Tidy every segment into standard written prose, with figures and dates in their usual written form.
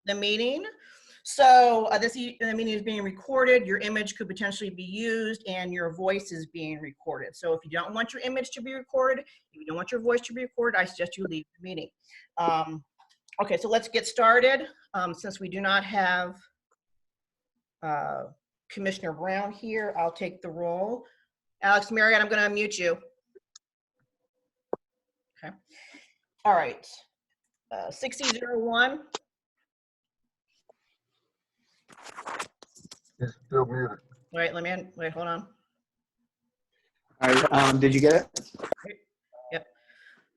the meeting. So the meeting is being recorded. Your image could potentially be used, and your voice is being recorded. So if you don't want your image to be recorded, if you don't want your voice to be recorded, I suggest you leave the meeting. Okay, so let's get started. Since we do not have Commissioner Brown here, I'll take the roll. Alex Marriott, I'm going to unmute you. Okay. All right. 6001. It's still muted. Wait, wait, hold on. All right, did you get it? Yep.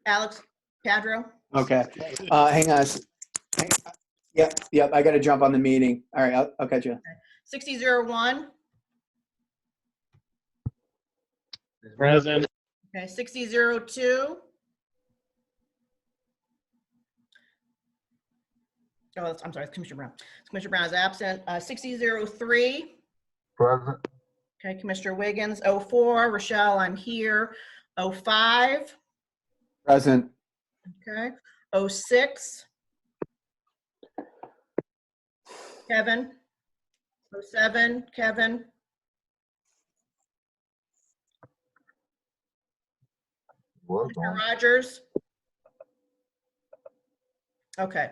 Alex Padro. Okay. Hang on. Yep, I got to jump on the meeting. All right, I'll catch you. Okay. 6001. Present. Okay, 6002. Oh, I'm sorry, Commissioner Brown. Commissioner Brown is absent. 6003. Present. Okay, Commissioner Wiggins. 04. Rochelle, I'm here. 05. Present. Okay. 06. Kevin. 07. Kevin. Was Commissioner on. Rogers. Okay.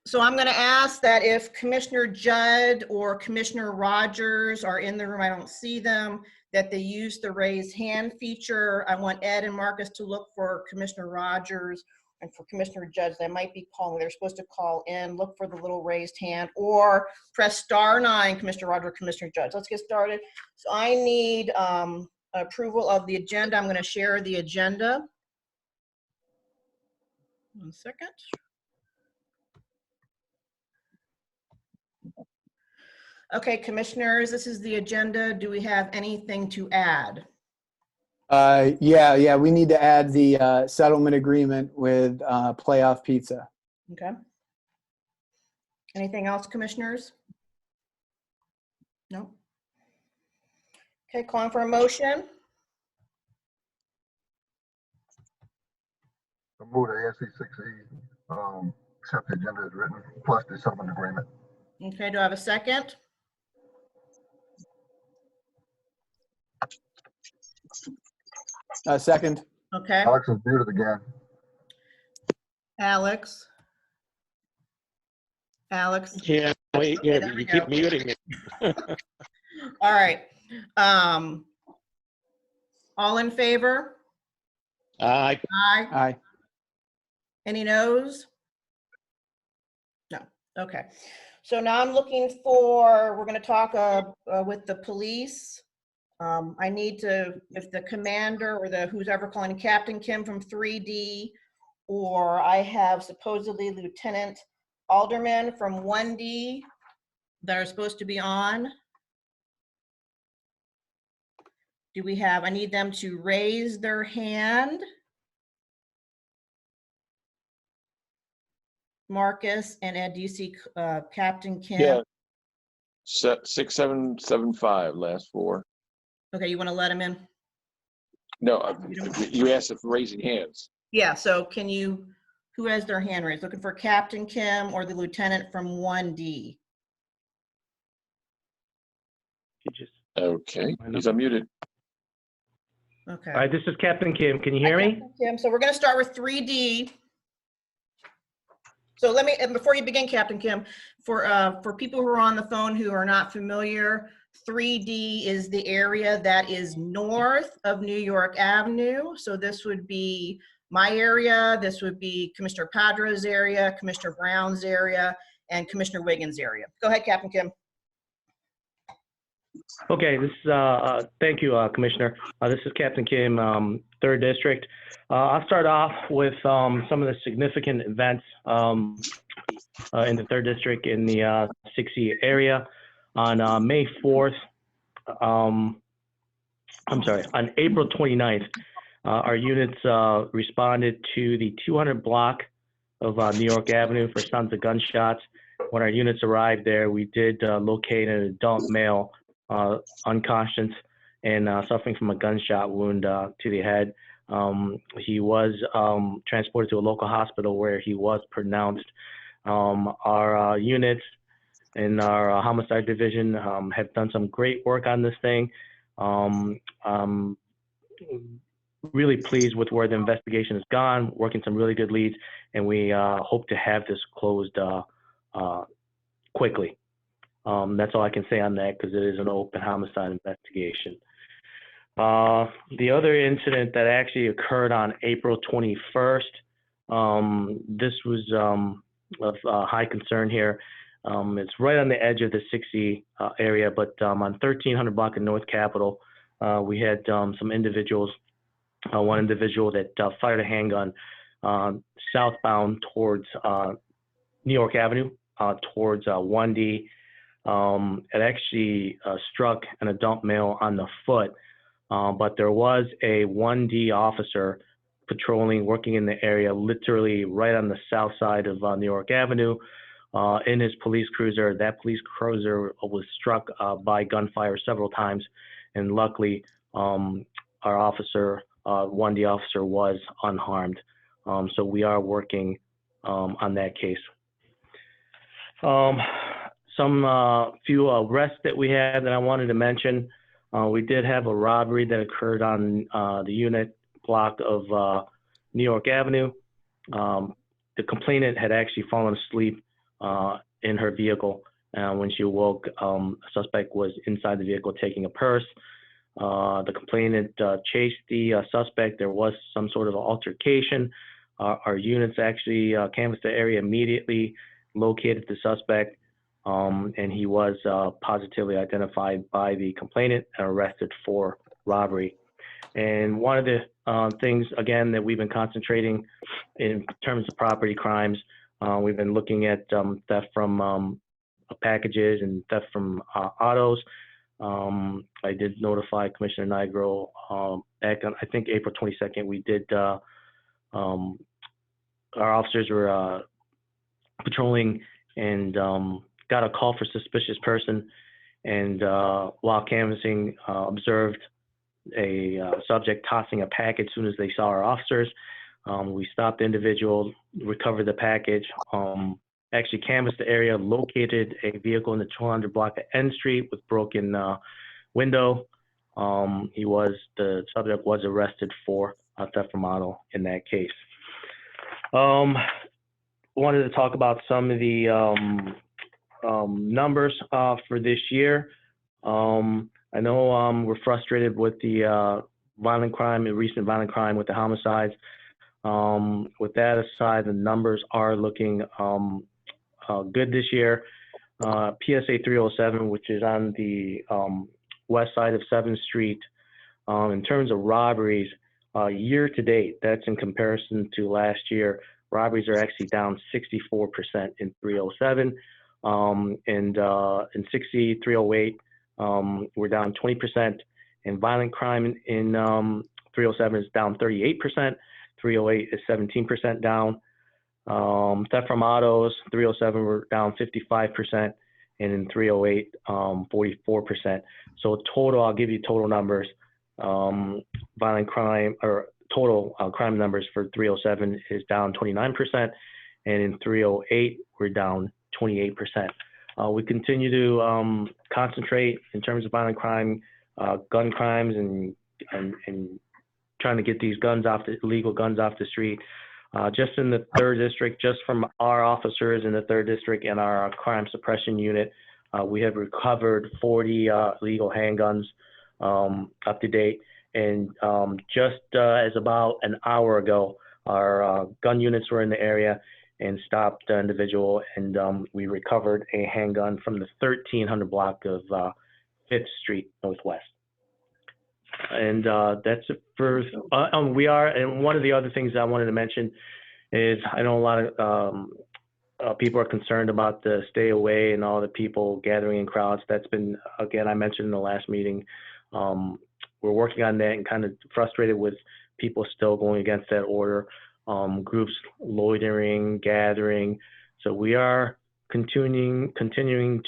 So I'm going to ask that if Commissioner Judd or Commissioner Rogers are in the room, I don't see them, that they use the raise hand feature. I want Ed and Marcus to look for Commissioner Rogers and for Commissioner Judd. They might be calling. They're supposed to call in, look for the little raised hand, or press *9, Commissioner Rogers, Commissioner Judd. Let's get started. So I need approval of the agenda. I'm going to share the agenda. 1 second. Okay, commissioners, this is the agenda. Do we have anything to add? Yeah, we need to add the settlement agreement with Playoff Pizza. Okay. Anything else, commissioners? No? Okay, calling for a motion. I move the ANC 6E, accept the agenda as written, plus the settlement agreement. Okay, do I have a second? Second. Okay, Alex is muted again. Alex. Alex. Yeah, wait, Okay, yeah, there we you keep go. muting me. All right. All in favor? Aye. Aye. Aye. Any noes? No. Okay. So now I'm looking for, we're going to talk with the police. I need to, if the commander or who's ever calling Captain Kim from 3D, or I have supposedly Lieutenant Alderman from 1D that are supposed to be on. Do we have, I need them to raise their hand. Marcus and Ed, do you see Captain Kim? Yeah. 6775, last four. Okay, you want to let him in? No, you asked if raising hands. Yeah, so can you, who has their hand raised? Looking for Captain Kim or the lieutenant from 1D? Okay, he's unmuted. Okay. All right, this is Captain Kim. Can you hear Hi, me? Captain Kim. So we're going to start with 3D. So let me, before you begin, Captain Kim, for people who are on the phone who are not familiar, 3D is the area that is north of New York Avenue. So this would be my area, this would be Commissioner Padro's area, Commissioner Brown's area, and Commissioner Wiggins' area. Go ahead, Captain Kim. Okay, this is, thank you, Commissioner. This is Captain Kim, 3rd District. I'll start off with some of the significant events in the 3rd District in the 6E area. On May 4th, on April 29th, our units responded to the 200 block of New York Avenue for sounds of gunshots. When our units arrived there, we did locate an adult male unconscious and suffering from a gunshot wound to the head. He was transported to a local hospital where he was pronounced Our units in our homicide division have done some great work on this thing. Really pleased with where the investigation has gone, working some really good leads, and we hope to have this closed quickly. That's all I can say on that because it is an open homicide investigation. The other incident that actually occurred on April 21st, this was of high concern here. It's right on the edge of the 60 area, but on 1300 block of North Capitol, we had some individuals, one individual that fired a handgun southbound towards New York Avenue, towards 1D. It actually struck an adult male on the foot, but there was a 1D officer patrolling, working in the area, literally right on the south side of New York Avenue, in his police cruiser. That police cruiser was struck by gunfire several times, and luckily, our officer, 1D officer, was unharmed. So we are working on that case. Some few arrests that we had that I wanted to mention. We did have a robbery that occurred on the unit block of New York Avenue. The complainant had actually fallen asleep in her vehicle. When she awoke, a suspect was inside the vehicle taking a purse. The complainant chased the suspect. There was some sort of altercation. Our units actually canvassed the area immediately, located the suspect, and he was positively identified by the complainant and arrested for robbery. And one of the things, again, that we've been concentrating in terms of property crimes, we've been looking at theft from packages and theft from autos. I did notify Commissioner Nigro back on, I think, April 22nd. We did, our officers were patrolling and got a call for suspicious person, and while canvassing, observed a subject tossing a package. As soon as they saw our officers, we stopped the individual, recovered the package, actually canvassed the area, located a vehicle in the 200 block of N Street with broken window. The subject was arrested for theft from auto in that case. Wanted to talk about some of the numbers for this year. I know we're frustrated with the violent crime, the recent violent crime with the homicides. With that aside, the numbers are looking good this year. PSA 307, which is on the west side of 7th Street, in terms of robberies, year to date, that's in comparison to last year, robberies are actually down 64% in 307. And in 308, we're down 20%. And violent crime in 307 is down 38%. 308 is 17% down. Theft from autos, 307 we're down 55%, and in 308, 44%. So total, I'll give you total numbers. Violent crime or total crime numbers for 307 is down 29%, and in 308 we're down 28%. We continue to concentrate in terms of violent crime, gun crimes, and trying to get these guns off the illegal guns off the street. Just in the 3rd district, just from our officers in the 3rd district and our crime suppression unit, we have recovered 40 illegal handguns up to date. And just as about an hour ago, our gun units were in the area and stopped the individual, and we recovered a handgun from the 1300 block of 5th Street Northwest. And that's it for, and one of the other things I wanted to mention is I know a lot of people are concerned about the stay away and all the people gathering in crowds. That's been, again, I mentioned in the last meeting, we're working on that and kind of frustrated with people still going against that order, groups loitering, gathering. So we are continuing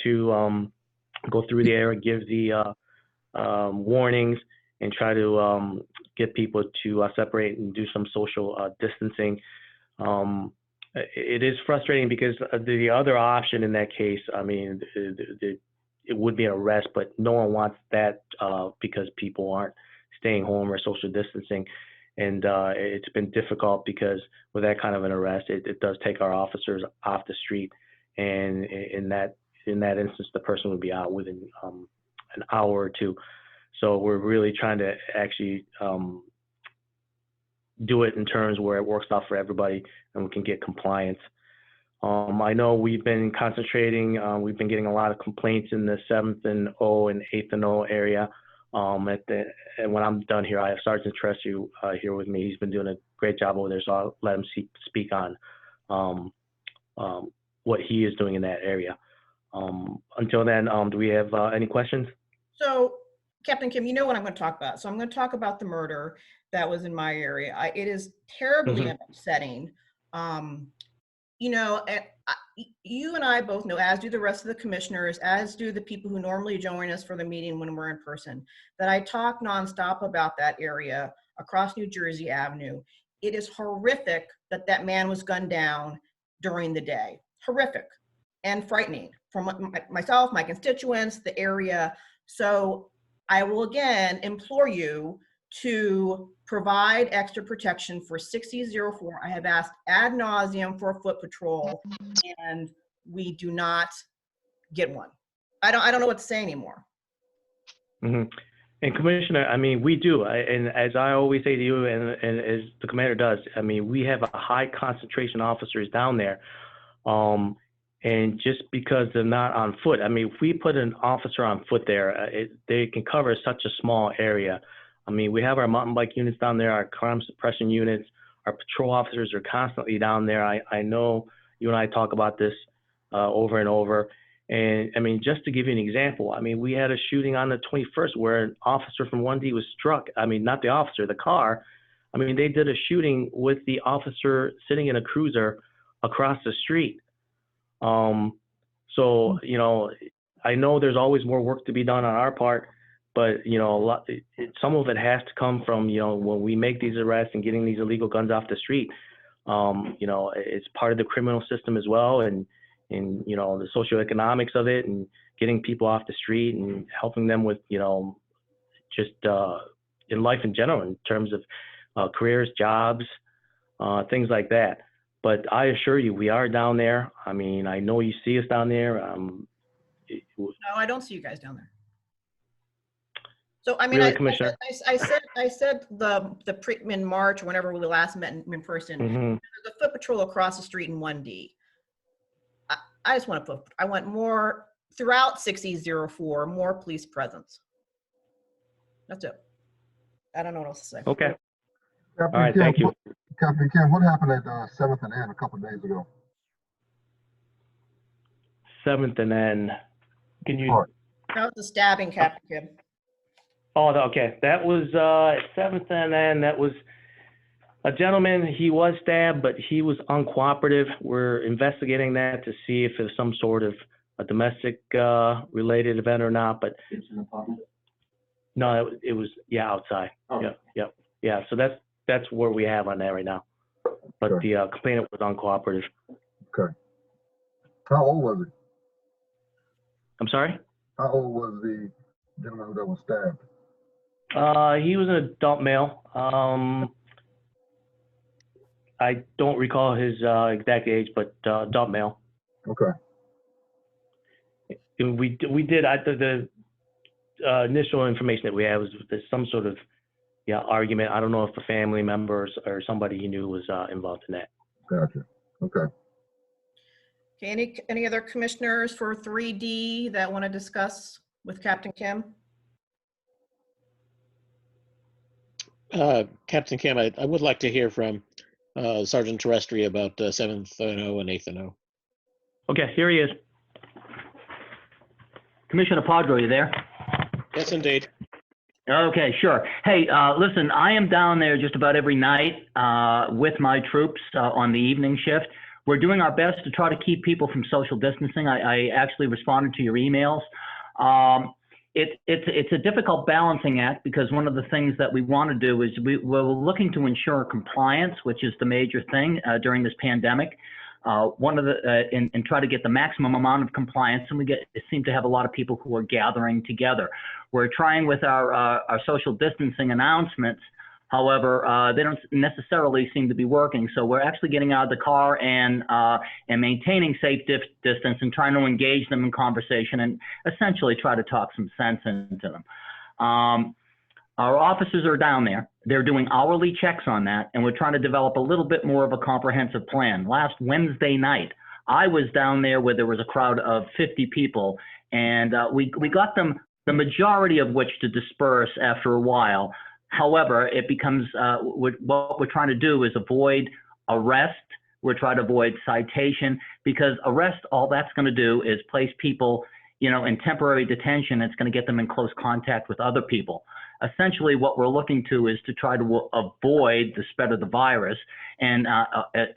to go through the area, give the warnings, and try to get people to separate and do some social distancing. it is frustrating because the other option in that case, I mean, it would be an arrest, but no one wants that because people aren't staying home or social distancing. And it's been difficult because with that kind of an arrest, it does take our officers off the street. And in that instance, the person would be out within an hour or two. So we're really trying to actually do it in terms where it works out for everybody and we can get compliance. I know we've been concentrating, we've been getting a lot of complaints in the 7th and O and 8th and O area. And when I'm done here, I have Sergeant Terestri here with me. He's been doing a great job over there, so I'll let him speak on what he is doing in that area. Until then, do we have any questions? So, Captain Kim, you know what I'm going to talk about. So I'm going to talk about the murder that was in my area. It is terribly upsetting. You know, you and I both know, as do the rest of the commissioners, as do the people who normally join us for the meeting when we're in person, that I talk nonstop about that area across New Jersey Avenue. It is horrific that that man was gunned down during the day. Horrific and frightening for myself, my constituents, the area. So I will again implore you to provide extra protection for 6004. I have asked ad nauseum for a foot patrol, and we do not get one. I don't know what to say anymore. And Commissioner, I mean, we do, and as I always say to you, and as the commander does, I mean, we have a high concentration of officers down there. And just because they're not on foot, I mean, if we put an officer on foot there, they can cover such a small area. I mean, we have our mountain bike units down there, our crime suppression units, our patrol officers are constantly down there. I know you and I talk about this over and over. And I mean, just to give you an example, I mean, we had a shooting on the 21st where an officer from 1D was struck. I mean, not the officer, the car. I mean, they did a shooting with the officer sitting in a cruiser across the street. So, you know, I know there's always more work to be done on our part, but, you know, some of it has to come from, you know, when we make these arrests and getting these illegal guns off the street, you know, it's part of the criminal system as well. And, you know, the socioeconomics of it and getting people off the street and helping them with, you know, just in life in general, in terms of careers, jobs, things like that. But I assure you, we are down there. I mean, I know you see us down there. No, I don't see you guys down there. So I mean, Really, Commissioner? I said the in March or whenever we last met in person, the foot patrol across the street in 1D. I just want I want more throughout 6004, more police presence. That's it. I don't know what else to say. Okay. Captain All right. Kim, Thank you. Captain Kim, what happened at 7th and N a couple of days ago? 7th and N. Can you? Park. That was the stabbing, Captain Kim. Oh, okay. That was 7th and N. That was a gentleman. He was stabbed, but he was uncooperative. We're investigating that to see if it's some sort of a domestic related event or not. But It's an apartment. no, it was outside. Oh. Yeah. So that's where we have on that right now. But Okay. the complainant was uncooperative. Okay. How old was he? I'm sorry? How old was the gentleman that was stabbed? He was an adult male. I don't recall his exact age, but adult male. Okay. And we did. The initial information that we had was there's some sort of argument. I don't know if a family member or somebody he knew was involved in that. Gotcha. Okay. Okay, any other commissioners for 3D that want to discuss with Captain Kim? Captain Kim, I would like to hear from Sergeant Terestri about 7th and O and 8th and O. Okay, here he is. Commissioner Padre, you there? Yes, indeed. Okay, sure. Hey, listen, I am down there just about every night with my troops on the evening shift. We're doing our best to try to keep people from social distancing. I actually responded to your emails. It's a difficult balancing act because one of the things that we want to do is we're looking to ensure compliance, which is the major thing during this pandemic. one of the and try to get the maximum amount of compliance. And we seem to have a lot of people who are gathering together. We're trying with our social distancing announcements. However, they don't necessarily seem to be working. So we're actually getting out of the car and maintaining safe distance and trying to engage them in conversation and essentially try to talk some sense into them. Our officers are down there. They're doing hourly checks on that, and we're trying to develop a little bit more of a comprehensive plan. Last Wednesday night, I was down there where there was a crowd of 50 people, and we got them, the majority of which, to disperse after a while. However, it becomes, what we're trying to do is avoid arrest. We're trying to avoid citation, because arrest, all that's going to do is place people, in temporary detention. It's going to get them in close contact with other people. Essentially, what we're looking to is to try to avoid the spread of the virus, and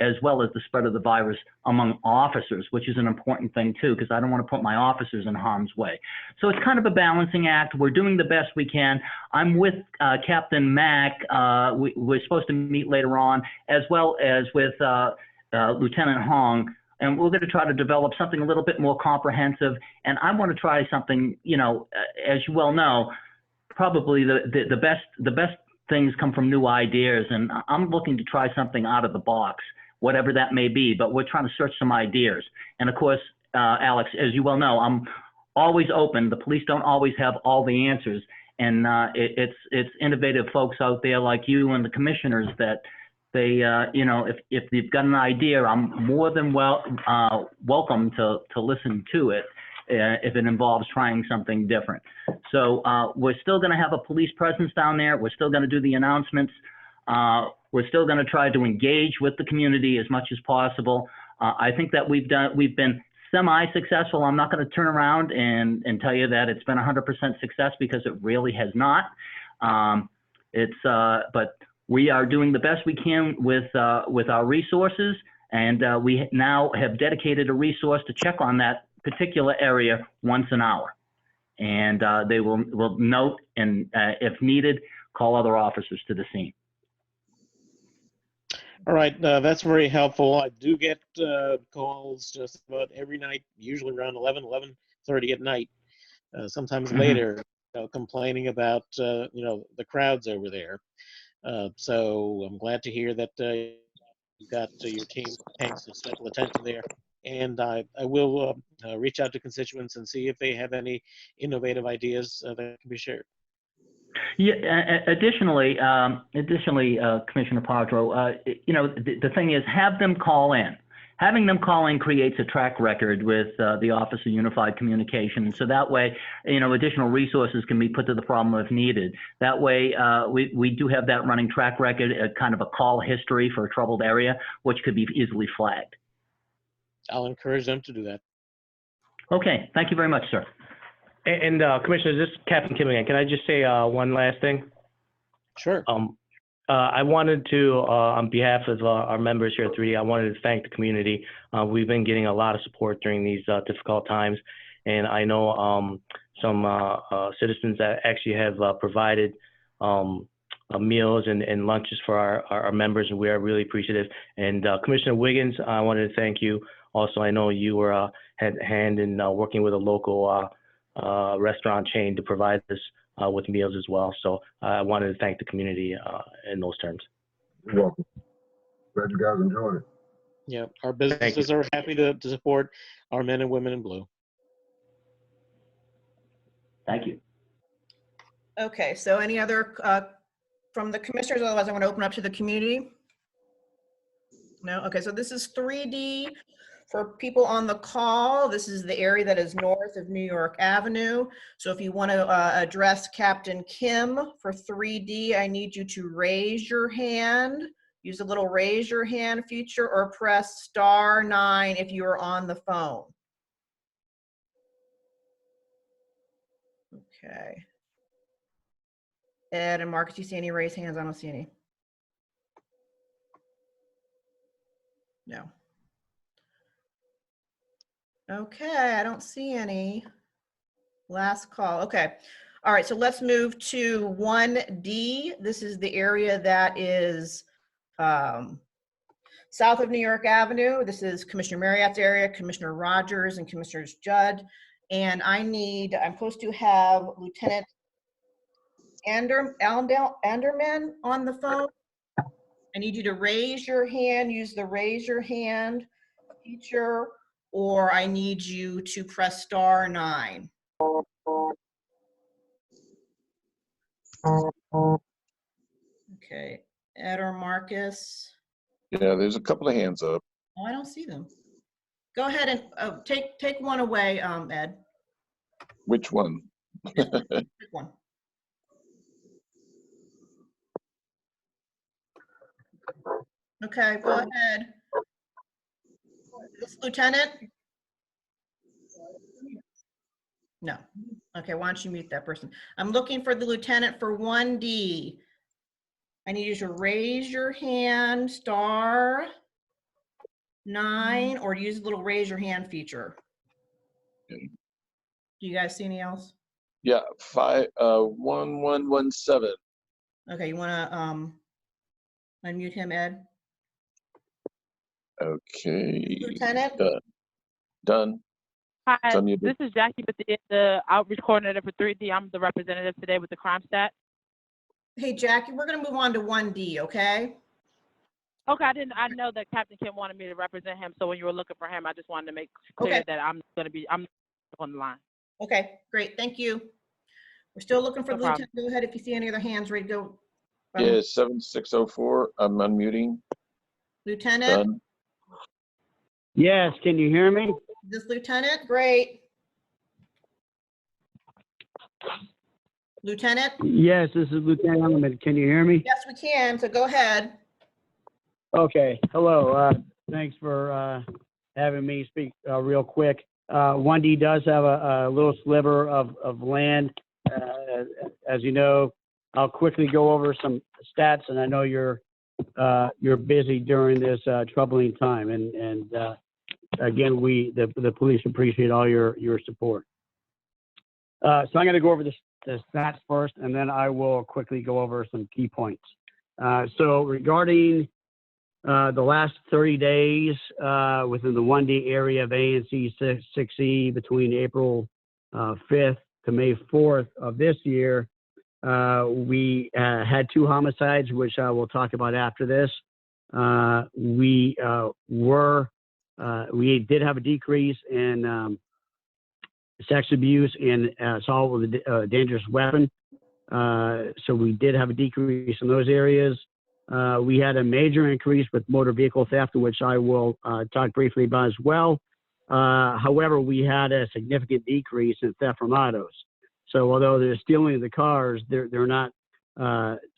as well as the spread of the virus among officers, which is an important thing too, because I don't want to put my officers in harm's way. So it's kind of a balancing act. We're doing the best we can. I'm with Captain Mack. We're supposed to meet later on, as well as with Lieutenant Hong. And we're going to try to develop something a little bit more comprehensive. And I want to try something, as you well know, probably the best things come from new ideas. And I'm looking to try something out of the box, whatever that may be. But we're trying to search some ideas. And of course, Alex, as you well know, I'm always open. The police don't always have all the answers. And it's innovative folks out there like you and the commissioners that they, if you've got an idea, I'm more than welcome to listen to it if it involves trying something different. So we're still going to have a police presence down there. We're still going to do the announcements. We're still going to try to engage with the community as much as possible. I think that we've been semi-successful. I'm not going to turn around and tell you that it's been 100% success, because it really has not. But we are doing the best we can with our resources, and we now have dedicated a resource to check on that particular area once an hour. And they will note and, if needed, call other officers to the scene. All right, that's very helpful. I do get calls just about every night, usually around 11:30 at night, sometimes later, complaining about the crowds over there. So I'm glad to hear that you've got your team paying some special attention there. And I will reach out to constituents and see if they have any innovative ideas that can be shared. Yeah. Additionally, Commissioner Padro, the thing is, have them call in. Having them call in creates a track record with the Office of Unified Communication. So that way, additional resources can be put to the problem if needed. That way, we do have that running track record, kind of a call history for a troubled area, which could be easily flagged. I'll encourage them to do that. Okay. Thank you very much, sir. And Commissioner, this is Captain Kim again. Can I just say one last thing? Sure. I wanted to, on behalf of our members here at 3D, I wanted to thank the community. We've been getting a lot of support during these difficult times, and I know some citizens that actually have provided meals and lunches for our members, and we are really appreciative. And Commissioner Wiggins, I wanted to thank you. Also, I know you were had a hand in working with a local restaurant chain to provide this with meals as well. So I wanted to thank the community in those terms. You're welcome. Glad you guys enjoyed it. Yeah, our businesses are happy to support our men and women in blue. Thank you. Okay, so any other from the commissioners? Otherwise, I'm going to open up to the community. No? Okay, so this is 3D. For people on the call, this is the area that is north of New York Avenue. So if you want to address Captain Kim for 3D, I need you to raise your hand. Use the little raise your hand feature, or press *9 if you are on the phone. Okay. Ed and Marcus, do you see any raised hands? I don't see any. No. Okay, I don't see any. Last call. Okay. All right, so let's move to 1D. This is the area that is south of New York Avenue. This is Commissioner Marriott's area, Commissioner Rogers and Commissioners Judd. And I'm supposed to have Lieutenant Anderman on the phone. I need you to raise your hand, use the raise your hand feature, or I need you to press *9. Okay, Ed or Marcus? Yeah, there's a couple of hands up. Oh, I don't see them. Go ahead and take one away, Ed. Which one? Pick one. Okay, go ahead. This Lieutenant? No. Okay, why don't you mute that person? I'm looking for the lieutenant for 1D. I need you to raise your hand, *9, or use the little raise your hand feature. Okay. Do you guys see any else? Yeah, 1117. Okay, you want to unmute him, Ed? Okay. Lieutenant? Done. Hi, It's unmuted. this is Jackie with the outreach coordinator for 3D. I'm the representative today with the crime stat. Hey, Jackie, we're going to move on to 1D, okay? Okay, I know that Captain Kim wanted me to represent him, so when you were looking for him, I just wanted to make clear Okay. that I'm on the line. Okay, great, thank you. We're still looking for No the problem. lieutenant. Go ahead if you see any other hands ready to go. Yeah, 7604. I'm unmuting. Lieutenant, Done. Yes, can you hear me? this lieutenant, great. Lieutenant, Yes, this is Lieutenant Element. Can you hear me? yes, we can, so go ahead. Okay, hello. Thanks for having me speak real quick. 1D does have a little sliver of land. As you know, I'll quickly go over some stats, and I know you're busy during this troubling time. And again, the police appreciate all your support. So I'm going to go over the stats first, and then I will quickly go over some key points. So regarding the last 30 days within the 1D area of ANC 6E between April 5th to May 4th of this year, we had 2 homicides, which I will talk about after this. We did have a decrease in sex abuse and assault with a dangerous weapon. So we did have a decrease in those areas. We had a major increase with motor vehicle theft, which I will talk briefly about as well. However, we had a significant decrease in theft from autos. So although they're stealing the cars, they're not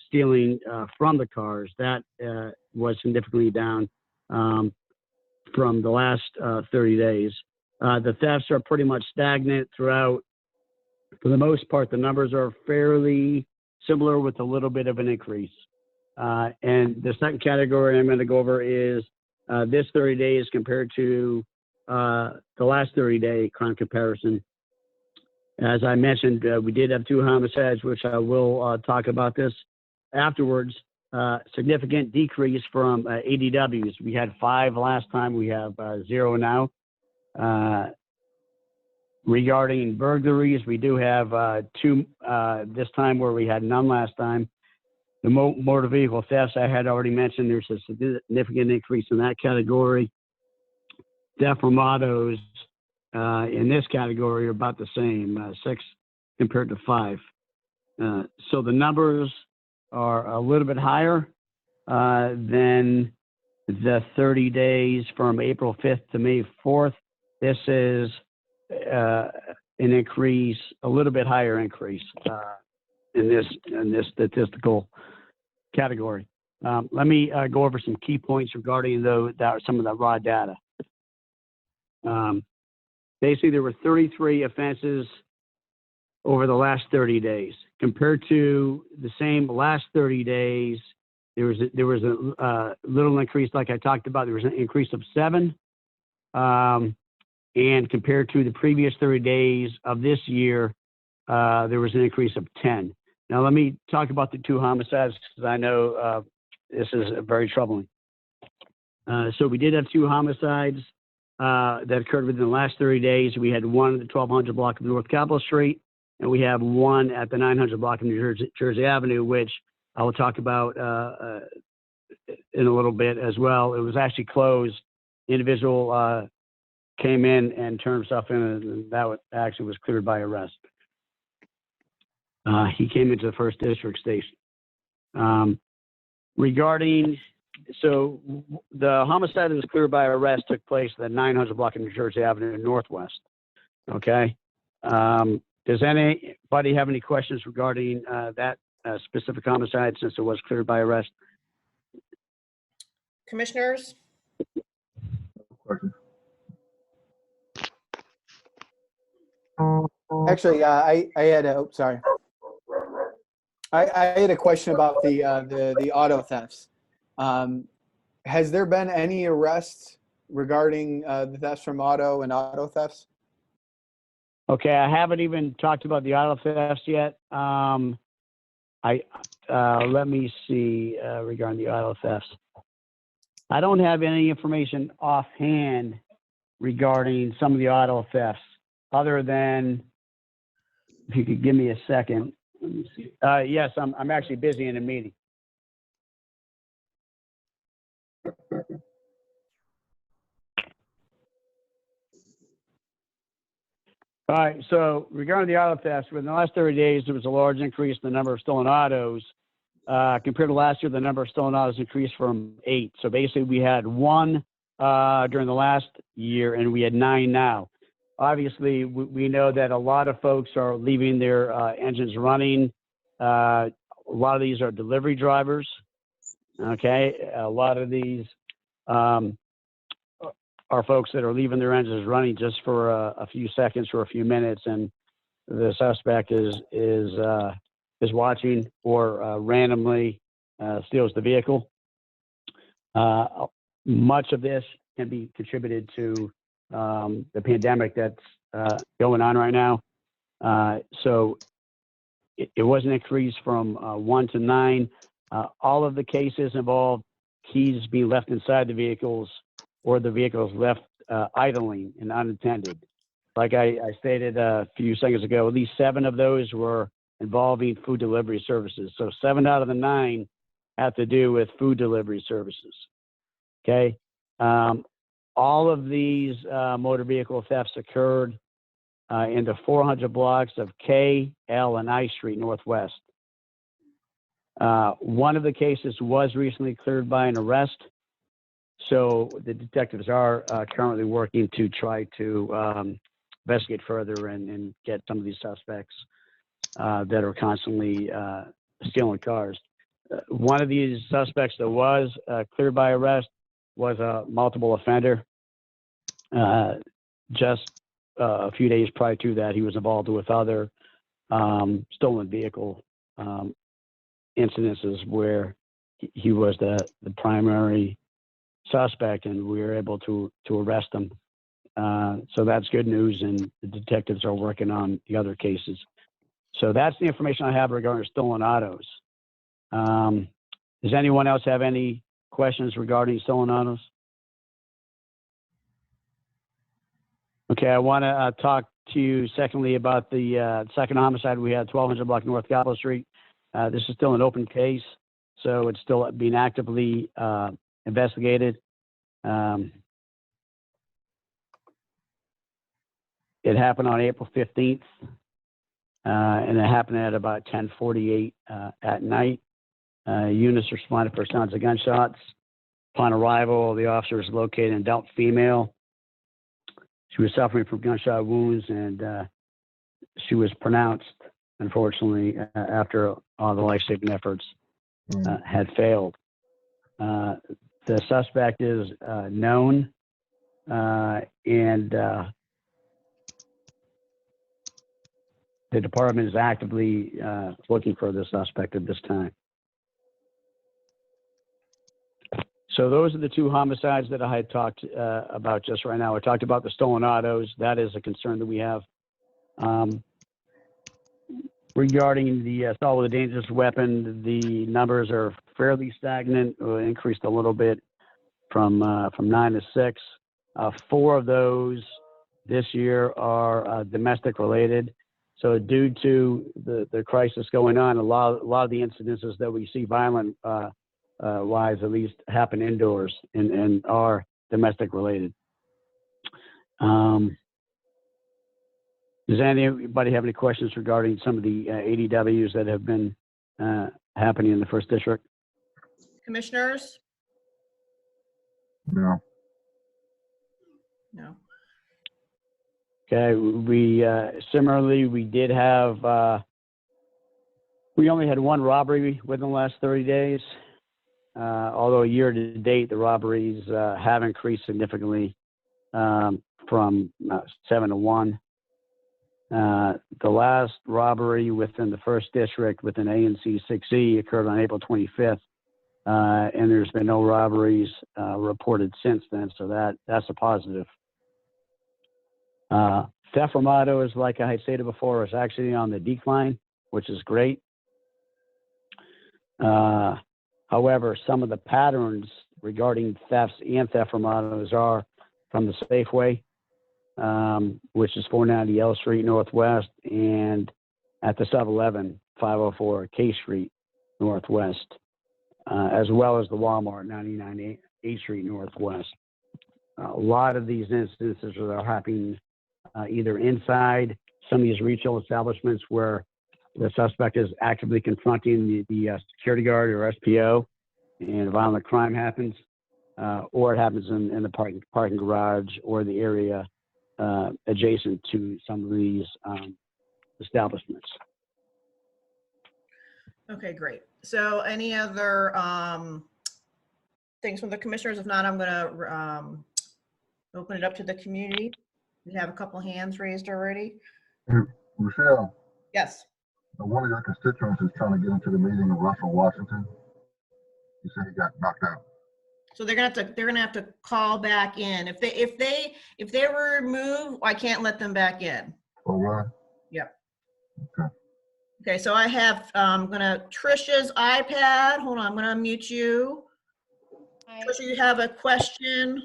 stealing from the cars. That was significantly down from the last 30 days. The thefts are pretty much stagnant throughout. For the most part, the numbers are fairly similar with a little bit of an increase. And the second category I'm going to go over is this 30 days compared to the last 30-day crime comparison. As I mentioned, we did have 2 homicides, which I will talk about this afterwards. Significant decrease from ADWs. We had 5 last time. We have 0 now. Regarding burglaries, we do have 2 this time where we had none last time. The motor vehicle thefts I had already mentioned, there's a significant increase in that category. Theft from autos in this category are about the same, 6 compared to 5. So the numbers are a little bit higher than the 30 days from April 5th to May 4th. This is an increase, a little bit higher increase in this statistical category. Let me go over some key points regarding some of the raw data. Basically, there were 33 offenses over the last 30 days. Compared to the same last 30 days, there was a little increase, like I talked about. There was an increase of 7. And compared to the previous 30 days of this year, there was an increase of 10. Now, let me talk about the 2 homicides, because I know this is very troubling. So we did have 2 homicides that occurred within the last 30 days. We had one at the 1200 block of North Capitol Street, and we have one at the 900 block of New Jersey Avenue, which I will talk about in a little bit as well. It was actually closed. The individual came in and turned himself in, and that actually was cleared by arrest. He came into the first district station. So the homicide that was cleared by arrest took place at the 900 block of New Jersey Avenue Northwest. Okay. Does anybody have any questions regarding that specific homicide since it was cleared by arrest? Commissioners? Question. Actually, I had a, sorry. I had a question about the auto thefts. Has there been any arrests regarding the thefts from auto and auto thefts? Okay, I haven't even talked about the auto thefts yet. Let me see regarding the auto thefts. I don't have any information offhand regarding some of the auto thefts, other than, if you could give me a second. Let me see. Yes, I'm actually busy in a meeting. All right, so regarding the auto thefts, within the last 30 days, there was a large increase in the number of stolen autos. Compared to last year, the number of stolen autos increased from 8. So basically, we had 1 during the last year, and we had 9 now. Obviously, we know that a lot of folks are leaving their engines running. A lot of these are delivery drivers. Okay, a lot of these are folks that are leaving their engines running just for a few seconds or a few minutes, and the suspect is watching or randomly steals the vehicle. Much of this can be contributed to the pandemic that's going on right now. So it was an increase from 1 to 9. All of the cases involve keys being left inside the vehicles or the vehicles left idling and unattended. Like I stated a few seconds ago, at least 7 of those were involving food delivery services. So 7 out of the 9 have to do with food delivery services. Okay. All of these motor vehicle thefts occurred in the 400 blocks of K, L, and I Street Northwest. One of the cases was recently cleared by an arrest. So the detectives are currently working to try to investigate further and get some of these suspects that are constantly stealing cars. One of these suspects that was cleared by arrest was a multiple offender. Just a few days prior to that, he was involved with other stolen vehicle incidences where he was the primary suspect, and we were able to arrest him. So that's good news, and the detectives are working on the other cases. So that's the information I have regarding stolen autos. Does anyone else have any questions regarding stolen autos? Okay, I want to talk to you secondly about the second homicide we had, 1200 block North Capitol Street. This is still an open case, so it's still being actively investigated. It happened on April 15th, and it happened at about 10:48 at night. Units responded for sounds of gunshots. Upon arrival, the officers located an adult female. She was suffering from gunshot wounds, and she was pronounced, unfortunately, after all the life-saving efforts had failed. The suspect is known, and the department is actively looking for the suspect at this time. So those are the 2 homicides that I had talked about just right now. I talked about the stolen autos. That is a concern that we have. Regarding the assault with a dangerous weapon, the numbers are fairly stagnant, or increased a little bit. from 9 to 6. 4 of those this year are domestic related. So due to the crisis going on, a lot of the incidences that we see violent wise at least happen indoors and are domestic related. Does anybody have any questions regarding some of the ADWs that have been happening in the first district? Commissioners? No. No. Okay, we similarly, we did have, we only had 1 robbery within the last 30 days. Although year to date, the robberies have increased significantly from 7 to 1. The last robbery within the first district within ANC 6E occurred on April 25th, and there's been no robberies reported since then, so that's a positive. Theft from autos, like I had stated before, is actually on the decline, which is great. However, some of the patterns regarding thefts and theft from autos are from the Safeway, which is 490 L Street Northwest, and at the 7-Eleven, 504 K Street Northwest, as well as the Walmart, 99 A Street Northwest. A lot of these instances are happening either inside some of these retail establishments where the suspect is actively confronting the security guard or SPO, and violent crime happens, or it happens in the parking garage or the area adjacent to some of these establishments. Okay, great. So any other things from the commissioners? If not, I'm going to open it up to the community. We have a couple hands raised already. Hey, Michelle, Yes. one of your constituents is trying to get into the meeting in Russell, Washington. He said he got knocked out. So they're gonna have to call back in. If they were removed, I can't let them back in. Oh, right? Yep. Okay. Okay, so I have Trisha's iPad. Hold on, I'm gonna unmute you. Hi, Trisha, you have a question?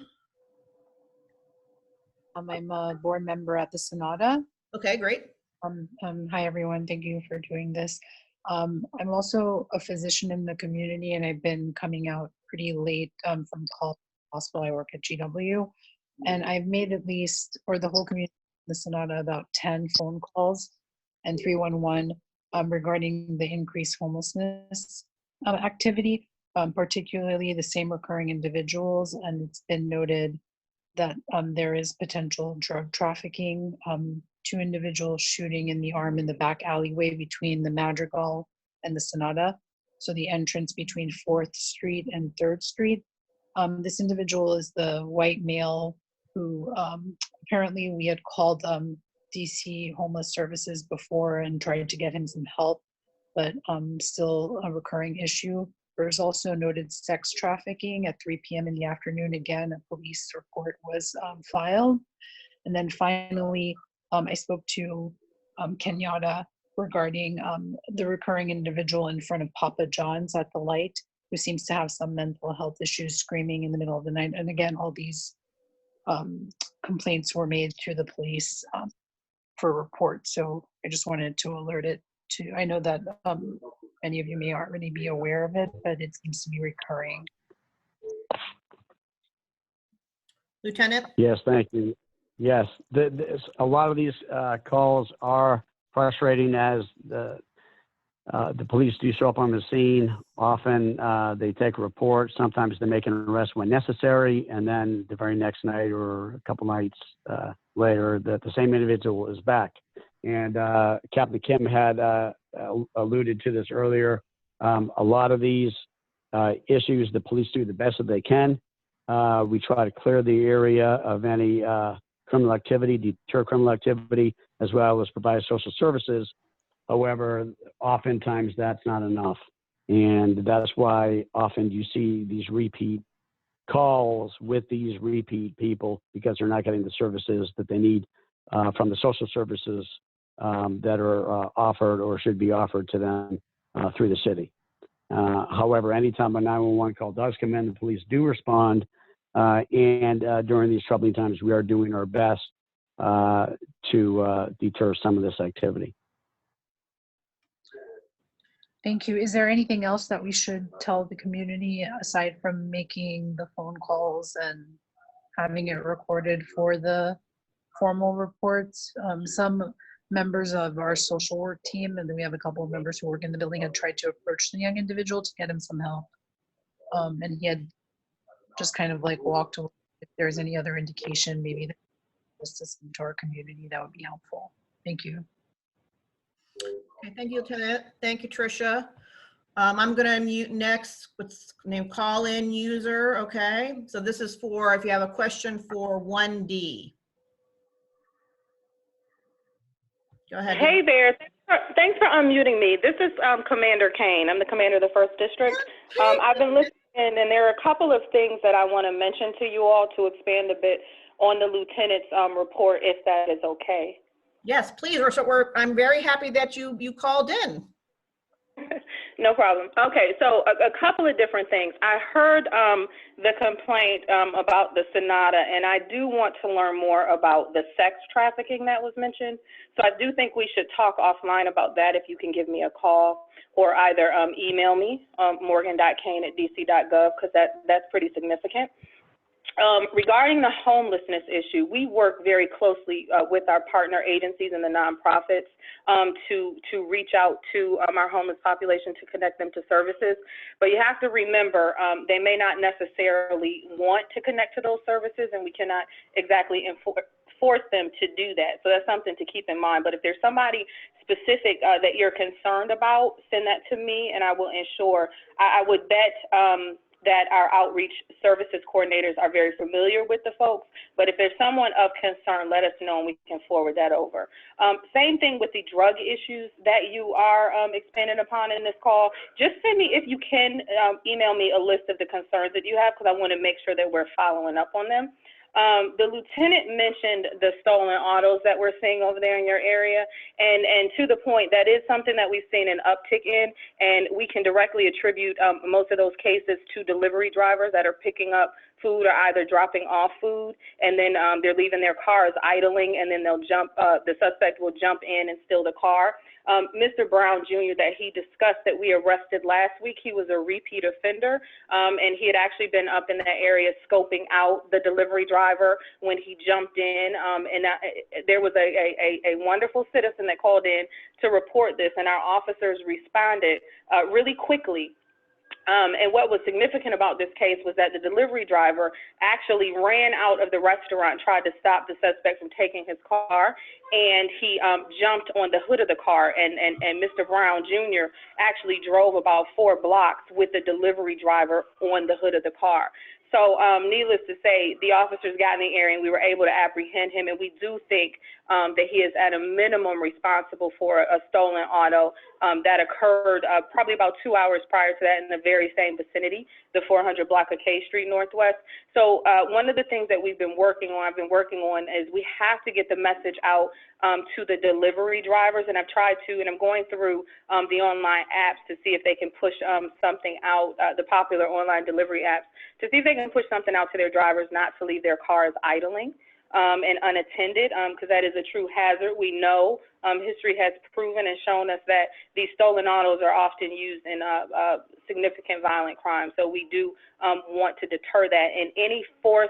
I'm a board member at the Sonata. Okay, great. Hi, everyone. Thank you for doing this. I'm also a physician in the community, and I've been coming out pretty late from the hospital. I work at GW, and I've made at least, for the whole community, the Sonata, about 10 phone calls and 311 regarding the increased homelessness activity, particularly the same recurring individuals, and it's been noted that there is potential drug trafficking, 2 individuals shooting in the arm in the back alleyway between the Madrigal and the Sonata. So the entrance between 4th Street and 3rd Street. This individual is the white male who apparently we had called DC Homeless Services before and tried to get him some help, but still a recurring issue. There's also noted sex trafficking at 3 p.m. in the afternoon. Again, a police report was filed. And then finally, I spoke to Kenyatta regarding the recurring individual in front of Papa John's at the light, who seems to have some mental health issues, screaming in the middle of the night. And again, all these complaints were made to the police for report. So I just wanted to alert it to, I know that many of you may already be aware of it, but it seems to be recurring. Lieutenant? Yes, thank you. Yes, a lot of these calls are frustrating as the police do show up on the scene. Often they take a report. Sometimes they make an arrest when necessary, and then the very next night or a couple nights later, the same individual is back. And Captain Kim had alluded to this earlier. A lot of these issues, the police do the best that they can. We try to clear the area of any criminal activity, deter criminal activity, as well as provide social services. However, oftentimes that's not enough. And that's why often you see these repeat calls with these repeat people, because they're not getting the services that they need from the social services that are offered or should be offered to them through the city. However, anytime a 911 call does come in, the police do respond. And during these troubling times, we are doing our best to deter some of this activity. Thank you. Is there anything else that we should tell the community aside from making the phone calls and having it recorded for the formal reports? Some members of our social work team, and then we have a couple of members who work in the building, had tried to approach the young individual to get him some help. And he had just kind of like walked away. If there's any other indication, maybe that assistance to our community, that would be helpful. Thank you. Okay, thank you, Lieutenant. Thank you, Tricia. I'm going to mute next. What's name? Call in user. Okay. So this is for if you have a question for 1D. Go ahead. Hey there. Thanks for unmuting me. This is Commander Kane. I'm the commander of the 1st District. I've been listening, and there are a couple of things that I want to mention to you all to expand a bit on the lieutenant's report, if that is okay. Yes, please. I'm very happy that you called in. No problem. Okay, so a couple of different things. I heard the complaint about the Sonata, and I do want to learn more about the sex trafficking that was mentioned. So I do think we should talk offline about that if you can give me a call or either email me, morgan.kane@dc.gov, because that's pretty significant. Regarding the homelessness issue, we work very closely with our partner agencies and the nonprofits to reach out to our homeless population to connect them to services. But you have to remember, they may not necessarily want to connect to those services, and we cannot exactly force them to do that. So that's something to keep in mind. But if there's somebody specific that you're concerned about, send that to me, and I will ensure. I would bet that our outreach services coordinators are very familiar with the folks, but if there's someone of concern, let us know and we can forward that over. Same thing with the drug issues that you are expanding upon in this call. Just send me, if you can, email me a list of the concerns that you have, because I want to make sure that we're following up on them. The lieutenant mentioned the stolen autos that we're seeing over there in your area, and to the point, that is something that we've seen an uptick in, and we can directly attribute most of those cases to delivery drivers that are picking up food or either dropping off food, and then they're leaving their cars idling, and then the suspect will jump in and steal the car. Mr. Brown Jr. that he discussed that we arrested last week, he was a repeat offender, and he had actually been up in that area scoping out the delivery driver when he jumped in, and there was a wonderful citizen that called in to report this, and our officers responded really quickly. And what was significant about this case was that the delivery driver actually ran out of the restaurant, tried to stop the suspect from taking his car, and he jumped on the hood of the car, and Mr. Brown Jr. actually drove about 4 blocks with the delivery driver on the hood of the car. So needless to say, the officers got in the area and we were able to apprehend him, and we do think that he is at a minimum responsible for a stolen auto that occurred probably about 2 hours prior to that in the very same vicinity, the 400 block of K Street Northwest. So one of the things that I've been working on is we have to get the message out to the delivery drivers, and I've tried to, and I'm going through the online apps to see if they can push something out, the popular online delivery apps, to see if they can push something out to their drivers not to leave their cars idling and unattended, because that is a true hazard. We know history has proven and shown us that these stolen autos are often used in significant violent crimes. So we do want to deter that, and any voice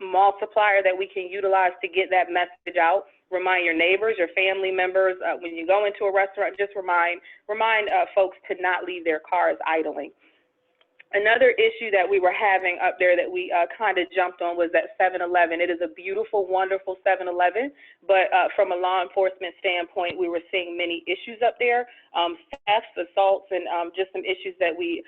multiplier that we can utilize to get that message out. Remind your neighbors, your family members, when you go into a restaurant, just remind folks to not leave their cars idling. Another issue that we were having up there that we kind of jumped on was that 7-Eleven. It is a beautiful, wonderful 7-Eleven, but from a law enforcement standpoint, we were seeing many issues up there, thefts, assaults, and just some issues that we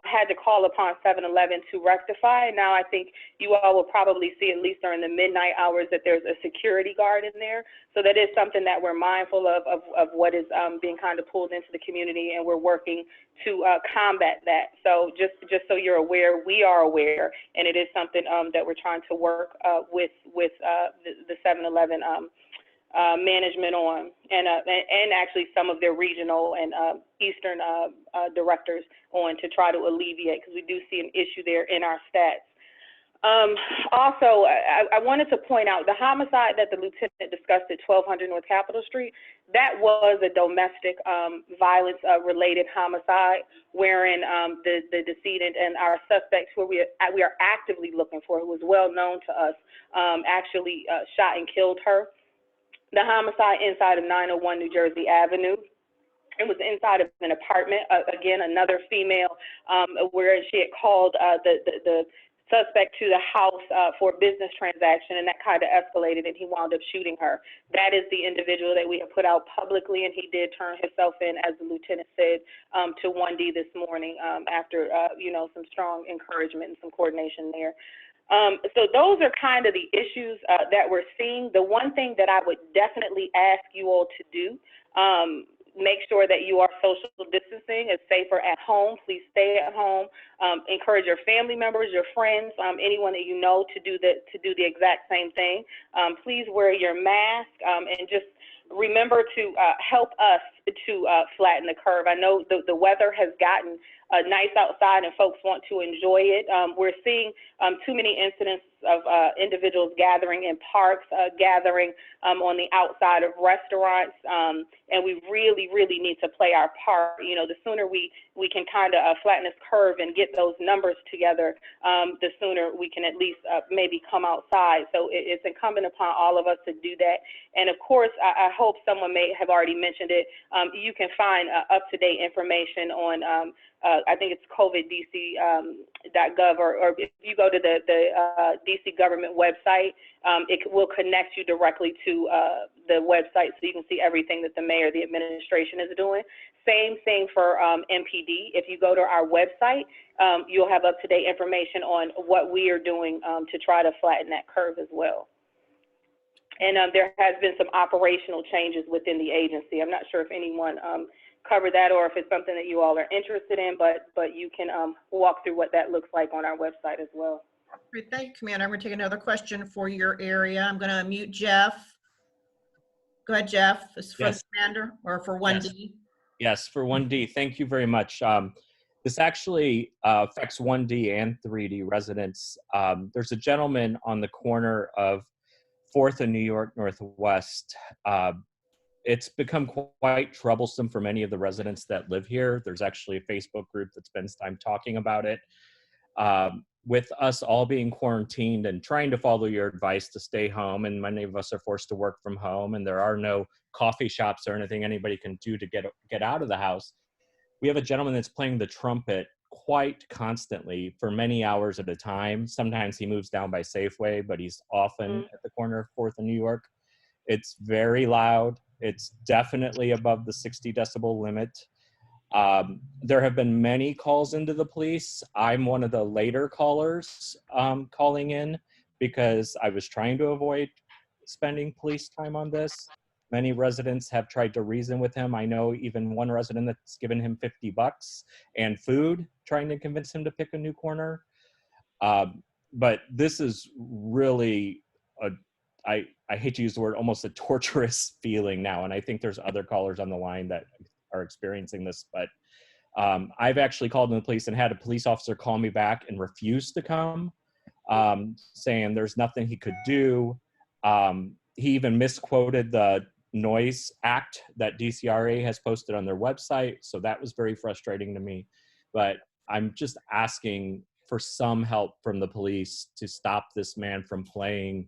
had to call upon 7-Eleven to rectify. Now I think you all will probably see, at least during the midnight hours, that there's a security guard in there. So that is something that we're mindful of what is being kind of pulled into the community, and we're working to combat that. So just so you're aware, we are aware, and it is something that we're trying to work with the 7-Eleven management on, and actually some of their regional and eastern directors on, to try to alleviate, because we do see an issue there in our stats. Also, I wanted to point out the homicide that the lieutenant discussed at 1200 North Capitol Street. That was a domestic violence related homicide, wherein the decedent and our suspect, who we are actively looking for, who was well known to us, actually shot and killed her. The homicide inside of 901 New Jersey Avenue. It was inside of an apartment. Again, another female, where she had called the suspect to the house for a business transaction, and that kind of escalated, and he wound up shooting her. That is the individual that we have put out publicly, and he did turn himself in, as the lieutenant said, to 1D this morning after some strong encouragement and some coordination there. So those are kind of the issues that we're seeing. The one thing that I would definitely ask you all to do, make sure that you are social distancing. It's safer at home. Please stay at home. Encourage your family members, your friends, anyone that you know to do the exact same thing. Please wear your mask and just remember to help us to flatten the curve. I know the weather has gotten nice outside and folks want to enjoy it. We're seeing too many incidents of individuals gathering in parks, gathering on the outside of restaurants, and we really, really need to play our part. The sooner we can kind of flatten this curve and get those numbers together, the sooner we can at least maybe come outside. So it's incumbent upon all of us to do that. And of course, I hope someone may have already mentioned it. You can find up-to-date information on I think it's coviddc.gov, or if you go to the DC government website, it will connect you directly to the website, so you can see everything that the mayor, the administration is doing. Same thing for MPD. If you go to our website, you'll have up-to-date information on what we are doing to try to flatten that curve as well. And there has been some operational changes within the agency. I'm not sure if anyone cover that or if it's something that you all are interested in, but you can walk through what that looks like on our website as well. Great, thank you, Commander. I'm going to take another question for your area. I'm going to unmute Jeff. Go ahead, Jeff. This is for the Commander or for 1D? Yes, for 1D. Thank you very much. This actually affects 1D and 3D residents. There's a gentleman on the corner of 4th and New York Northwest. It's become quite troublesome for many of the residents that live here. There's actually a Facebook group that spends time talking about it. With us all being quarantined and trying to follow your advice to stay home, and many of us are forced to work from home, and there are no coffee shops or anything anybody can do to get out of the house. We have a gentleman that's playing the trumpet quite constantly for many hours at a time. Sometimes he moves down by Safeway, but he's often at the corner of 4th and New York. It's very loud. It's definitely above the 60 decibel limit. There have been many calls into the police. I'm one of the later callers calling in because I was trying to avoid spending police time on this. Many residents have tried to reason with him. I know even one resident that's given him $50 and food, trying to convince him to pick a new corner. But this is really I hate to use the word, almost a torturous feeling now. And I think there's other callers on the line that are experiencing this, but I've actually called in the police and had a police officer call me back and refuse to come, saying there's nothing he could do. He even misquoted the noise act that DCRA has posted on their website. So that was very frustrating to me, but I'm just asking for some help from the police to stop this man from playing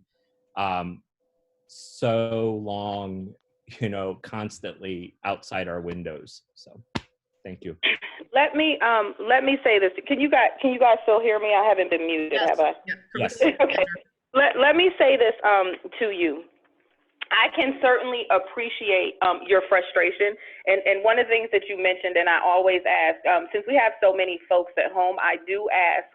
so long, constantly outside our windows. So thank you. Let me say this. Can you guys still hear me? I haven't been muted, Yes. have I? Yes. Okay. Let me say this to you. I can certainly appreciate your frustration. And one of the things that you mentioned, and I always ask, since we have so many folks at home, I do ask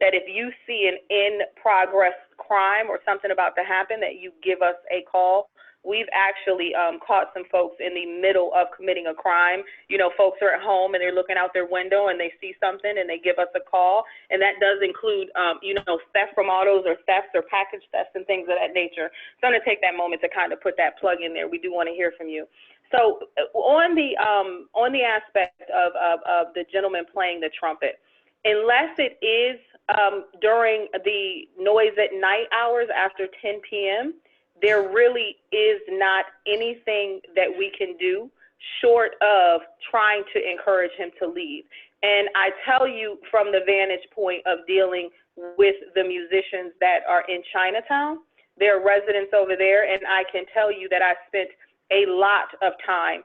that if you see an in-progress crime or something about to happen, that you give us a call. We've actually caught some folks in the middle of committing a crime. Folks are at home and they're looking out their window and they see something and they give us a call. And that does include, theft from autos or thefts or package thefts and things of that nature. So I'm going to take that moment to kind of put that plug in there. We do want to hear from you. So on the aspect of the gentleman playing the trumpet, unless it is during the noise at night hours after 10 p.m., there really is not anything that we can do short of trying to encourage him to leave. And I tell you from the vantage point of dealing with the musicians that are in Chinatown, there are residents over there, and I can tell you that I spent a lot of time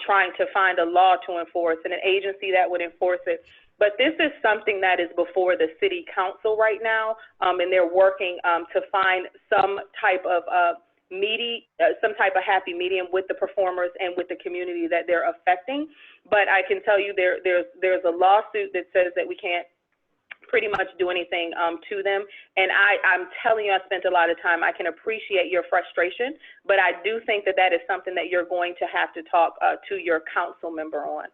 trying to find a law to enforce and an agency that would enforce it. But this is something that is before the city council right now, and they're working to find some type of some type of happy medium with the performers and with the community that they're affecting. But I can tell you there's a lawsuit that says that we can't pretty much do anything to them. And I'm telling you, I spent a lot of time. I can appreciate your frustration, but I do think that that is something that you're going to have to talk to your council member on.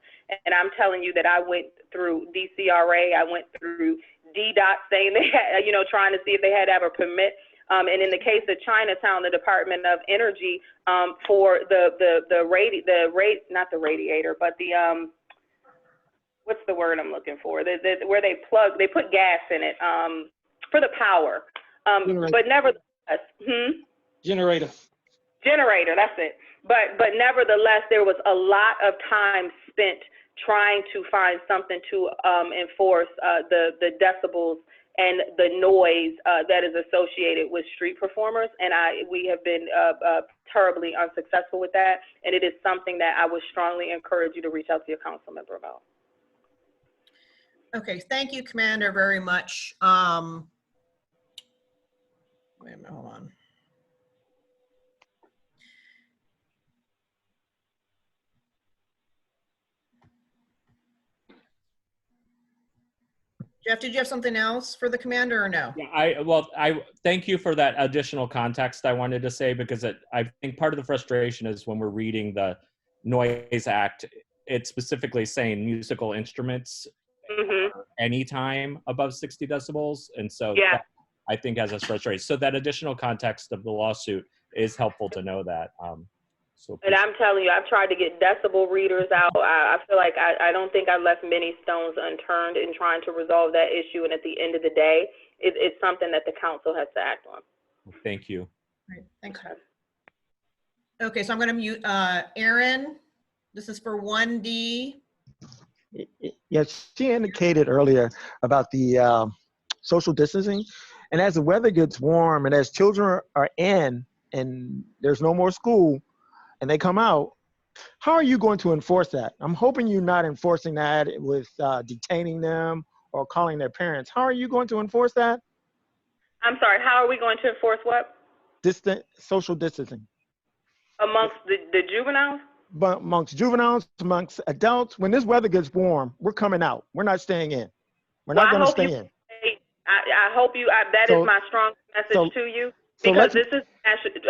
And I'm telling you that I went through DCRA, I went through DDOT saying they had, trying to see if they had to have a permit. And in the case of Chinatown, the Department of Energy for not the radiator, but the what's the word I'm looking for? Where they put gas in it for the power. But nevertheless, Generator. Generator, that's it. But nevertheless, there was a lot of time spent trying to find something to enforce the decibels and the noise that is associated with street performers. And we have been terribly unsuccessful with that. And it is something that I would strongly encourage you to reach out to your council member about. Okay, thank you, Commander, very much. Wait a minute, hold on. Jeff, did you have something else for the commander or no? Yeah, I thank you for that additional context I wanted to say, because I think part of the frustration is when we're reading the Noise Act, it's specifically saying musical instruments anytime above 60 decibels. And so yeah. that, I think, has us frustrated. So that additional context of the lawsuit is helpful to know that. And I'm telling you, I've tried to get decibel readers out. I feel like I don't think I left many stones unturned in trying to resolve that issue. And at the end of the day, it's something that the council has to act on. Thank you. Great, thanks. Okay, so I'm going to mute Aaron. This is for 1D. Yes, she indicated earlier about the social distancing. And as the weather gets warm and as children are in and there's no more school, and they come out, how are you going to enforce that? I'm hoping you're not enforcing that with detaining them or calling their parents. How are you going to enforce that? I'm sorry, how are we going to enforce what? Social distancing. Amongst the juveniles? But amongst juveniles, amongst adults, when this weather gets warm, we're coming out. We're not staying in. We're not going to stay in. I hope you, that is my strong message to you, because this is,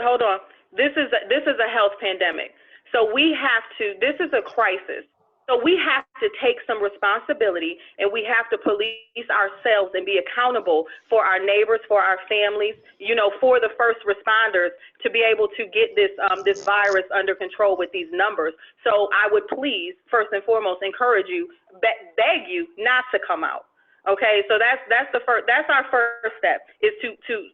hold on. This is a health pandemic. So we have to, this is a crisis. So we have to take some responsibility, and we have to police ourselves and be accountable for our neighbors, for our families, for the first responders to be able to get this virus under control with these numbers. So I would please, first and foremost, encourage you, beg you not to come out. Okay, so that's our first step, is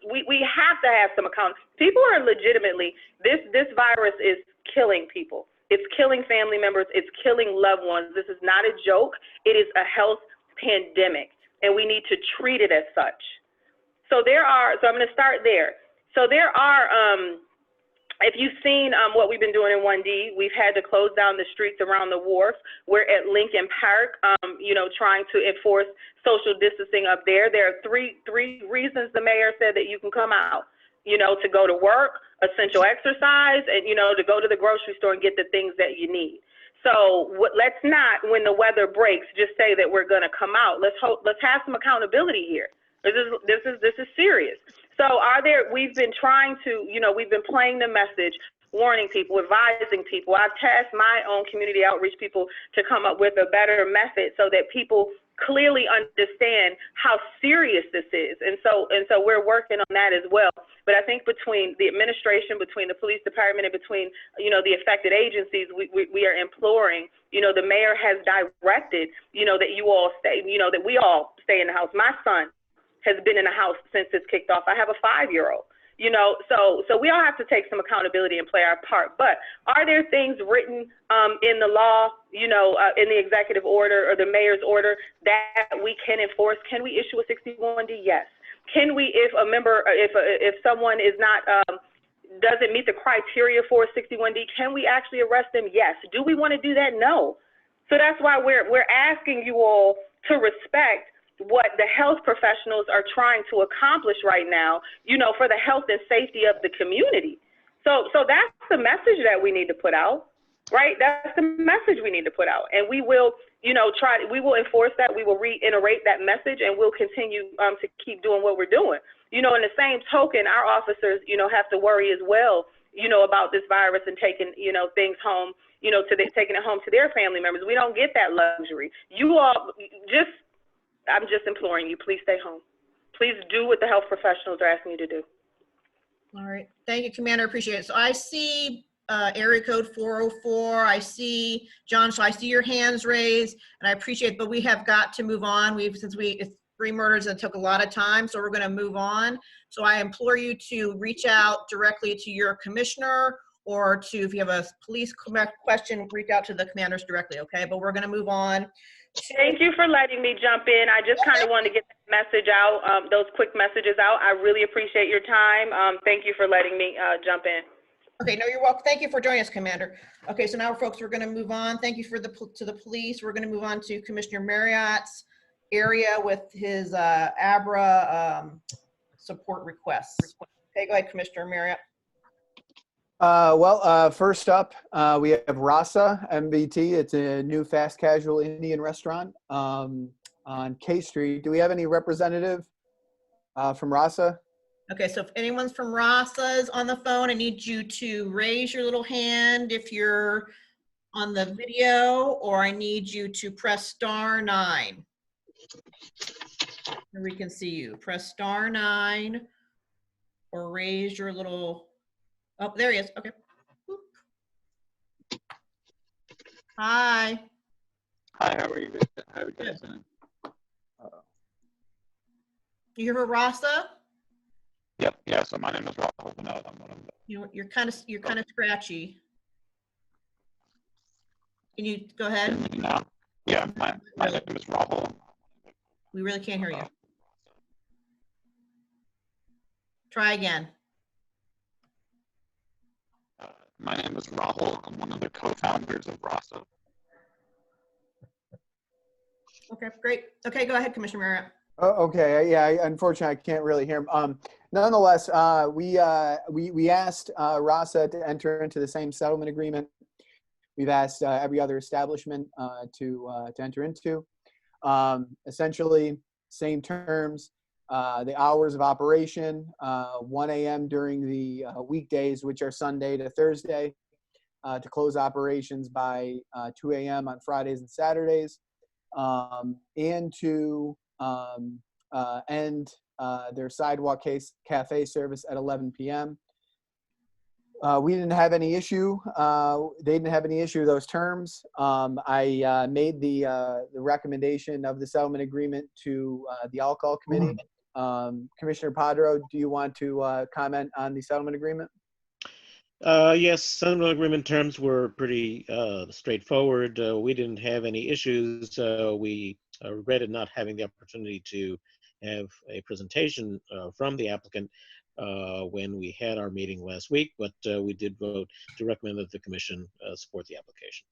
we have to have some account. People are legitimately, this virus is killing people. It's killing family members. It's killing loved ones. This is not a joke. It is a health pandemic, and we need to treat it as such. So I'm going to start there. So there are, if you've seen what we've been doing in 1D, we've had to close down the streets around the wharf. We're at Lincoln Park, trying to enforce social distancing up there. There are three reasons the mayor said that you can come out, to go to work, essential exercise, and, to go to the grocery store and get the things that you need. So let's not, when the weather breaks, just say that we're going to come out. Let's have some accountability here. This is serious. So we've been trying to, we've been playing the message, warning people, advising people. I've tasked my own community outreach people to come up with a better method so that people clearly understand how serious this is. And so we're working on that as well. But I think between the administration, between the police department, and between, the affected agencies, we are imploring, the mayor has directed, that you all stay, that we all stay in the house. My son has been in the house since it's kicked off. I have a 5-year-old. So we all have to take some accountability and play our part. But are there things written in the law, in the executive order or the mayor's order that we can enforce? Can we issue a 61D? Yes. Can we, if a member, if someone is not, doesn't meet the criteria for a 61D, can we actually arrest them? Yes. Do we want to do that? No. So that's why we're asking you all to respect what the health professionals are trying to accomplish right now, for the health and safety of the community. So that's the message that we need to put out, right? That's the message we need to put out. And we will, we will enforce that. We will reiterate that message, and we'll continue to keep doing what we're doing. In the same token, our officers, have to worry as well, about this virus and taking, things home, taking it home to their family members. We don't get that luxury. You all I'm just imploring you, please stay home. Please do what the health professionals are asking you to do. All right. Thank you, Commander. Appreciate it. So I see area code 404. I see, John, so I see your hands raised, and I appreciate it, but we have got to move on. It's 3 murders and it took a lot of time, so we're going to move on. So I implore you to reach out directly to your commissioner, or to, if you have a police question, reach out to the commanders directly, okay? But we're going to move on. Thank you for letting me jump in. I just kind of wanted to get that message out, those quick messages out. I really appreciate your time. Thank you for letting me jump in. Okay, no, you're welcome. Thank you for joining us, Commander. Okay, so now, folks, we're going to move on. Thank you to the police. We're going to move on to Commissioner Marriott's area with his ABRA support requests. Okay, go ahead, Commissioner Marriott. First up, we have Rasa MBT. It's a new fast casual Indian restaurant on K Street. Do we have any representative from Rasa? Okay, so if anyone's from Rasa is on the phone, I need you to raise your little hand if you're on the video, or I need you to press *9. So we can see you. Press *9 or raise your little, oh, there he is. Okay. Boop. Hi. Hi, how are you? How are you guys doing? You here for Rasa? Yep. Yeah. So my name is Rahul. I'm one of the. You're kind of scratchy. Can you go ahead? Hear me now? Yeah. My name is Rahul. We really can't hear you. Try again. My name is Rahul. I'm one of the co-founders of Rasa. Okay, great. Okay, go ahead, Commissioner Marriott. Oh, okay. Yeah, unfortunately, I can't really hear him. Nonetheless, we asked Rasa to enter into the same settlement agreement we've asked every other establishment to enter into. Essentially, same terms. The hours of operation, 1 a.m. during the weekdays, which are Sunday to Thursday, to close operations by 2 a.m. on Fridays and Saturdays, and to end their sidewalk cafe service at 11 p.m. We didn't have any issue. They didn't have any issue with those terms. I made the recommendation of the settlement agreement to the alcohol committee. Commissioner Padro, do you want to comment on the settlement agreement? Yes, settlement agreement terms were pretty straightforward. We didn't have any issues. We regretted not having the opportunity to have a presentation from the applicant when we had our meeting last week, but we did vote to recommend that the commission support the application.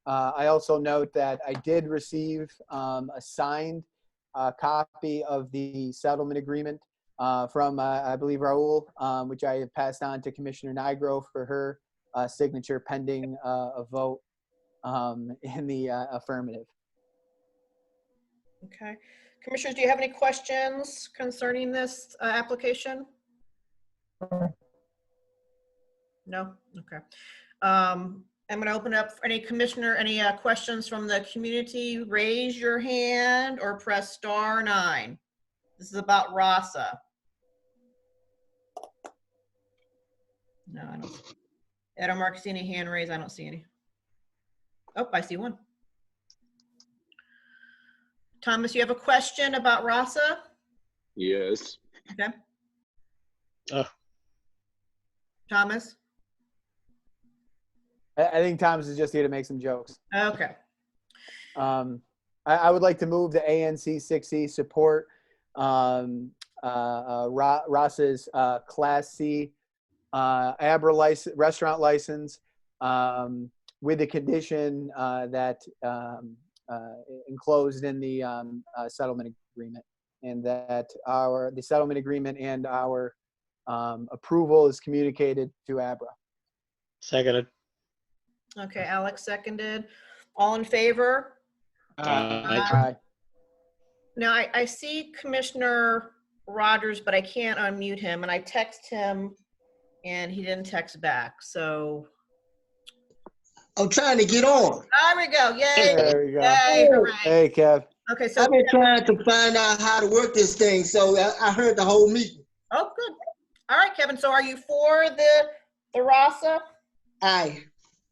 I also note that I did receive a signed copy of the settlement agreement from, I believe, Raul, which I have passed on to Commissioner Nigro for her signature pending a vote in the affirmative. Okay. Commissioners, do you have any questions concerning this application? No? Okay. I'm going to open up for any commissioner, any questions from the community. Raise your hand or press *9. This is about Rasa. No, I don't. I don't mark see any hand raised. I don't see any. Oh, I see one. Thomas, you have a question about RASA? Yes. Okay. Oh. Thomas? I think Thomas is just here to make some jokes. Okay. I would like to move the ANC 6E support RASA's Class C ABRA restaurant license with the condition that enclosed in the settlement agreement, and that the settlement agreement and our approval is communicated to ABRA. Seconded. Okay, Alex seconded. All in favor? Aye. Now, I see Commissioner Rogers, but I can't unmute him, and I text him, and he didn't text back, so. I'm trying to get on. There we go, yay. There we go. Yay, hooray. Hey, Kev. Okay, so. I've been trying to find out how to work this thing, so I heard the whole meeting. Oh, good. All right, Kevin, so are you for the RASA? Aye.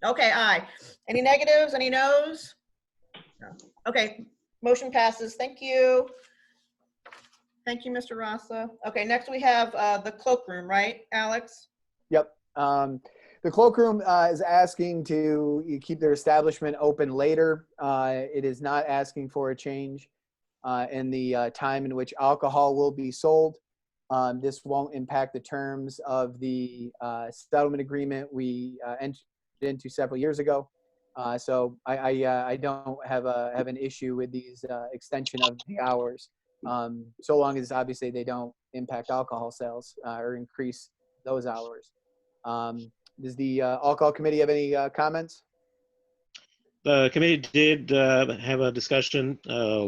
Okay, aye. Any negatives, any no's? No. Okay, motion passes. Thank you. Thank you, Mr. Rasa. Okay, next we have the cloakroom, right, Alex? Yep. The cloakroom is asking to keep their establishment open later. It is not asking for a change in the time in which alcohol will be sold. This won't impact the terms of the settlement agreement we entered into several years ago. So I don't have an issue with these extension of the hours, so long as obviously they don't impact alcohol sales or increase those hours. Does the alcohol committee have any comments? The committee did have a discussion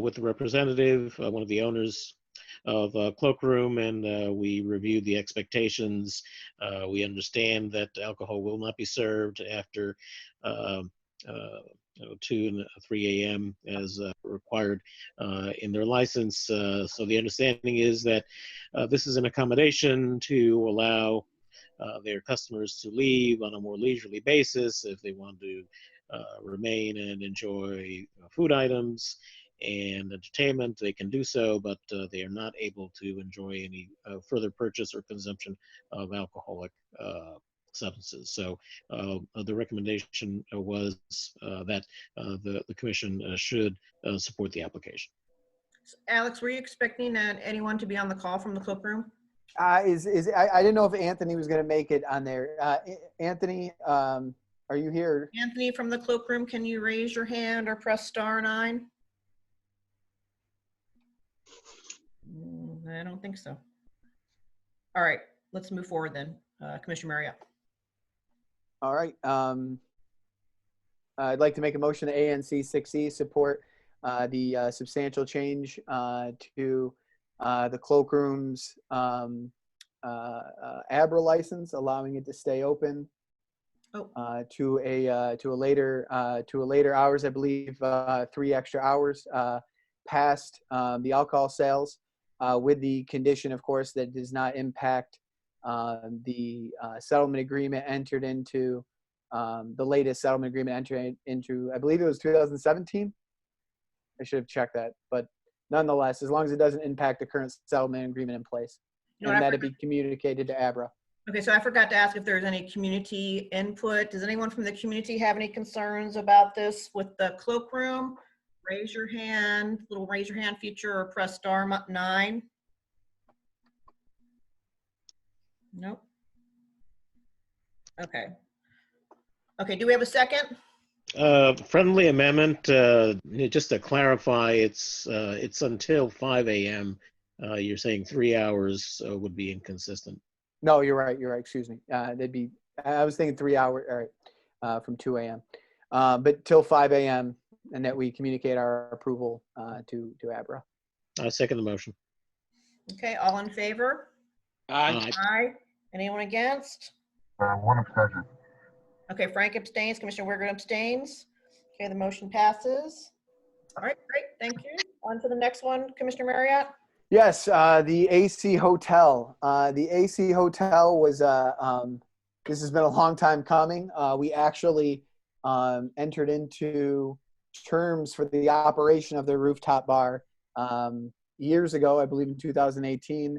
with the representative, one of the owners of Cloakroom, and we reviewed the expectations. We understand that alcohol will not be served after 2 and 3 a.m. as required in their license. So the understanding is that this is an accommodation to allow their customers to leave on a more leisurely basis if they want to remain and enjoy food items and entertainment. They can do so, but they are not able to enjoy any further purchase or consumption of alcoholic substances. So the recommendation was that the commission should support the application. Alex, were you expecting anyone to be on the call from the cloakroom? I didn't know if Anthony was going to make it on there. Anthony, are you here? Anthony from the cloakroom, can you raise your hand or press *9? I don't think so. All right, let's move forward then. Commissioner Marriott. All right. I'd like to make a motion to ANC 6E support the substantial change to the cloakroom's ABRA license, allowing it to stay open to a later hours. I believe 3 extra hours past the alcohol sales, with the condition, of course, that does not impact the settlement agreement entered into, the latest settlement agreement entered into, I believe it was 2017. I should have checked that, but nonetheless, as long as it doesn't impact the current settlement agreement in place, and that it be communicated to ABRA. Okay, so I forgot to ask if there's any community input. Does anyone from the community have any concerns about this with the cloakroom? Raise your hand, little raise your hand feature, or press *9. Nope. Okay. Okay, do we have a second? Friendly amendment, just to clarify, it's until 5 a.m. You're saying 3 hours would be inconsistent. No, you're right. You're right. Excuse me. I was thinking 3 hours, all right, from 2 a.m. But till 5 a.m. and that we communicate our approval to ABRA. I second the motion. Okay, all in favor? Aye. Aye. Anyone against? One abstention. Okay, Frank abstains. Commissioner Wiggert abstains. Okay, the motion passes. All right, great. Thank you. On to the next one, Commissioner Marriott. Yes, the AC Hotel. The AC Hotel was, this has been a long time coming. We actually entered into terms for the operation of the rooftop bar years ago, I believe in 2018,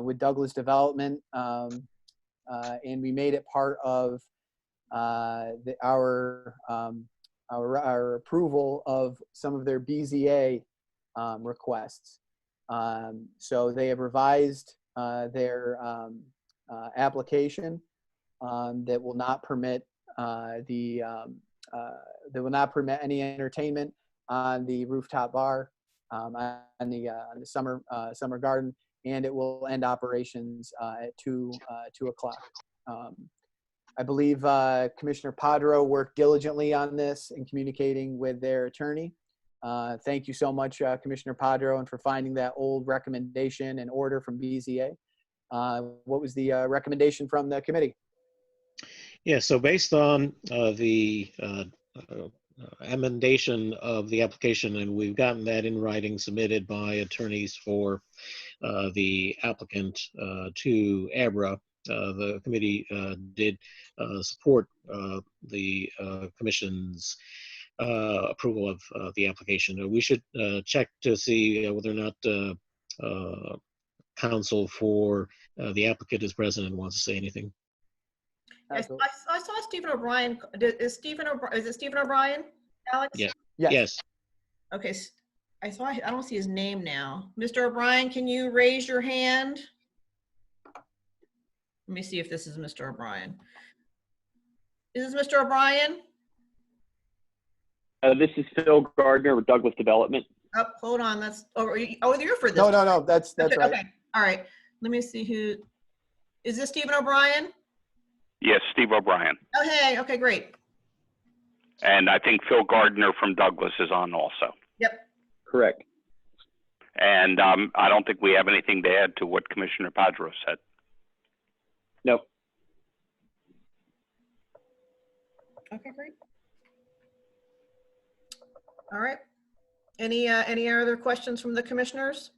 with Douglas Development, and we made it part of our approval of some of their BZA requests. So they have revised their application that will not permit that will not permit any entertainment on the rooftop bar, on the summer garden, and it will end operations at 2 o'clock. I believe Commissioner Padro worked diligently on this in communicating with their attorney. Thank you so much, Commissioner Padro, and for finding that old recommendation and order from BZA. What was the recommendation from the committee? Yeah, so based on the amendation of the application, and we've gotten that in writing submitted by attorneys for the applicant to ABRA, the committee did support the commission's approval of the application. We should check to see whether or not counsel for the applicant is present and wants to say anything. Yes, I saw Stephen O'Brien. Is it Stephen O'Brien, Alex? Yeah. Yes. Yes. Okay, I don't see his name now. Mr. O'Brien, can you raise your hand? Let me see if this is Mr. O'Brien. Is this Mr. O'Brien? This is Phil Gardner with Douglas Development. Oh, hold on. You're for this. No, that's okay, right. Okay, all right. Let me see who. Is this Stephen O'Brien? Yes, Steve O'Brien. Oh, hey. Okay, great. And I think Phil Gardner from Douglas is on also. Yep. Correct. And I don't think we have anything to add to what Commissioner Padro said. No. Okay, great. All right. Any other questions from the commissioners?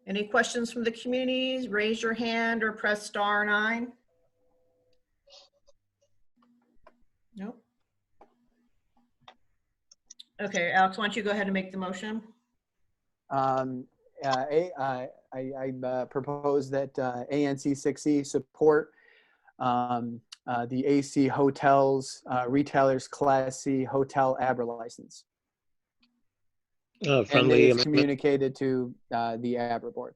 Any questions from the community? Raise your hand or press *9. Nope. Okay, Alex, why don't you go ahead and make the motion? I propose that ANC 6E support the AC Hotels Retailers Class C Hotel ABRA license. And Friendly it's amendment. communicated to the ABRA board.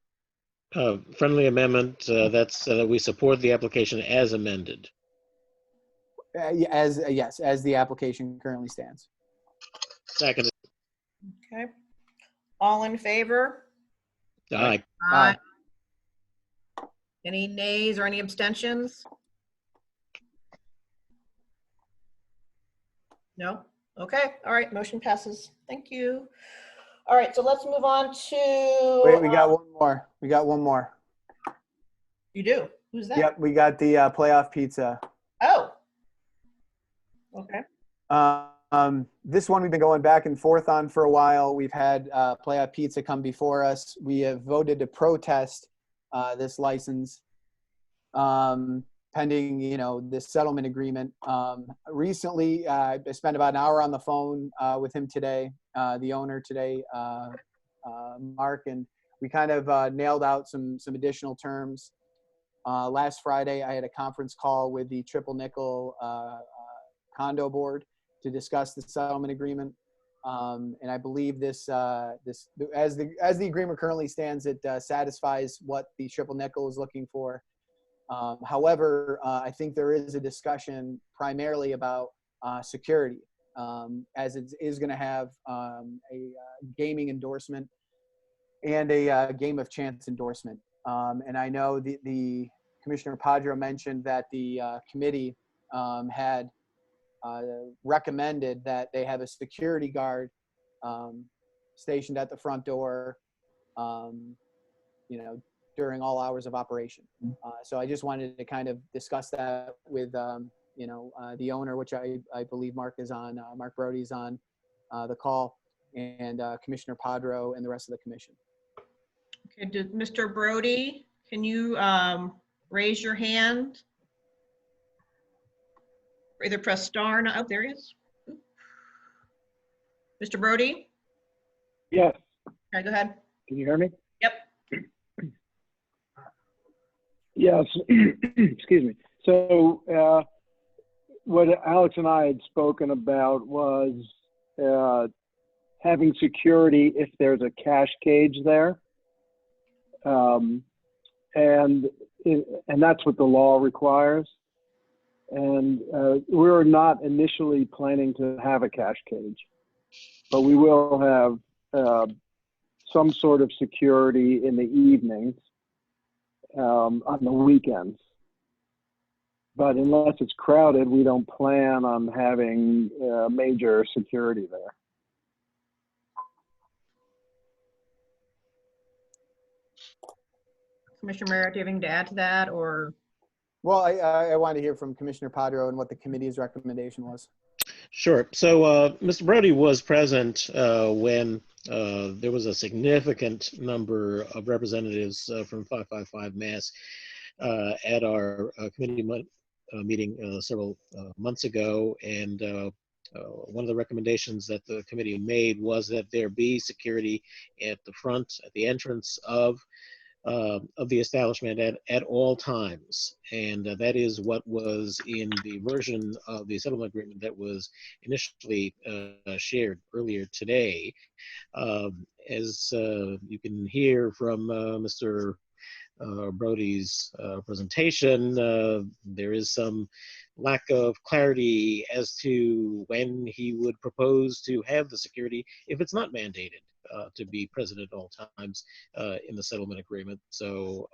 Friendly amendment. That's we support the application as amended. Yes, as the application currently stands. Second. Okay. All in favor? Aye. Aye. Any nays or any abstentions? No? Okay, all right, motion passes. Thank you. All right, so let's move on to. Wait, we got one more. We got one more. You do? Who's that? Yep, we got the playoff pizza. Oh. Okay. This one we've been going back and forth on for a while. We've had playoff pizza come before us. We have voted to protest this license pending, this settlement agreement. Recently, I spent about an hour on the phone with him today, the owner today, Mark, and we kind of nailed out some additional terms. Last Friday, I had a conference call with the Triple Nickel condo board to discuss the settlement agreement. And I believe this as the agreement currently stands, it satisfies what the Triple Nickel is looking for. However, I think there is a discussion primarily about security, as it is going to have a gaming endorsement and a game of chance endorsement. And I know the Commissioner Padro mentioned that the committee had recommended that they have a security guard stationed at the front door, during all hours of operation. So I just wanted to kind of discuss that with, the owner, which I believe Mark is on, Mark Brody's on the call, and Commissioner Padro and the rest of the commission. Okay, Mr. Brody, can you raise your hand? Or either press *9. Oh, there he is. Mr. Brody? Yes. Okay, go ahead. Can you hear me? Yep. Yes. Excuse me. So what Alex and I had spoken about was having security if there's a cash cage there. And that's what the law requires. And we're not initially planning to have a cash cage, but we will have some sort of security in the evenings, on the weekends. But unless it's crowded, we don't plan on having major security there. Commissioner Merritt, do you have anything to add to that, or? Well, I want to hear from Commissioner Padro and what the committee's recommendation was. Sure. So Mr. Brody was present when there was a significant number of representatives from 555 Mass at our committee meeting several months ago. And one of the recommendations that the committee made was that there be security at the front, at the entrance of the establishment at all times. And that is what was in the version of the settlement agreement that was initially shared earlier today. As you can hear from Mr. Brody's presentation, there is some lack of clarity as to when he would propose to have the security if it's not mandated to be present at all times in the settlement agreement. So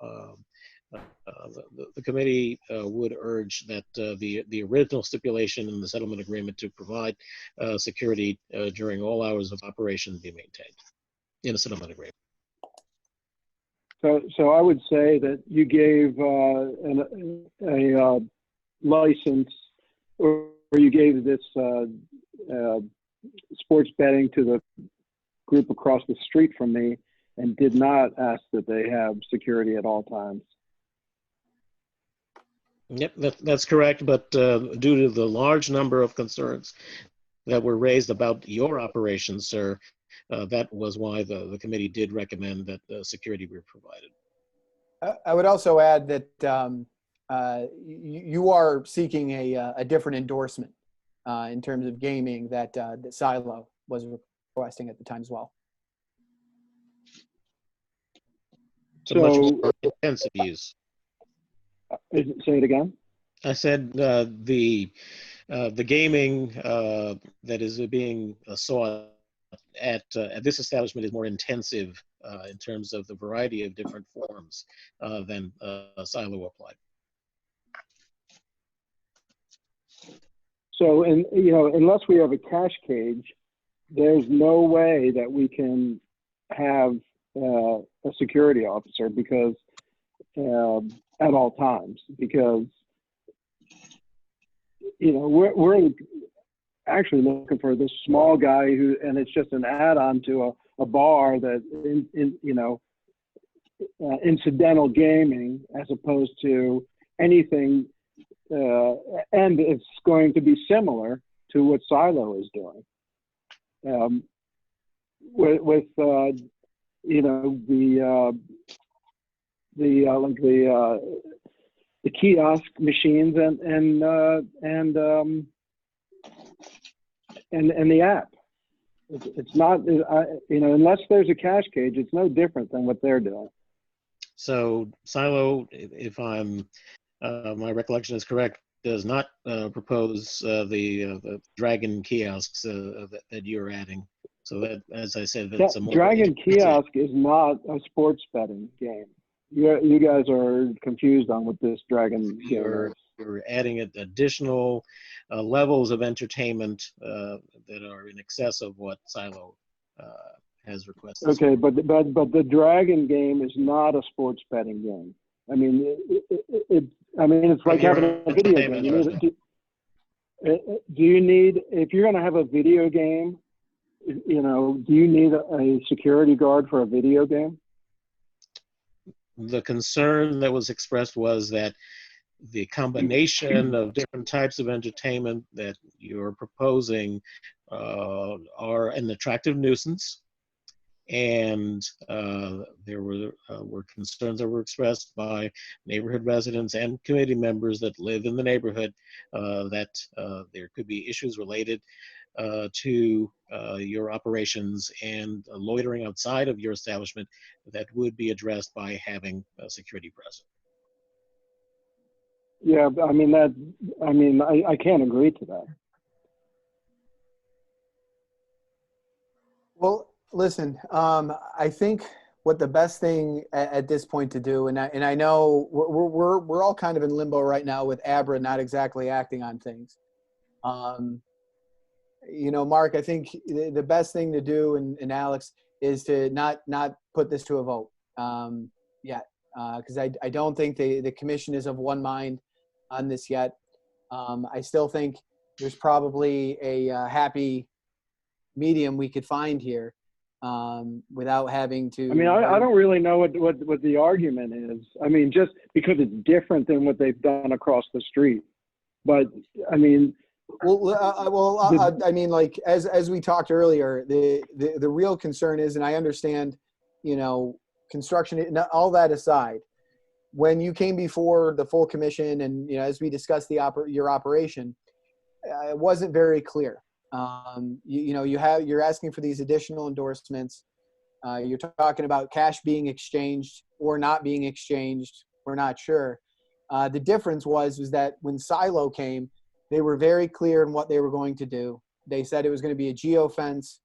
the committee would urge that the original stipulation in the settlement agreement to provide security during all hours of operation be maintained in a settlement agreement. So I would say that you gave a license, or you gave this sports betting to the group across the street from me and did not ask that they have security at all times. Yep, that's correct. But due to the large number of concerns that were raised about your operations, sir, that was why the committee did recommend that security be provided. I would also add that you are seeking a different endorsement in terms of gaming that Silo was requesting at the time as well. So much more intensive use. Say it again. I said the gaming that is being sought at this establishment is more intensive in terms of the variety of different forms than Silo applied. So, unless we have a cash cage, there's no way that we can have a security officer because at all times, because we're actually looking for this small guy and it's just an add-on to a bar that incidental gaming as opposed to anything, and it's going to be similar to what Silo is doing. With the kiosk machines and the app. It's not, unless there's a cash cage, it's no different than what they're doing. So Silo, if my recollection is correct, does not propose the Dragon kiosks that you're adding. So that, as I said, that's a more Dragon kiosk is not a sports betting game. You guys are confused on what this Dragon game is. You're adding additional levels of entertainment that are in excess of what Silo has requested. Okay, but the Dragon game is not a sports betting game. I mean, it's like having a video game. Do you need, if you're going to have a video game, do you need a security guard for a video game? The concern that was expressed was that the combination of different types of entertainment that you're proposing are an attractive nuisance, And there were concerns that were expressed by neighborhood residents and committee members that live in the neighborhood that there could be issues related to your operations and loitering outside of your establishment that would be addressed by having security present. Yeah, I can't agree to that. Well, listen, I think what the best thing at this point to do, and I know we're all kind of in limbo right now with ABRA not exactly acting on things. You know, Mark, I think the best thing to do, and Alex, is to not put this to a vote yet, because I don't think the commission is of one mind on this yet. I still think there's probably a happy medium we could find here without having to. I mean, I don't really know what the argument is. I mean, just because it's different than what they've done across the street. But I mean, I mean, like as we talked earlier, the real concern is, and I understand, you know, construction, all that aside, when you came before the full commission, and you know, as we discussed your operation, it wasn't very clear. You're asking for these additional endorsements. You're talking about cash being exchanged or not being exchanged. We're not sure. The difference was that when Silo came, they were very clear in what they were going to do. They said it was going to be a geofence.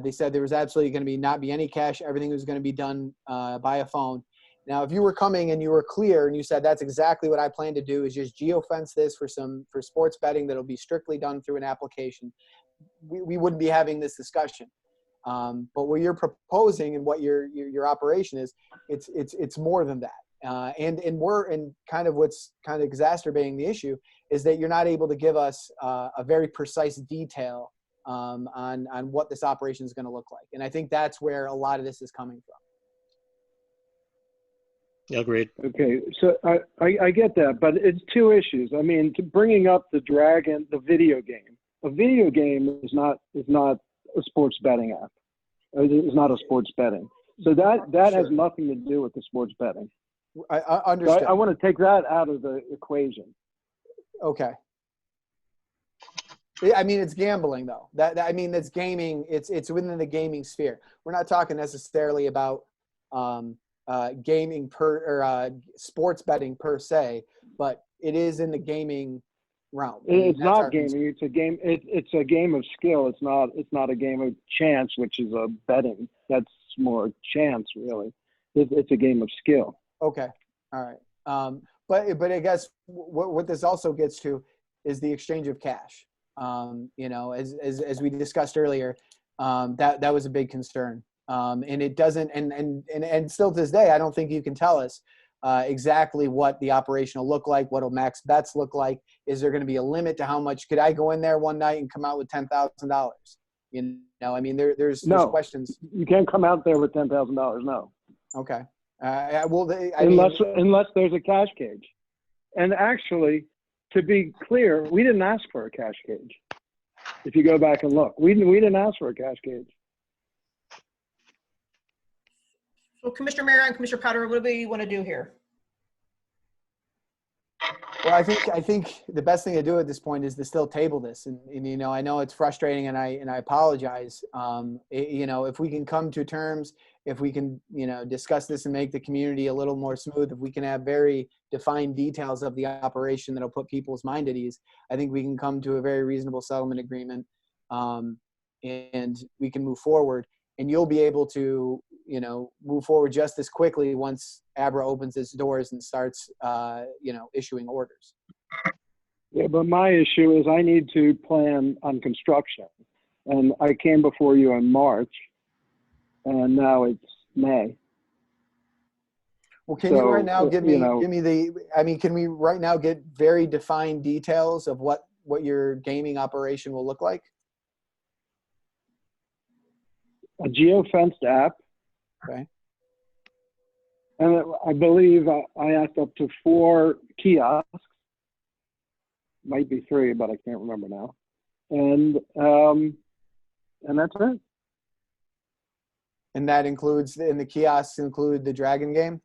They said there was absolutely going to not be any cash. Everything was going to be done by a phone. Now, if you were coming and you were clear and you said that's exactly what I plan to do is just geofence this for sports betting that'll be strictly done through an application, we wouldn't be having this discussion. But what you're proposing and what your operation is, it's more than that. And kind of what's kind of exacerbating the issue is that you're not able to give us a very precise detail on what this operation is going to look like. And I think that's where a lot of this is coming from. Agreed. Okay, so I get that, but it's two issues. I mean, bringing up the Dragon, the video game. A video game is not a sports betting app. It's not a sports betting. So that Sure. has nothing to do with the sports betting. I understand. So I want to take that out of the equation. Okay. I mean, it's gambling though. I mean, that's gaming. It's within the gaming sphere. We're not talking necessarily about gaming sports betting per se, but it is in the gaming realm. It's not gaming. It's a game. It's a game of skill. It's not a game of chance, which is a betting. That's more chance, really. It's a game of skill. Okay. All right. But I guess what this also gets to is the exchange of cash. You know, as we discussed earlier, that was a big concern. And it doesn't, and still to this day, I don't think you can tell us exactly what the operation will look like. What will max bets look like? Is there going to be a limit to how much? Could I go in there one night and come out with $10,000? You know, I mean, there's questions. You can't come out there with $10,000. No. Okay. Unless there's a cash cage. And actually, to be clear, we didn't ask for a cash cage. If you go back and look, we didn't ask for a cash cage. So Commissioner Mara and Commissioner Powder, what do we want to do here? Well, I think the best thing to do at this point is to still table this, and you know, I know it's frustrating, and I apologize. You know, if we can come to terms, if we can, you know, discuss this and make the community a little more smooth, if we can have very defined details of the operation that'll put people's mind at ease, I think we can come to a very reasonable settlement agreement, and we can move forward. And you'll be able to, you know, move forward just as quickly once ABRA opens its doors and starts, you know, issuing orders. Yeah, but my issue is I need to plan on construction. And I came before you in March, and now it's May. Well, can you right now give me can we right now get very defined details of what your gaming operation will look like? A geofenced app. Okay. And I believe I asked up to 4 kiosks. Might be 3, but I can't remember now. And that's it. And that includes, and the kiosks include the Dragon game?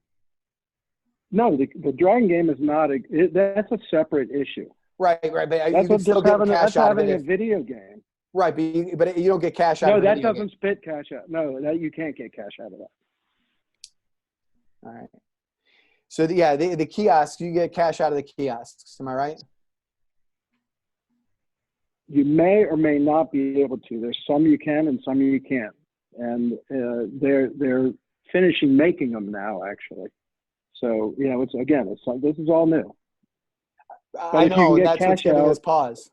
No, the Dragon game is not that's a separate issue. Right, right. But That's you can still get cash out of it. having a video game. Right, but you don't get cash out of it. No, that doesn't spit cash out. No, that you can't get cash out of that. All right. So the kiosks, you get cash out of the kiosks. Am I right? You may or may not be able to. There's some you can and some you can't. And they're finishing making them now, actually. So this is all new. But I know, and that's what's giving us pause.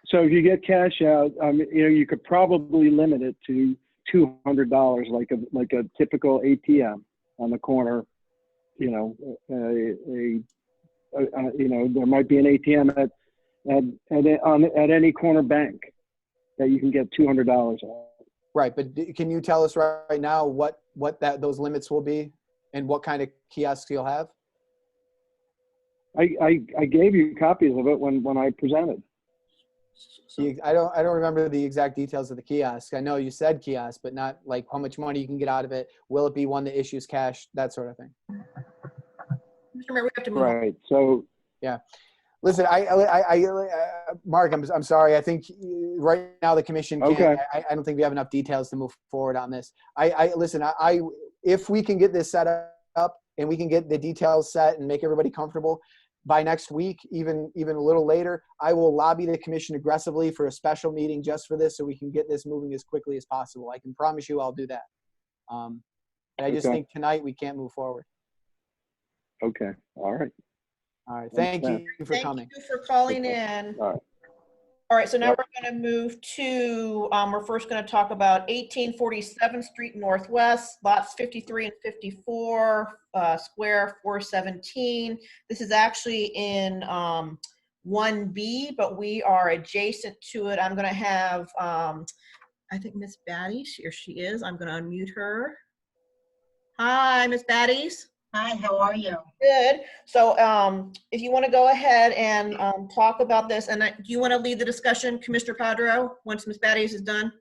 So if you get cash out, you could probably limit it to $200, like a typical ATM on the corner. There might be an ATM at any corner bank that you can get $200 out. Right, but can you tell us right now what those limits will be and what kind of kiosks you'll have? I gave you copies of it when I presented. I don't remember the exact details of the kiosk. I know you said kiosk, but not like how much money you can get out of it. Will it be one that issues cash? That sort of thing. Remember, we have to move on. Right. So yeah. Listen, Mark, I'm sorry. I think right now the commission can't. Okay. I don't think we have enough details to move forward on this. Listen. If we can get this set up and we can get the details set and make everybody comfortable by next week, even a little later, I will lobby the commission aggressively for a special meeting just for this, so we can get this moving as quickly as possible. I can promise you, I'll do that. I just think tonight we can't move forward. Okay. All right. All right. Thank you for coming. Thank you for calling in. All right, so now we're going to move to, we're first going to talk about 1847th Street Northwest, lots 53 and 54, square 417. This is actually in 1B, but we are adjacent to it. I'm going to have, I think Miss Batty, here she is. I'm going to unmute her. Hi, Miss Batties. Hi, how are you? Good. So if you want to go ahead and talk about this, and do you want to lead the discussion, Commissioner Padro, once Ms. Batties is done?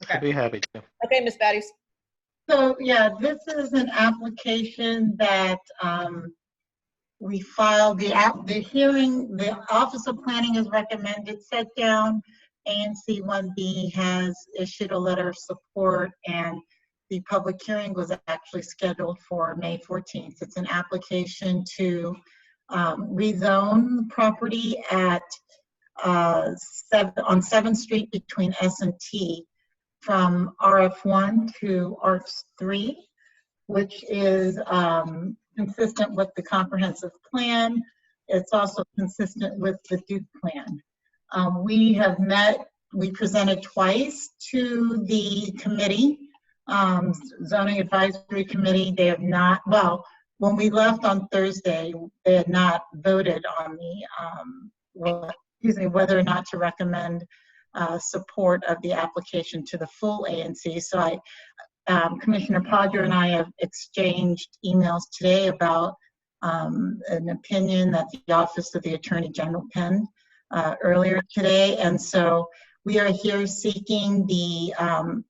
Okay. I'd be happy to. Okay, Ms. Batties. So yeah, this is an application that we filed. The hearing, the Office of Planning has recommended set down. ANC 1B has issued a letter of support, and the public hearing was actually scheduled for May 14th. It's an application to rezone property at on 7th Street between S and T from RF1 to RF3, which is consistent with the comprehensive plan. It's also consistent with the Duke plan. We have met, we presented twice to the committee, zoning advisory committee. They have not, well, when we left on Thursday, they had not voted on the, whether or not to recommend support of the application to the full ANC. So Commissioner Padre and I have exchanged emails today about an opinion that the Office of the Attorney General penned earlier today. And so we are here seeking the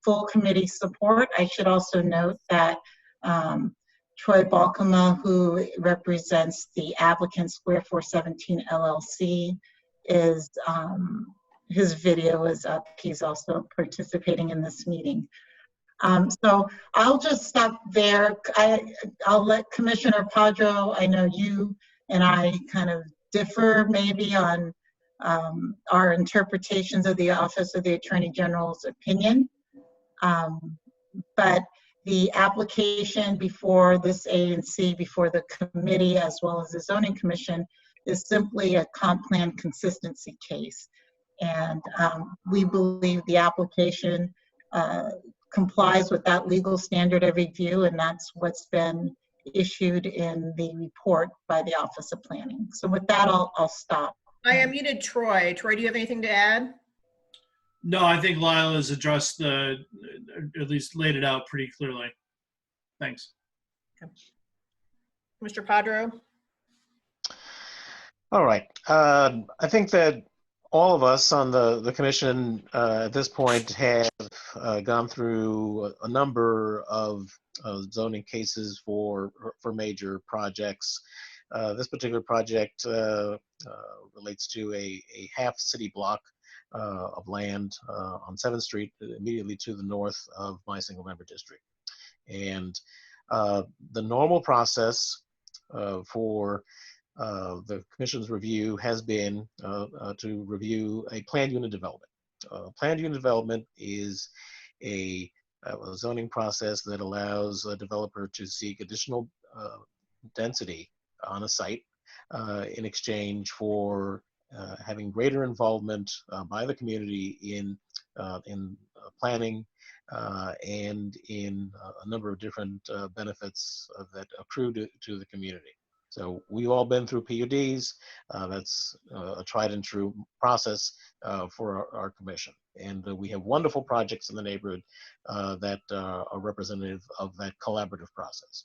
full committee support. I should also note that Troy Balkema, who represents the applicant Square 417 LLC, is his video is up. He's also participating in this meeting. So I'll just stop there. I'll let Commissioner Padro, I know you and I kind of differ maybe on our interpretations of the Office of the Attorney General's opinion. But the application before this ANC, before the committee, as well as the Zoning Commission, is simply a comp plan consistency case. And we believe the application complies with that legal standard of review, and that's what's been issued in the report by the Office of Planning. So with that, I'll stop. I unmuted Troy. Troy, do you have anything to add? No, I think Lyle has addressed at least laid it out pretty clearly. Thanks. Okay. Mr. Padro? All right. I think that all of us on the commission at this point have gone through a number of zoning cases for major projects. This particular project relates to a half city block of land on 7th Street, immediately to the north of my single member district. And the normal process for the commission's review has been to review a planned unit development. Planned unit development is a zoning process that allows a developer to seek additional density on a site in exchange for having greater involvement by the community in planning and in a number of different benefits that accrue to the community. So we've all been through PUDs. That's a tried and true process for our commission. And we have wonderful projects in the neighborhood that are representative of that collaborative process.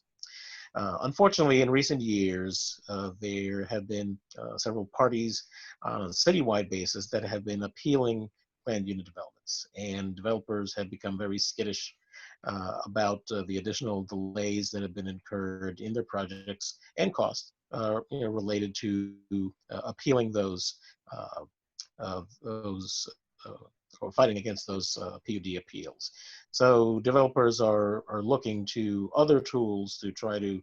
Unfortunately, in recent years, there have been several parties on a citywide basis that have been appealing planned unit developments, and developers have become very skittish about the additional delays that have been incurred in their projects and costs related to appealing those or fighting against those PUD appeals. So developers are looking to other tools to try to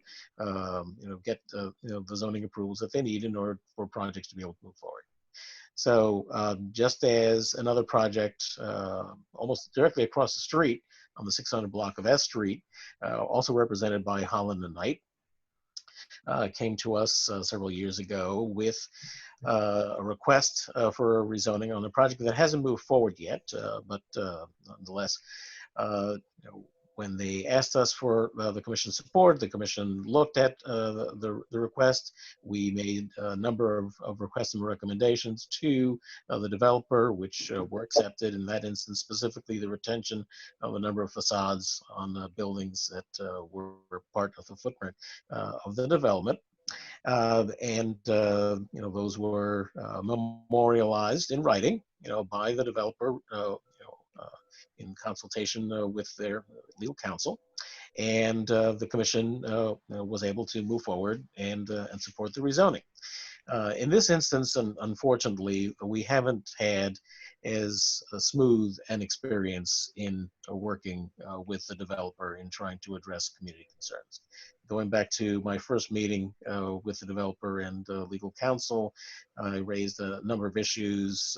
get the zoning approvals that they need in order for projects to be able to move forward. So just as another project almost directly across the street on the 600 block of S Street, also represented by Holland and Knight, came to us several years ago with a request for a rezoning on a project that hasn't moved forward yet, but nonetheless, when they asked us for the commission's support, the commission looked at the request. We made a number of requests and recommendations to the developer, which were accepted. In that instance, specifically the retention of a number of facades on the buildings that were part of the footprint of the development. Those were memorialized in writing, by the developer, in consultation with their legal counsel, and the commission was able to move forward and support the rezoning. In this instance, unfortunately, we haven't had as smooth an experience in working with the developer in trying to address community concerns. Going back to my first meeting with the developer and legal counsel, I raised a number of issues,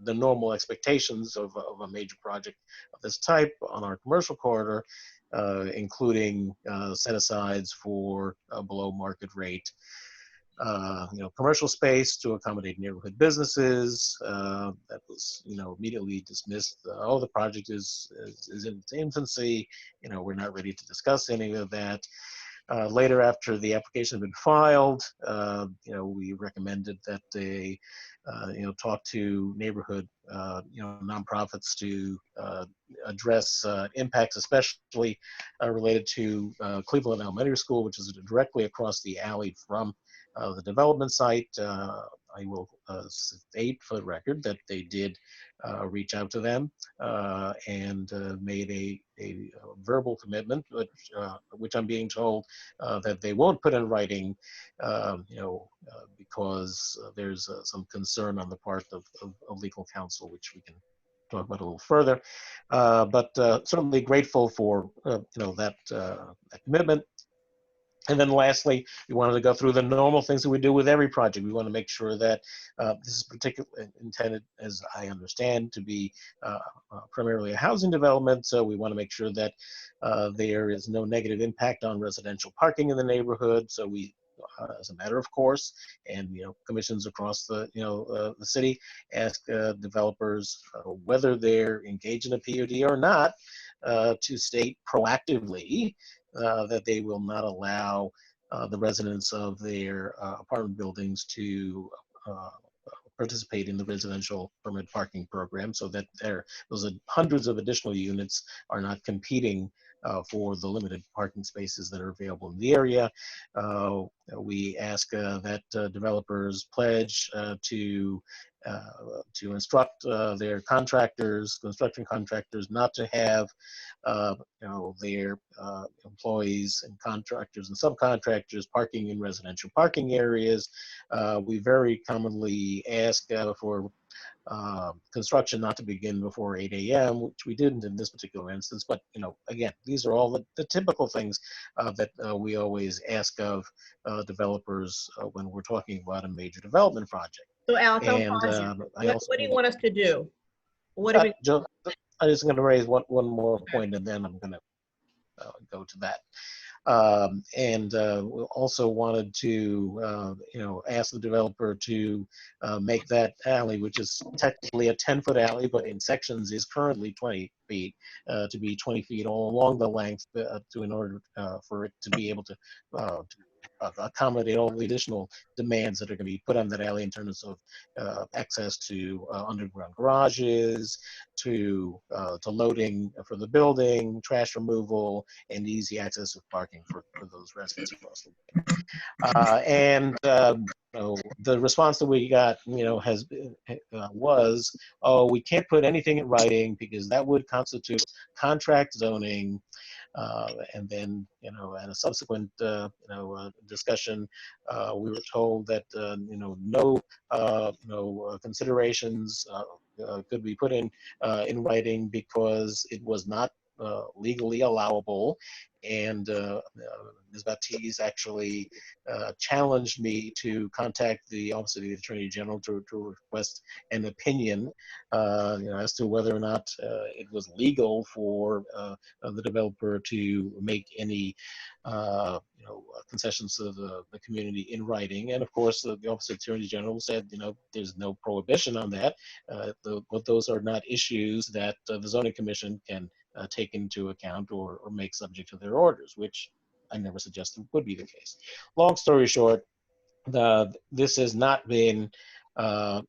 the normal expectations of a major project of this type on our commercial corridor, including set-asides for below market rate commercial space to accommodate neighborhood businesses. That was, immediately dismissed. Oh, the project is in its infancy. We're not ready to discuss any of that. Later, after the application had been filed, we recommended that they, talk to neighborhood, nonprofits to address impacts, especially related to Cleveland Elementary School, which is directly across the alley from the development site. I will state for the record that they did reach out to them and made a verbal commitment, which I'm being told that they won't put in writing, because there's some concern on the part of legal counsel, which we can talk about a little further. But certainly grateful for that commitment. And then lastly, we wanted to go through the normal things that we do with every project. We want to make sure that this is particularly intended, as I understand, to be primarily a housing development. So we want to make sure that there is no negative impact on residential parking in the neighborhood. So we, as a matter of course, and commissions across the the city ask developers whether they're engaged in a PUD or not, to state proactively that they will not allow the residents of their apartment buildings to participate in the residential permit parking program, so that those hundreds of additional units are not competing for the limited parking spaces that are available in the area. We ask that developers pledge to to instruct their contractors, construction contractors, not to have their employees and contractors and subcontractors parking in residential parking areas. We very commonly ask for construction not to begin before 8 a.m., which we didn't in this particular instance. But, again, these are all the typical things that we always ask of developers when we're talking about a major development project. So Alex, I'll And pause you. I What do you want us to do? What do we? I'm just going to raise one more point, and then I'm going to go to that. We also wanted to, ask the developer to make that alley, which is technically a 10-foot alley, but in sections is currently 20 feet, to be 20 feet all along the length in order for it to be able to accommodate all the additional demands that are going to be put on that alley in terms of access to underground garages, to loading for the building, trash removal, and easy access of parking for those residents across the way. The response that we got, was, oh, we can't put anything in writing because that would constitute contract zoning. And then, at a subsequent, discussion, we were told that, no considerations could be put in writing because it was not legally allowable. And Ms. Baptiste actually challenged me to contact the Office of the Attorney General to request an opinion, as to whether or not it was legal for the developer to make any, concessions to the community in writing. And of course, the Office of the Attorney General said, there's no prohibition on that, but those are not issues that the Zoning Commission can take into account or make subject to their orders, which I never suggested would be the case. Long story short, this has not been, a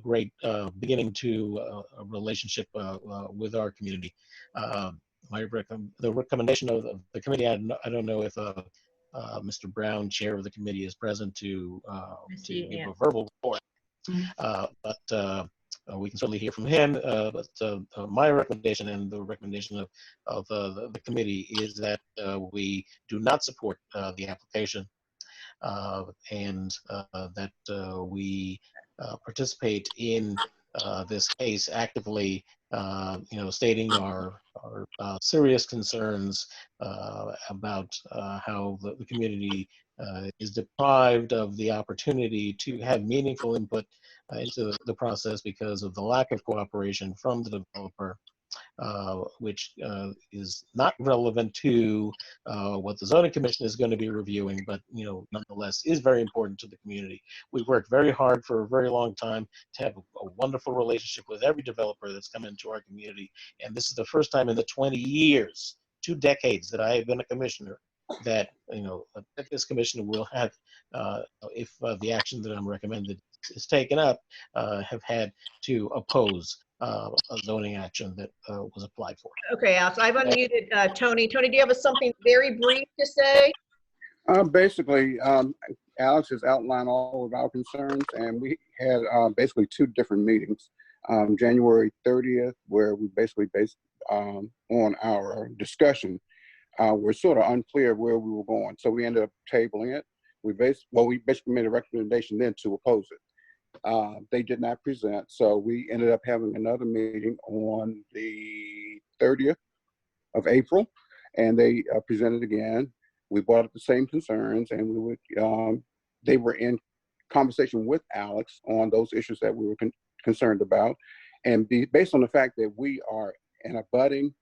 great beginning to a relationship with our community. The recommendation of the committee, I don't know if Mr. Brown, chair of the committee, is present to give a verbal report, but we can certainly hear from him. But my recommendation and the recommendation of the committee is that we do not support the application, and that we participate in this case actively, stating our serious concerns about how the community is deprived of the opportunity to have meaningful input into the process because of the lack of cooperation from the developer, which is not relevant to what the Zoning Commission is going to be reviewing, but nonetheless is very important to the community. We've worked very hard for a very long time to have a wonderful relationship with every developer that's come into our community, and this is the first time in the 20 years, 2 decades that I have been a commissioner, that this commission will have, if the action that I'm recommended is taken up, have had to oppose a zoning action that was applied for. Okay, Alex, I've unmuted Tony. Tony, do you have something very brief to say? Basically, Alex has outlined all of our concerns, and we had basically 2 different meetings. January 30th, where we basically based on our discussion. We're sort of unclear where we were going, so we ended up tabling it. We basically made a recommendation then to oppose it. They did not present, so we ended up having another meeting on the 30th of April, and they presented again. We brought up the same concerns, and they were in conversation with Alex on those issues that we were concerned about. And based on the fact that we are an abutting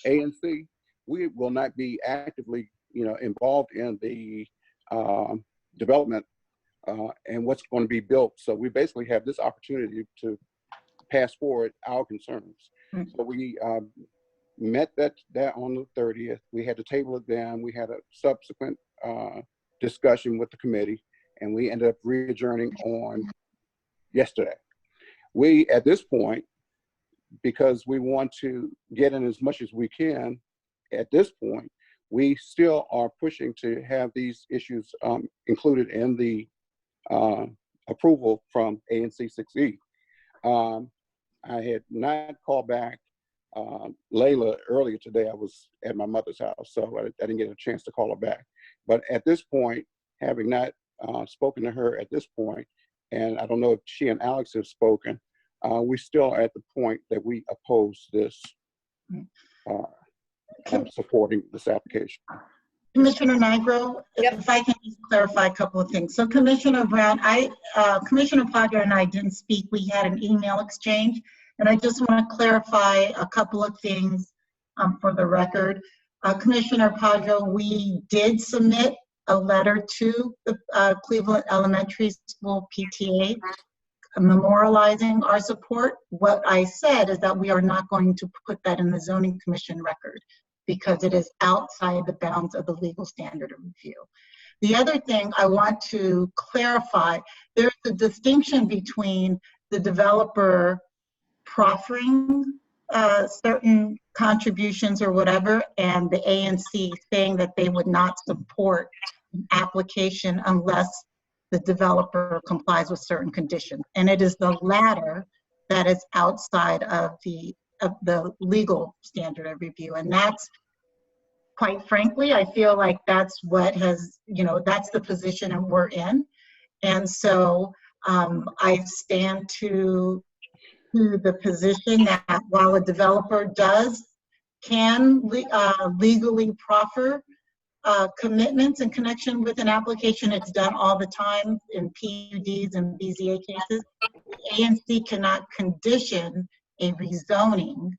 ANC, we will not be actively, involved in the development and what's going to be built. So we basically have this opportunity to pass forward our concerns. So we met that on the 30th. We had to table it down. We had a subsequent discussion with the committee, and we ended up re-adjourning on yesterday. We, at this point, because we want to get in as much as we can, at this point, we still are pushing to have these issues included in the approval from ANC 6E. I had not called back Layla earlier today. I was at my mother's house, so I didn't get a chance to call her back. But at this point, having not spoken to her at this point, and I don't know if she and Alex have spoken, we still are at the point that we oppose this, supporting this application. Commissioner Nigro, if I can just clarify a couple of things. So Commissioner Brown, Commissioner Padre and I didn't speak. We had an email exchange, and I just want to clarify a couple of things for the record. Commissioner Padre, we did submit a letter to the Cleveland Elementary School PTA memorializing our support. What I said is that we are not going to put that in the Zoning Commission record because it is outside the bounds of the legal standard of review. The other thing I want to clarify, there's a distinction between the developer proffering certain contributions or whatever, and the ANC saying that they would not support an application unless the developer complies with certain conditions. And it is the latter that is outside of the legal standard of review. And that's, quite frankly, I feel like that's what has, that's the position that we're in. And so I stand to the position that while a developer can legally proffer commitments in connection with an application, it's done all the time in PUDs and BZA cases. ANC cannot condition a rezoning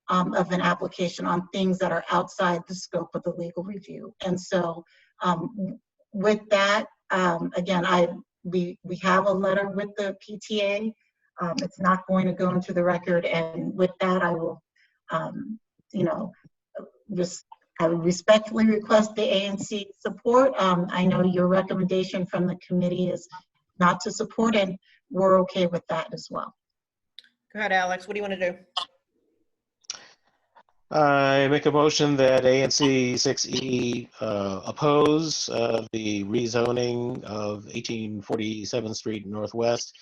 of an application on things that are outside the scope of the legal review. And so with that, again, we have a letter with the PTA. It's not going to go into the record. And with that, I will, I would respectfully request the ANC support. I know your recommendation from the committee is not to support, and we're okay with that as well. Go ahead, Alex. What do you want to do? I make a motion that ANC 6E oppose the rezoning of 1847th Street Northwest,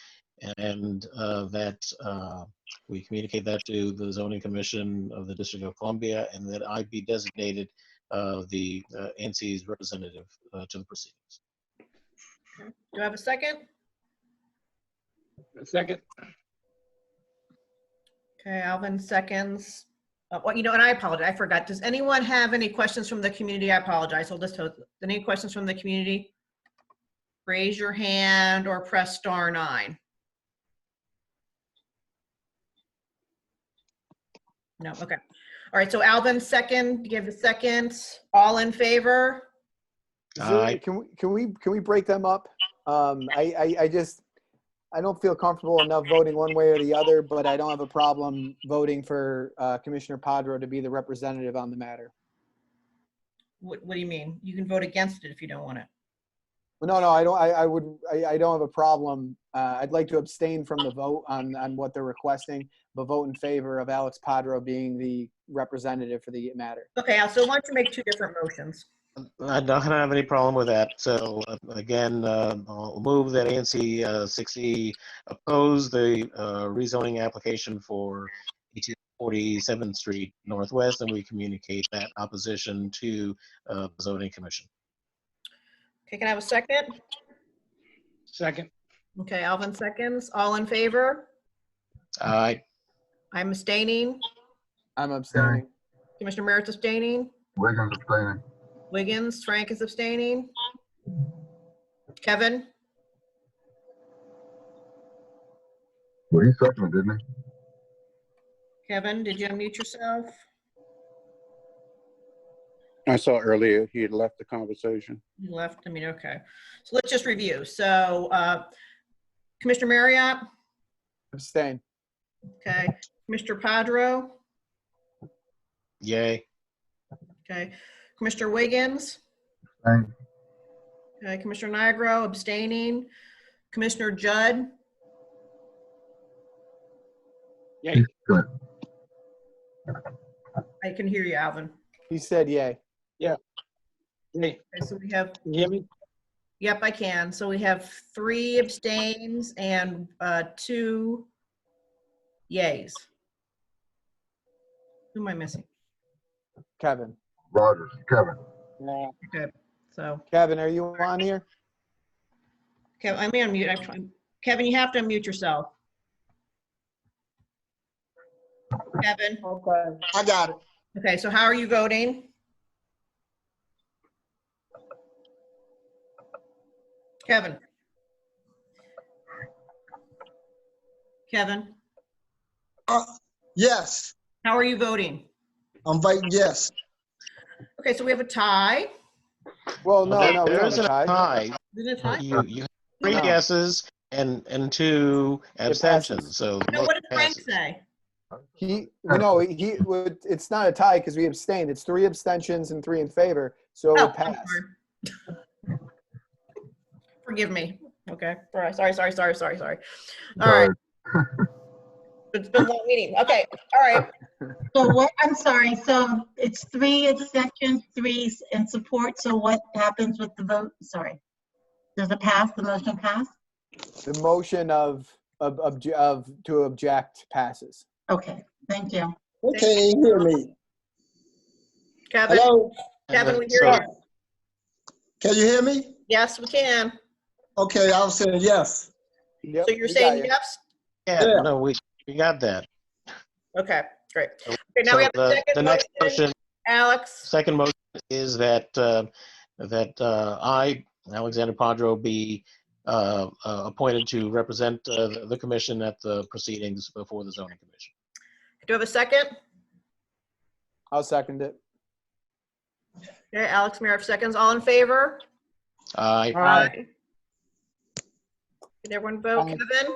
and that we communicate that to the Zoning Commission of the District of Columbia, and that I be designated the ANC's representative to the proceedings. Do I have a second? A second. Okay, Alvin seconds. And I apologize, I forgot. Does anyone have any questions from the community? I apologize. I'll just host. Any questions from the community? Raise your hand or press *9. No, okay. All right, so Alvin second, give a second. All in favor? Can we break them up? I don't feel comfortable enough voting one way or the other, but I don't have a problem voting for Commissioner Padro to be the representative on the matter. What do you mean? You can vote against it if you don't want it. Well, no, I don't. I don't have a problem. I'd like to abstain from the vote on what they're requesting, but vote in favor of Alex Padro being the representative for the matter. Okay, so why don't you make two different motions? I don't have any problem with that. So again, I'll move that ANC 6E oppose the rezoning application for 1847th Street Northwest, and we communicate that opposition to the Zoning Commission. Okay, can I have a second? Second. Okay, Alvin seconds. All in favor? Aye. I'm abstaining. I'm abstaining. Commissioner Merritt's abstaining. Wiggins abstaining. Wiggins, Frank is abstaining. Kevin? Well, he seconded, didn't he? Kevin, did you unmute yourself? I saw earlier he had left the conversation. You left, okay. So let's just review. So Commissioner Marriott? Abstain. Okay. Commissioner Padro? Yay. Okay. Commissioner Wiggins? Aye. Okay. Commissioner Nigro abstaining. Commissioner Judd? Yay. Good. I can hear you, Alvin. He said yay. Yeah. Yay. Okay, so we have, Can you hear me? Yep, I can. So we have 3 abstains and 2 yays. Who am I missing? Kevin. Rogers, Kevin. Okay, so Kevin, are you on here? Kevin, let me unmute. Kevin, you have to unmute yourself. Kevin. Okay, I got it. Okay, so how are you voting? Kevin. Kevin, Yes, how are you voting? I'm voting yes. Okay, so we have a tie. Well, no, no, we There don't isn't have a a tie. tie. Is it a tie? You have 3 No. yeses and 2 abstentions. passes. So the No, what motion did Frank passes. say? It's not a tie because we abstained. It's 3 abstentions and 3 in favor, so it Oh, would pass. Forgive me. Okay, sorry. All right. It's been a long meeting. Okay, all right. So what, I'm sorry, so it's 3 abstentions, 3 in support, so what happens with the vote? Sorry. Does it pass, the motion pass? The motion to object passes. Okay, thank you. Okay, you hear me? Kevin, Hello? Kevin, we hear you. Can you hear me? Yes, we can. Okay, I was saying yes. Yep, So you're we saying got you. yes? Yeah, no, we got that. Okay, great. Okay, now So we have the second the next motion, Alex. second motion is that I, Alexander Padro, be appointed to represent the commission at the proceedings before the zoning commission. Do you have a second? I'll second it. Okay, Alex Merriff seconds. All in favor? Aye. Aye. Did everyone vote? Kevin?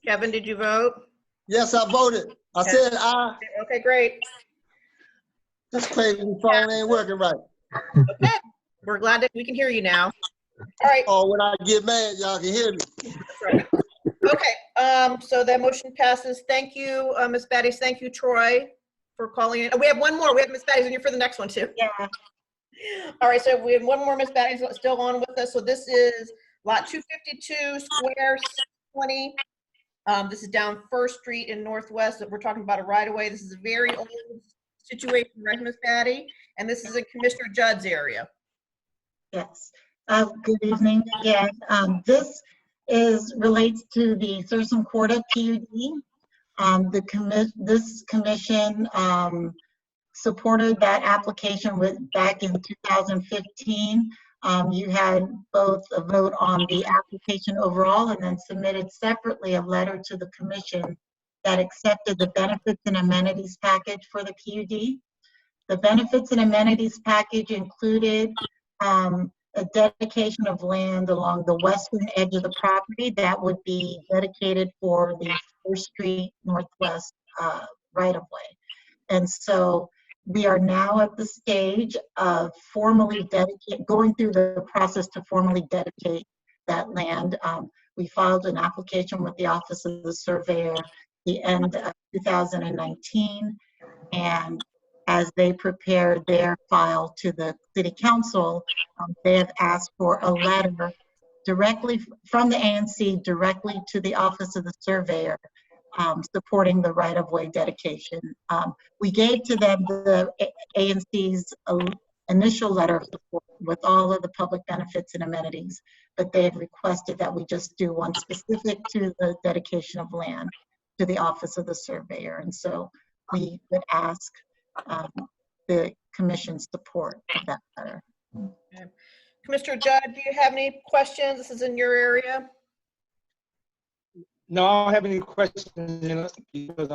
Kevin, did you vote? Yes, I voted. I said aye. Okay, great. This crazy phone ain't working right. Okay, we're glad that we can hear you now. All right. Oh, when I get mad, y'all can hear me. That's right. Okay, so that motion passes. Thank you, Ms. Batties. Thank you, Troy, for calling in. Oh, we have one more. We have Ms. Batties in here for the next one, too. Yeah. All right, so we have one more Ms. Batties still on with us. So this is lot 252, square 20. This is down First Street in Northwest. We're talking about a right-of-way. This is a very old situation, right, Ms. Batty? And this is in Commissioner Judd's area. Yes. Good evening again. This relates to the Sursum Corda PUD. This commission supported that application back in 2015. You had both a vote on the application overall and then submitted separately a letter to the commission that accepted the benefits and amenities package for the PUD. The benefits and amenities package included a dedication of land along the western edge of the property that would be dedicated for the First Street Northwest right-of-way. And so we are now at the stage of going through the process to formally dedicate that land. We filed an application with the Office of the Surveyor the end of 2019, and as they prepare their file to the City Council, they have asked for a letter directly from the ANC directly to the Office of the Surveyor supporting the right-of-way dedication. We gave to them the ANC's initial letter of support with all of the public benefits and amenities, but they have requested that we just do one specific to the dedication of land to the Office of the Surveyor. And so we would ask the commission's support of that letter. Okay. Commissioner Judd, do you have any questions? This is in your area. No, I don't have any questions because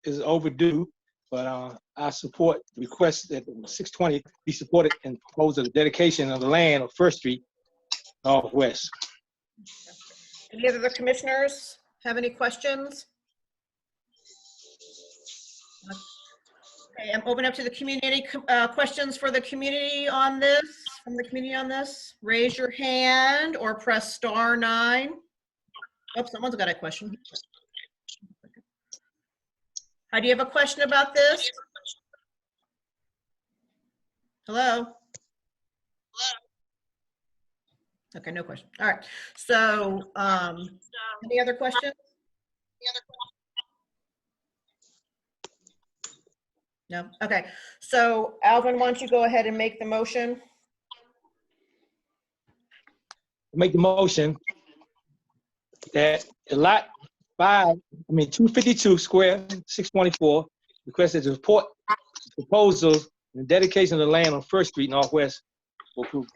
it's overdue, but I support the request that 620 be supported and propose the dedication of the land of First Street Northwest. Any other commissioners have any questions? Okay, I'm open up to the community. Questions for the community on this? From the community on this? Raise your hand or press *9. Oh, someone's got a question. Hi, do you have a question about this? Hello? Okay, no question. All right. So, any other questions? No? Okay. So Alvin, why don't you go ahead and make the motion? Make the motion that lot 252 square, 624, requested to report proposals and dedication of the land on First Street Northwest. Approved.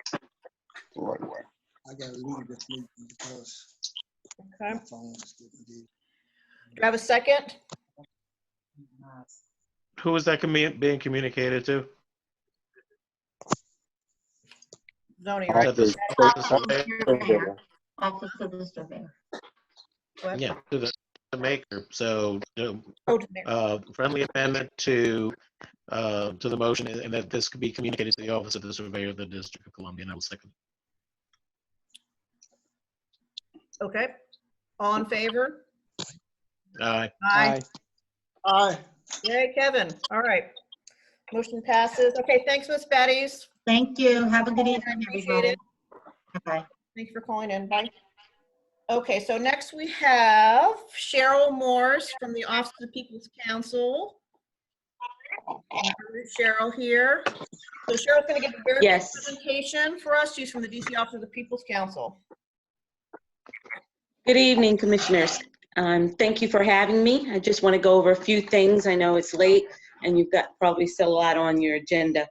Right away. I gotta leave this meeting because Okay. my phone is getting dead. Do I have a second? Who is that being communicated to? Zoning, right? To the- Office of the Surveyor. What? Yeah, to the maker. So, Oh, to the maker. friendly amendment to the motion, and that this could be communicated to the Office of the Surveyor of the District of Columbia. And I will second. Okay. All in favor? Aye. Aye. Aye. Yay, Kevin. All right. Motion passes. Okay, thanks, Ms. Betty's. Thank you. Have a good evening, Appreciate everybody. it. Bye. Thanks for calling in. Bye. Okay, so next we have Cheryl Morse from the Office of the People's Council. Cheryl here. So Cheryl's going to give a very quick presentation for us. She's from the DC Office of the People's Council. Good evening, Commissioners. Thank you for having me. I just want to go over a few things. I know it's late and you've got probably still a lot on your agenda.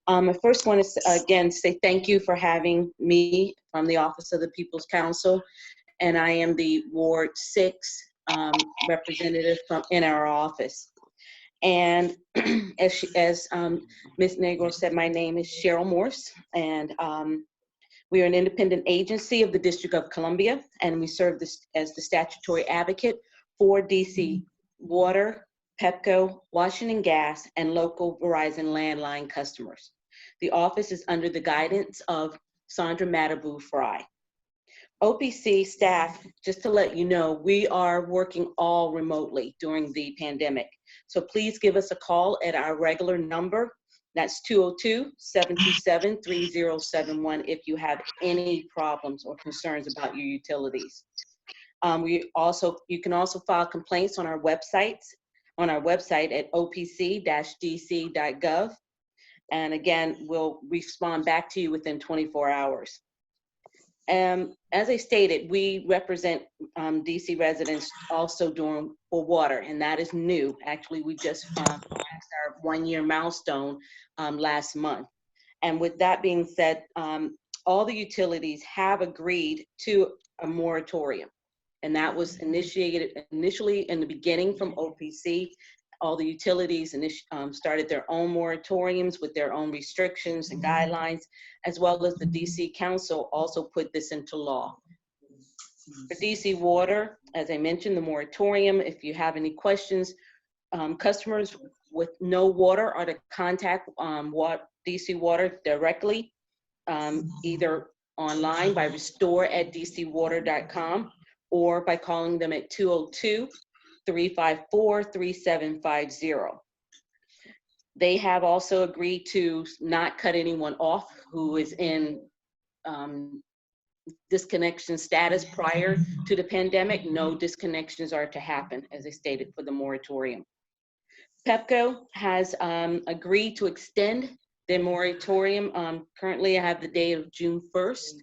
I first want to again say thank you for having me from the Office of the People's Council, and I am the Ward 6 representative in our office. And as Ms. Negro said, my name is Cheryl Morse, and we are an independent agency of the District of Columbia, and we serve as the statutory advocate for DC Water, Pepco, Washington Gas, and local Verizon landline customers. The office is under the guidance of Sandra Matabu Fry. OPC staff, just to let you know, we are working all remotely during the pandemic. So please give us a call at our regular number. That's 202-727-3071 if you have any problems or concerns about your utilities. You can also file complaints on our website at opc-dc.gov. And again, we'll respond back to you within 24 hours. As I stated, we represent DC residents also for water, and that is new. Actually, we just passed our 1-year milestone last month. And with that being said, all the utilities have agreed to a moratorium. And that was initiated initially in the beginning from OPC. All the utilities started their own moratoriums with their own restrictions and guidelines, as well as the DC Council also put this into law. For DC Water, as I mentioned, the moratorium, if you have any questions, customers with no water are to contact DC Water directly, either online by restore@dcwater.com or by calling them at 202-354-3750. They have also agreed to not cut anyone off who is in disconnection status prior to the pandemic. No disconnections are to happen, as I stated, for the moratorium. Pepco has agreed to extend their moratorium. Currently, I have the date of June 1st.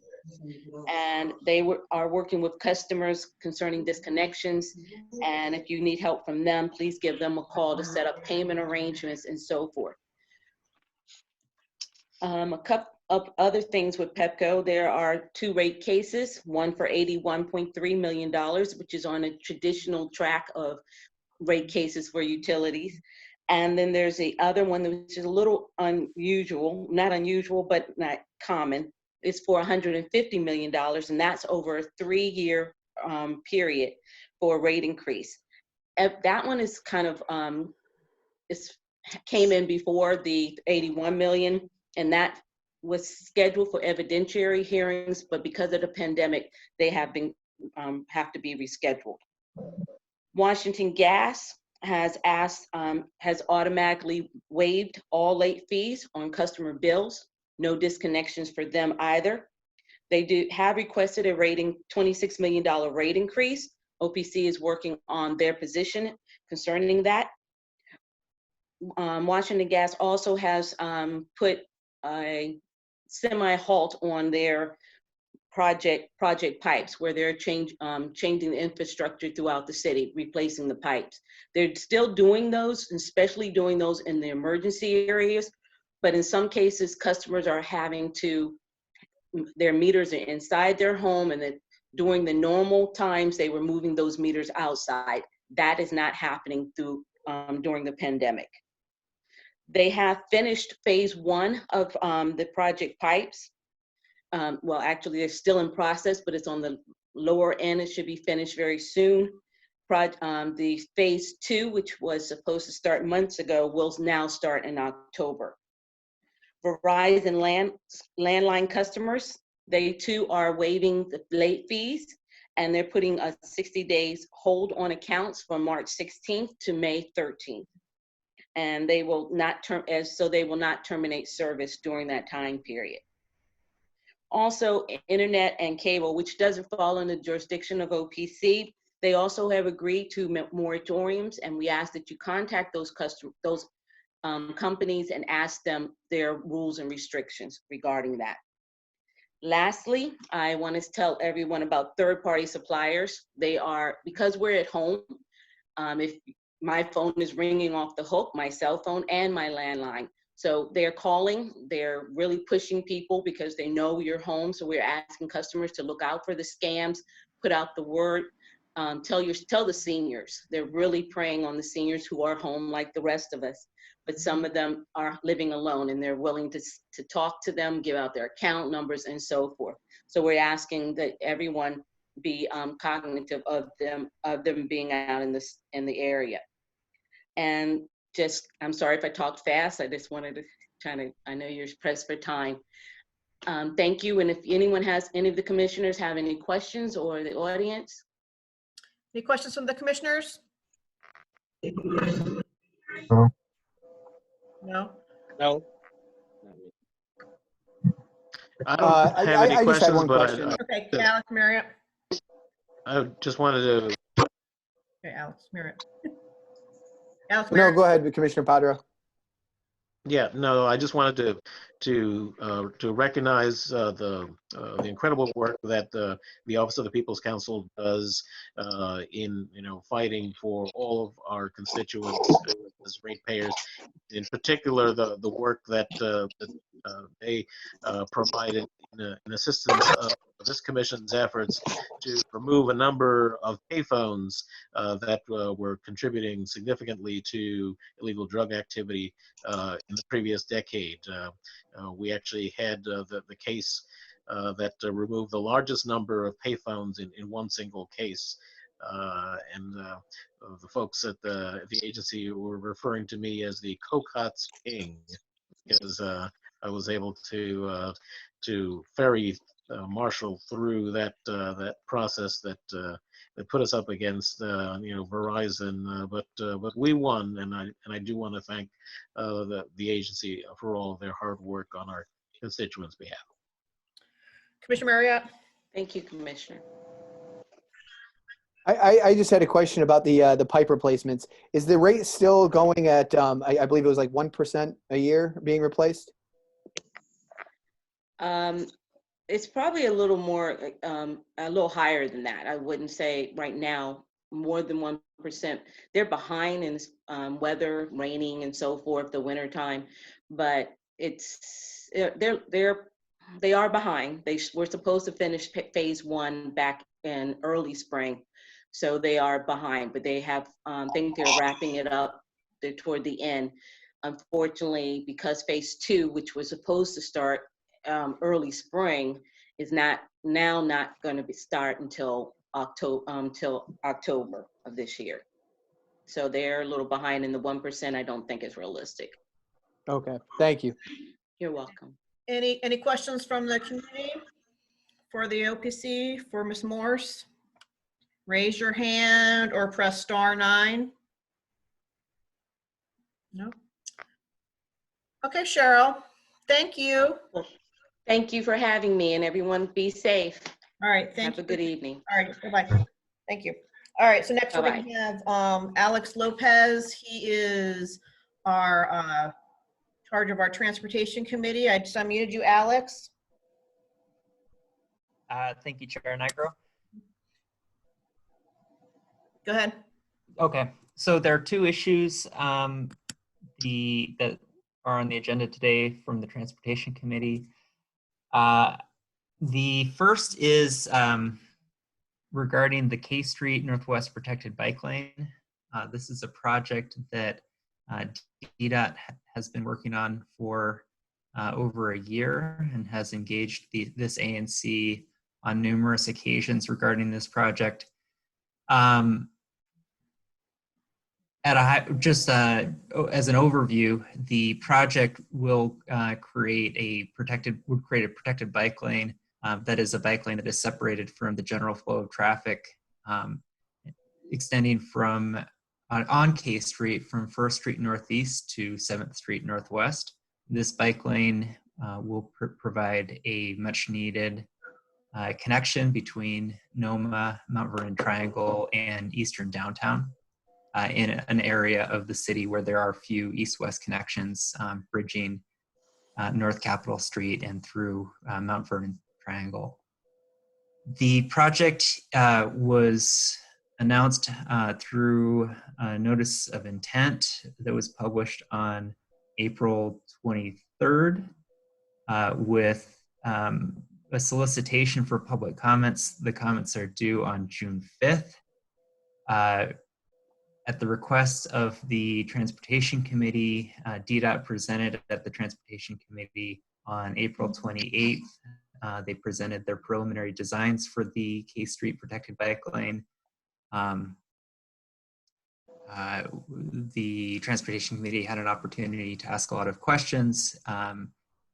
And they are working with customers concerning disconnections. And if you need help from them, please give them a call to set up payment arrangements and so forth. A couple of other things with Pepco, there are 2 rate cases, one for $81.3 million, which is on a traditional track of rate cases for utilities. And then there's the other one, which is a little unusual, not unusual, but not common. It's for $150 million, and that's over a 3-year period for a rate increase. That one is kind of, came in before the 81 million, and that was scheduled for evidentiary hearings, but because of the pandemic, they have to be rescheduled. Washington Gas has automatically waived all late fees on customer bills. No disconnections for them either. They have requested a $26 million rate increase. OPC is working on their position concerning that. Washington Gas also has put a semi-halt on their project pipes, where they're changing the infrastructure throughout the city, replacing the pipes. They're still doing those, especially doing those in the emergency areas, but in some cases, customers are having to, their meters are inside their home, and that during the normal times, they were moving those meters outside. That is not happening during the pandemic. They have finished phase 1 of the project pipes. Well, actually, they're still in process, but it's on the lower end. It should be finished very soon. The phase 2, which was supposed to start months ago, will now start in October. Verizon landline customers, they too are waiving the late fees, and they're putting a 60 days hold on accounts from March 16th to May 13th. And they will not they will not terminate service during that time period. Also, internet and cable, which doesn't fall in the jurisdiction of OPC, they also have agreed to moratoriums, and we ask that you contact those companies and ask them their rules and restrictions regarding that. Lastly, I want to tell everyone about third-party suppliers. They are, because we're at home, if my phone is ringing off the hook, my cell phone and my landline. So they're calling, they're really pushing people because they know you're home. So we're asking customers to look out for the scams, put out the word, tell the seniors. They're really preying on the seniors who are home like the rest of us, but some of them are living alone, and they're willing to talk to them, give out their account numbers and so forth. So we're asking that everyone be cognitive of them being out in the area. And just, I'm sorry if I talked fast. I just wanted to I know you're pressed for time. Thank you. And if any of the commissioners have any questions, or the audience. Any questions from the commissioners? No? No. I don't have any I just had questions, one but question. Okay, Alex Marriott. I just wanted to. Okay, Alex Marriott. Alex No, Marriott. go ahead, Commissioner Padra. Yeah, no, I just wanted to recognize the incredible work that the Office of the People's Counsel does in fighting for all of our constituents as ratepayers. In particular, the work that they provided in assistance of this commission's efforts to remove a number of payphones that were contributing significantly to illegal drug activity in the previous decade. We actually had the case that removed the largest number of payphones in one single case. And the folks at the agency were referring to me as the Cocottes King, because I was able to ferry marshal through that process that put us up against Verizon, but we won, and I do want to thank the agency for all of their hard work on our constituents' behalf. Commissioner Marriott. Thank you, Commissioner. I just had a question about the pipe replacements. Is the rate still going at, I believe it was like 1% a year being replaced? It's probably a little more, a little higher than that. I wouldn't say right now more than 1%. They're behind in weather, raining and so forth, the winter time, but they are behind. We're supposed to finish phase 1 back in early spring. So they are behind, but they have, I think they're wrapping it up. They're toward the end. Unfortunately, because phase 2, which was supposed to start early spring, is not going to start until October of this year. So they're a little behind, in the 1%. I don't think is realistic. Okay, thank you. You're welcome. Any questions from the community for the OPC, for Ms. Morse? Raise your hand or press *9. No. Okay, Cheryl. Thank you. Thank you for having me, and everyone be safe. All right, thank Have you. a good evening. All right, bye-bye. Thank you. All right, so next we're Bye-bye. gonna have Alex Lopez. He is our charge of our transportation committee. I just unmuted you, Alex. Thank you, Chair Nigro. Go ahead. Okay, so there are two issues that are on the agenda today from the Transportation Committee. The first is regarding the K Street Northwest Protected Bike Lane. This is a project that DDOT has been working on for over a year and has engaged this ANC on numerous occasions regarding this project. Just as an overview, the project will create a protected bike lane that is a bike lane that is separated from the general flow of traffic, extending from on K Street from 1st Street Northeast to 7th Street Northwest. This bike lane will provide a much needed connection between NOMA, Mount Vernon Triangle, and Eastern Downtown. In an area of the city where there are few east-west connections bridging North Capitol Street and through Mount Vernon Triangle. The project was announced through a notice of intent that was published on April 23rd with a solicitation for public comments. The comments are due on June 5th. At the request of the Transportation Committee, DDOT presented at the Transportation Committee on April 28th. They presented their preliminary designs for the K Street Protected Bike Lane. The Transportation Committee had an opportunity to ask a lot of questions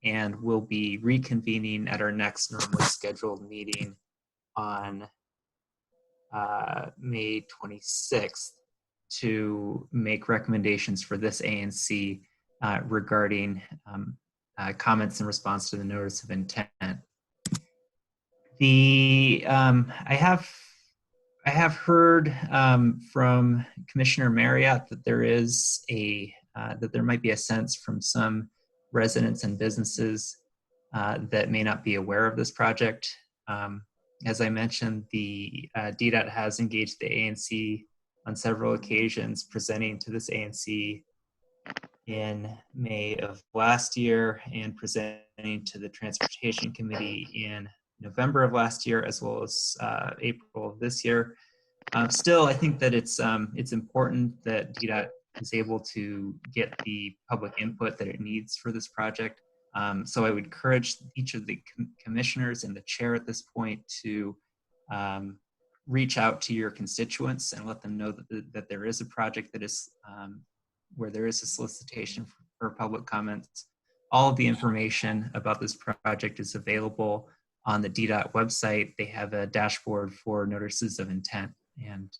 and will be reconvening at our next normally scheduled meeting on May 26th. To make recommendations for this ANC regarding comments in response to the notice of intent. I have heard from Commissioner Marriott that there is that there might be a sense from some residents and businesses that may not be aware of this project. As I mentioned, the DDOT has engaged the ANC on several occasions, presenting to this ANC in May of last year and presenting to the Transportation Committee in November of last year, as well as April of this year. Still, I think that it's important that DDOT is able to get the public input that it needs for this project. So I would encourage each of the commissioners and the chair at this point to reach out to your constituents and let them know that there is a project that is where there is a solicitation for public comments. All of the information about this project is available on the DDOT website. They have a dashboard for notices of intent, and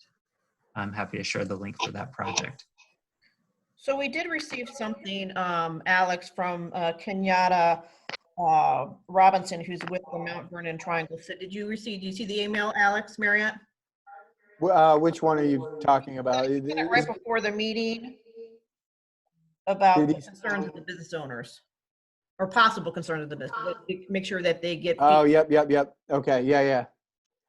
I'm happy to share the link for that project. So we did receive something, Alex, from Kenyatta Robinson, who's with the Mount Vernon Triangle. So did you see the email, Alex Marriott? Which one are you talking about? Right before the meeting about the concerns of the business owners, or possible concerns of the business. Make sure that they get. Oh, yep. Okay, yeah.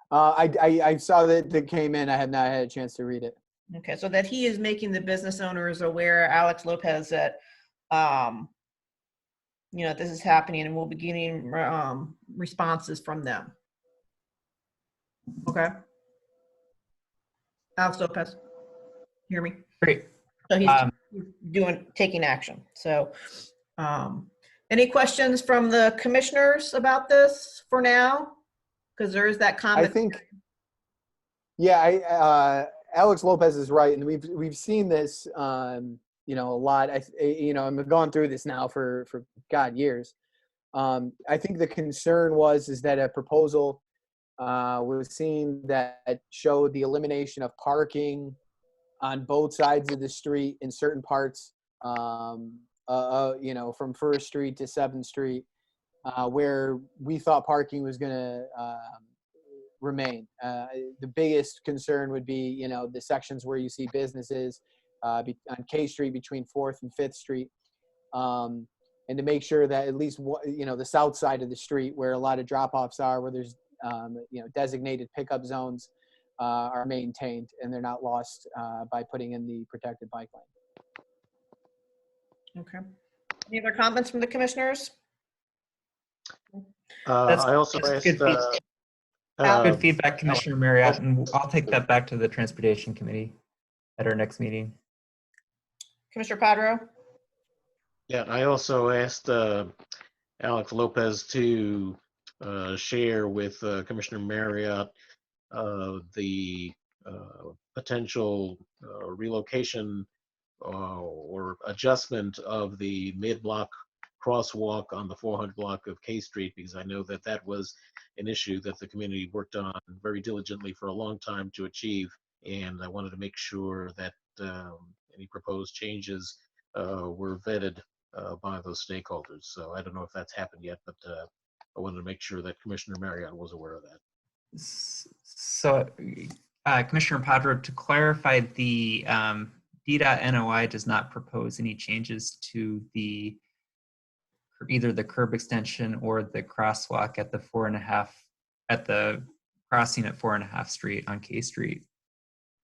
I saw that it came in. I have not had a chance to read it. Okay, so that he is making the business owners aware, Alex Lopez, that this is happening, and we'll be getting responses from them. Okay. Alex Lopez, hear me? Great. So he's taking action. So any questions from the commissioners about this for now? Because there is that comment. I think, yeah, Alex Lopez is right, and we've seen this, a lot. I've gone through this now for years. I think the concern is that a proposal was seen that showed the elimination of parking on both sides of the street in certain parts, from 1st Street to 7th Street. where we thought parking was going to remain. The biggest concern would be, the sections where you see businesses on K Street between 4th and 5th Street. And to make sure that at least, the south side of the street where a lot of drop-offs are, where there's, designated pickup zones are maintained and they're not lost by putting in the protected bike lane. Okay. Any other comments from the commissioners? I also asked. Good feedback, Commissioner Marriott, and I'll take that back to the Transportation Committee at our next meeting. Commissioner Padro? Yeah, I also asked Alex Lopez to share with Commissioner Marriott the potential relocation or adjustment of the mid-block crosswalk on the 400 block of K Street, because I know that that was an issue that the community worked on very diligently for a long time to achieve, and I wanted to make sure that any proposed changes were vetted by those stakeholders. So I don't know if that's happened yet, but I wanted to make sure that Commissioner Marriott was aware of that. So, Commissioner Padro, to clarify, the DDOT NOI does not propose any changes to either the curb extension or the crosswalk at the crossing at 4.5 Street on K Street.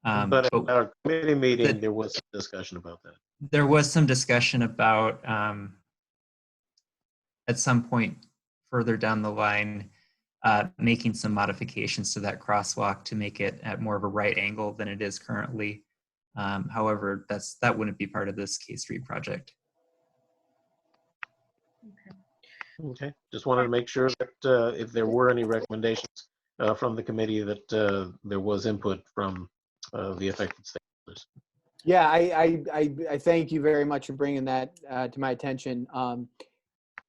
But at our committee meeting, there was some discussion about that. There was some discussion about at some point further down the line making some modifications to that crosswalk to make it at more of a right angle than it is currently. However, that wouldn't be part of this K Street project. Okay, just wanted to make sure that if there were any recommendations from the committee, that there was input from the affected stakeholders. Yeah, I thank you very much for bringing that to my attention.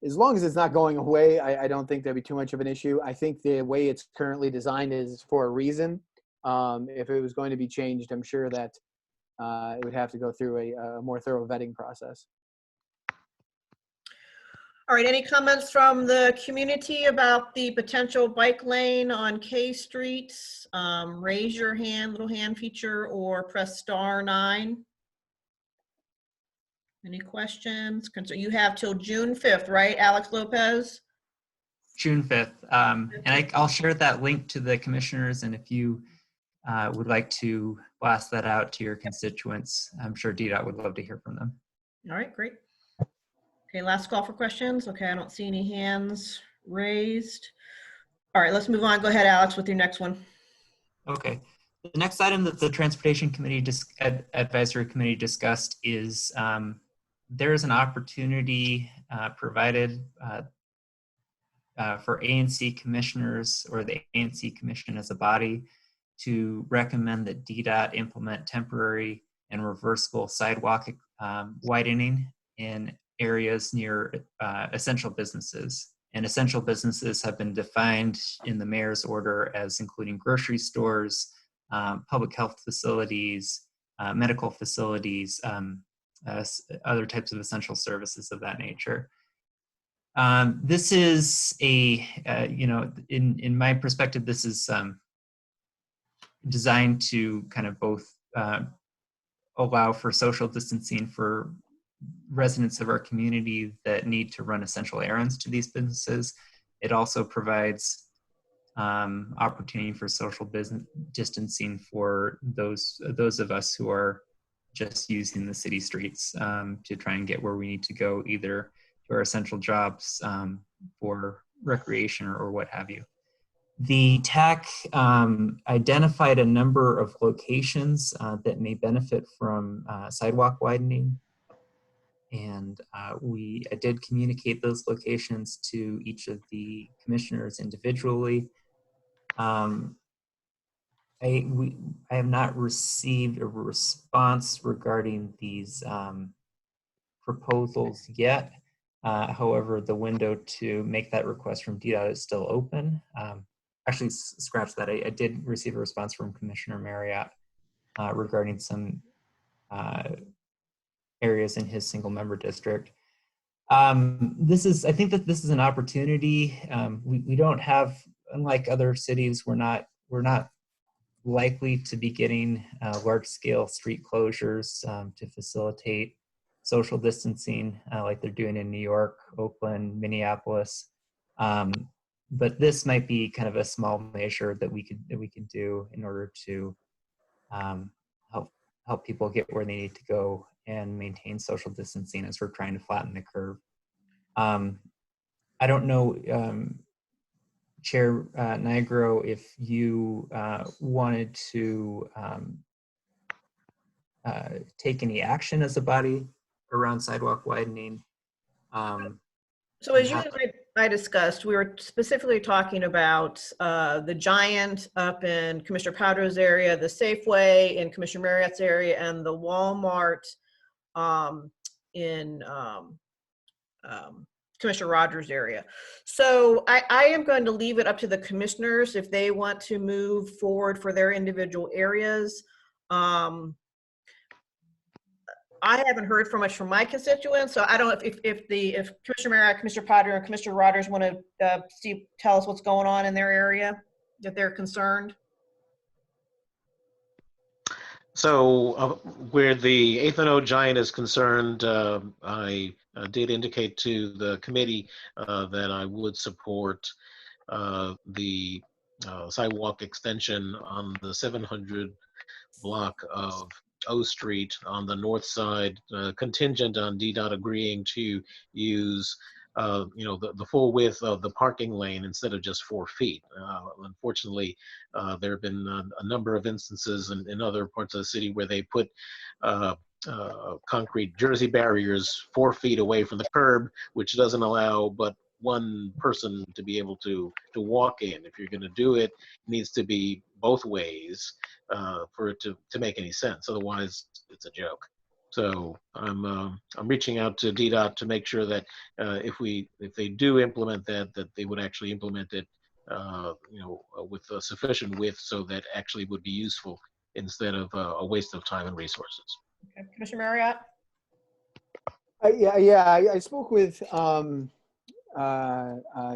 As long as it's not going away, I don't think there'd be too much of an issue. I think the way it's currently designed is for a reason. If it was going to be changed, I'm sure that it would have to go through a more thorough vetting process. All right, any comments from the community about the potential bike lane on K Street? Raise your hand, little hand feature, or press *9. Any questions? You have till June 5th, right, Alex Lopez? June 5th. And I'll share that link to the commissioners, and if you would like to blast that out to your constituents, I'm sure DDOT would love to hear from them. All right, great. Okay, last call for questions. Okay, I don't see any hands raised. All right, let's move on. Go ahead, Alex, with your next one. Okay. The next item that the Transportation Committee Advisory Committee discussed is there is an opportunity provided for ANC commissioners or the ANC Commission as a body to recommend that DDOT implement temporary and reversible sidewalk widening in areas near essential businesses. And essential businesses have been defined in the mayor's order as including grocery stores, public health facilities, medical facilities, other types of essential services of that nature. This is in my perspective, this is designed to kind of both allow for social distancing for residents of our community that need to run essential errands to these businesses. It also provides opportunity for social distancing for those of us who are just using the city streets to try and get where we need to go, either to our essential jobs, for recreation or what have you. The TAC identified a number of locations that may benefit from sidewalk widening. And I did communicate those locations to each of the commissioners individually. I have not received a response regarding these proposals yet. However, the window to make that request from DDOT is still open. Actually, scratch that. I did receive a response from Commissioner Marriott regarding some areas in his single member district. I think that this is an opportunity. We don't have, unlike other cities, we're not likely to be getting large scale street closures to facilitate social distancing like they're doing in New York, Oakland, Minneapolis. But this might be kind of a small measure that we could do in order to help people get where they need to go and maintain social distancing as we're trying to flatten the curve. I don't know, Chair Nigro, if you wanted to take any action as a body around sidewalk widening. So as you and I discussed, we were specifically talking about the Giant up in Commissioner Powder's area, the Safeway in Commissioner Marriott's area, and the Walmart in Commissioner Rogers' area. So I am going to leave it up to the commissioners if they want to move forward for their individual areas. I haven't heard from much from my constituents, so I don't know if Commissioner Marriott, Commissioner Potter, and Commissioner Rogers want to tell us what's going on in their area, that they're concerned. So where the 8th and O Giant is concerned, I did indicate to the committee that I would support the sidewalk extension on the 700 block of O Street on the north side, contingent on DDOT agreeing to use the full width of the parking lane instead of just 4 feet. Unfortunately, there have been a number of instances in other parts of the city where they put concrete Jersey barriers 4 feet away from the curb, which doesn't allow but one person to be able to walk in. If you're going to do it, it needs to be both ways for it to make any sense. Otherwise, it's a joke. So I'm reaching out to DDOT to make sure that if they do implement that they would actually implement it with a sufficient width so that actually would be useful instead of a waste of time and resources. Okay. Commissioner Marriott? I spoke with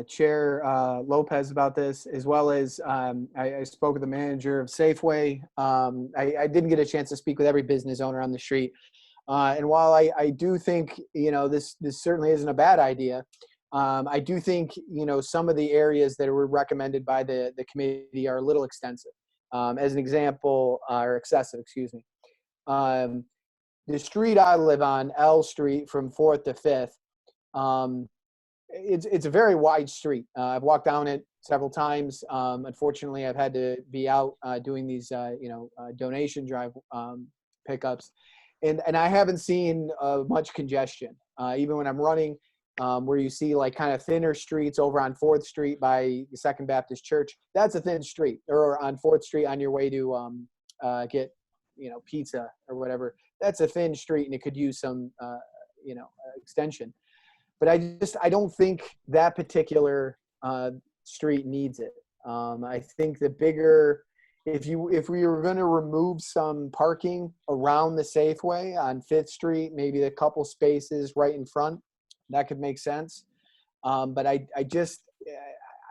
Chair Lopez about this, as well as I spoke with the manager of Safeway. I didn't get a chance to speak with every business owner on the street. And while I do think, this certainly isn't a bad idea, I do think, some of the areas that were recommended by the committee are a little extensive. As an example, or excessive, excuse me. The street I live on, L Street from 4th to 5th, it's a very wide street. I've walked down it several times. Unfortunately, I've had to be out doing these, donation drive pickups. And I haven't seen much congestion, even when I'm running, where you see like kind of thinner streets over on 4th Street by the Second Baptist Church. That's a thin street, or on 4th Street on your way to get, pizza or whatever. That's a thin street, and it could use some, extension. But I don't think that particular street needs it. I think the bigger, if we were going to remove some parking around the Safeway on 5th Street, maybe a couple spaces right in front, that could make sense. But I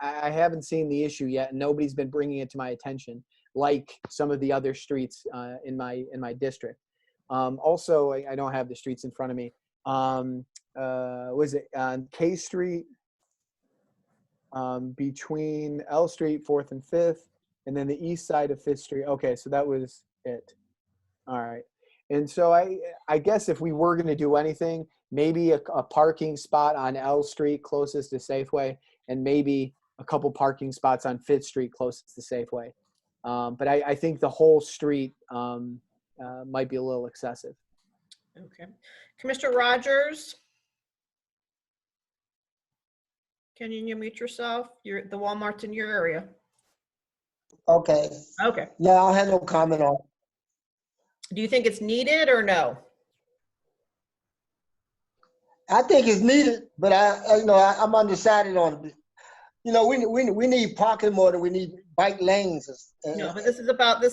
haven't seen the issue yet, and nobody's been bringing it to my attention like some of the other streets in my district. Also, I don't have the streets in front of me. Was it on K Street, between L Street, 4th and 5th, and then the east side of 5th Street. Okay, so that was it. All right. And so I guess if we were going to do anything, maybe a parking spot on L Street closest to Safeway, and maybe a couple parking spots on 5th Street closest to Safeway. But I think the whole street might be a little excessive. Okay. Commissioner Rogers? Can you mute yourself? The Walmart's in your area. Okay. Okay. No, I have no comment on it. Do you think it's needed or no? I think it's needed, but I'm undecided on it. We need parking more than we need bike lanes. No, but this is about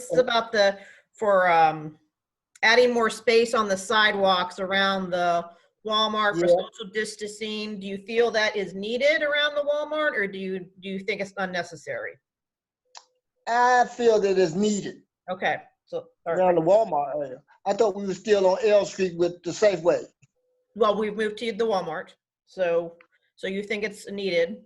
adding more space on the sidewalks around the Walmart for Yeah. social distancing. Do you feel that is needed around the Walmart, or do you think it's unnecessary? I feel that it's needed Okay, so all right. around the Walmart area. I thought we were still on L Street with the Safeway. Well, we've moved to the Walmart, so you think it's needed.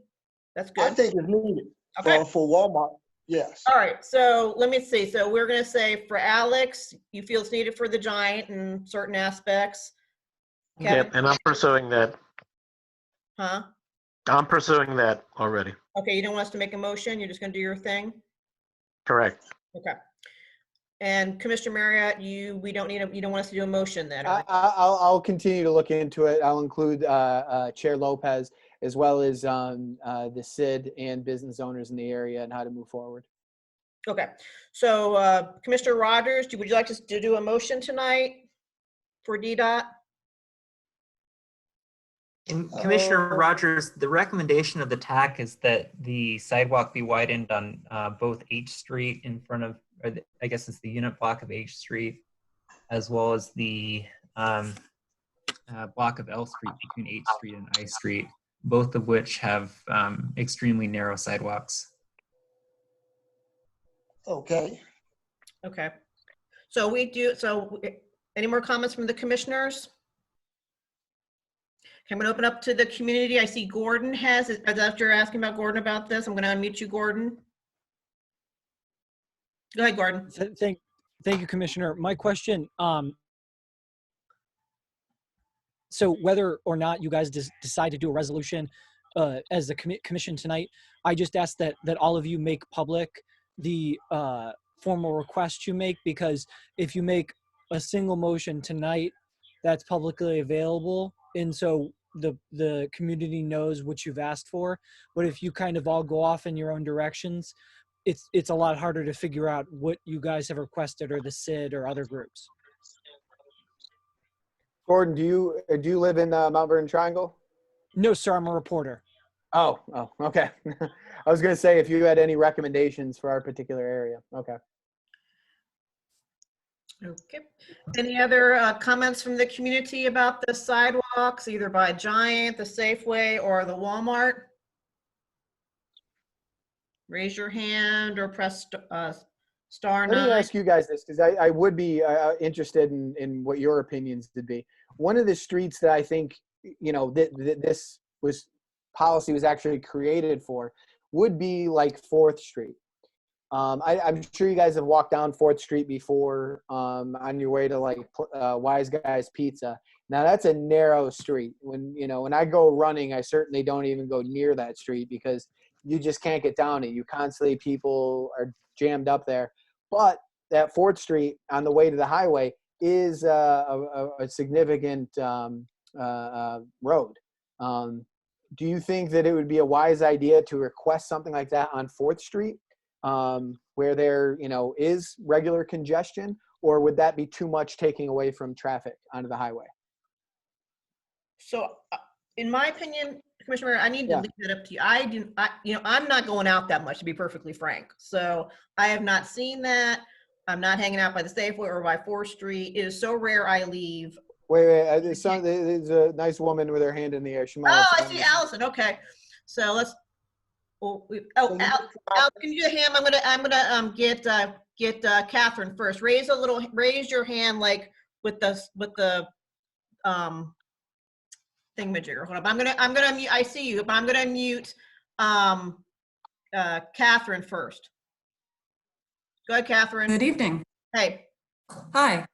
That's good. I think it's needed Okay. for Walmart. Yes. All right, so let me see. So we're gonna say for Alex, you feel it's needed for the Giant in certain aspects. Kevin? Yep, and I'm pursuing that. Huh? I'm pursuing that already. Okay, you don't want us to make a motion, you're just gonna do your thing? Correct. Okay. And Commissioner Marriott, you don't want us to do a motion then? or- I'll continue to look into it. I'll include Chair Lopez as well as the CID and business owners in the area and how to move forward. Okay, so Commissioner Rogers, would you like us to do a motion tonight for DDOT? And Commissioner Rogers, the recommendation of the TAC is that the sidewalk be widened on both H Street in front of, or I guess it's the unit block of H Street, as well as the block of L Street between H Street and I Street, both of which have extremely narrow sidewalks. Okay. Okay, so any more comments from the commissioners? Okay, I'm gonna open up to the community. I see Gordon has, after you're asking about Gordon about this, I'm gonna unmute you, Gordon. Go ahead, Gordon. Thank you, Commissioner. My question, so whether or not you guys decide to do a resolution as a commission tonight, I just ask that all of you make public the formal request you make, because if you make a single motion tonight, that's publicly available, and so the community knows what you've asked for. But if you kind of all go off in your own directions, it's a lot harder to figure out what you guys have requested, or the CID or other groups. Gordon, do you live in Mount Vernon Triangle? No, sir. I'm a reporter. Oh, okay. I was going to say if you had any recommendations for our particular area. Okay. Okay. Any other comments from the community about the sidewalks, either by Giant, the Safeway, or the Walmart? Raise your hand or press star Let me 9. ask you guys this, because I would be interested in what your opinions would be. One of the streets that I think, this policy was actually created for would be like 4th Street. I'm sure you guys have walked down 4th Street before on your way to like Wise Guys Pizza. Now that's a narrow street. When I go running, I certainly don't even go near that street because you just can't get down it. People are jammed up there. But that 4th Street on the way to the highway is a significant road. Do you think that it would be a wise idea to request something like that on 4th Street, where there, is regular congestion, or would that be too much taking away from traffic onto the highway? So, in my opinion, Commissioner, I need to leave that up to you. I'm not going out that much, to be perfectly frank. So I have not seen that. I'm not hanging out by the Safeway or by 4th Street. It is so rare I leave. Wait, there's a nice woman with her hand in the air. She might I see Allison. Okay, so let's. Al, can you do the hand? I'm gonna get Catherine first. Raise your hand like with the thingamajigger. Hold up. I'm gonna mute. I see you, but I'm gonna mute Catherine first. Go ahead, Catherine. Good evening. Hey. Hi.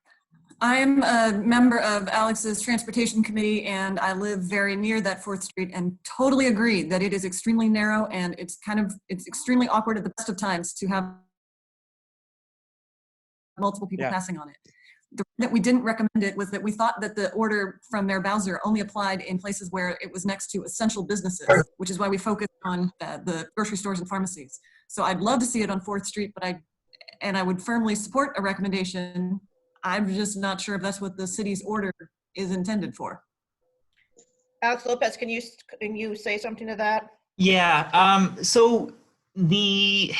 I'm a member of Alex's Transportation Committee, and I live very near that 4th Street and totally agree that it is extremely narrow, and it's extremely awkward at the best of times to have multiple people passing on it. The reason that we didn't recommend it was that we thought that the order from Mayor Bowser only applied in places where it was next to essential businesses, which is why we focused on the grocery stores and pharmacies. So I'd love to see it on 4th Street, but I would firmly support a recommendation. I'm just not sure if that's what the city's order is intended for. Alex Lopez, can you say something to that? Yeah. So the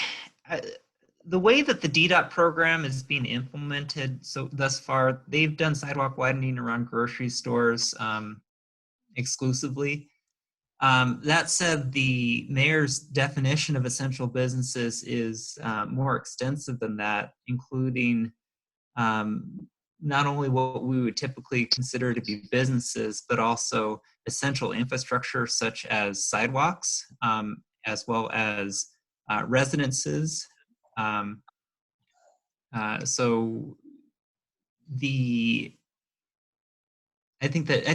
way that the DDOT program is being implemented, so thus far, they've done sidewalk widening around grocery stores. exclusively. That said, the mayor's definition of essential businesses is more extensive than that, including not only what we would typically consider to be businesses, but also essential infrastructure such as sidewalks, as well as residences. So I think that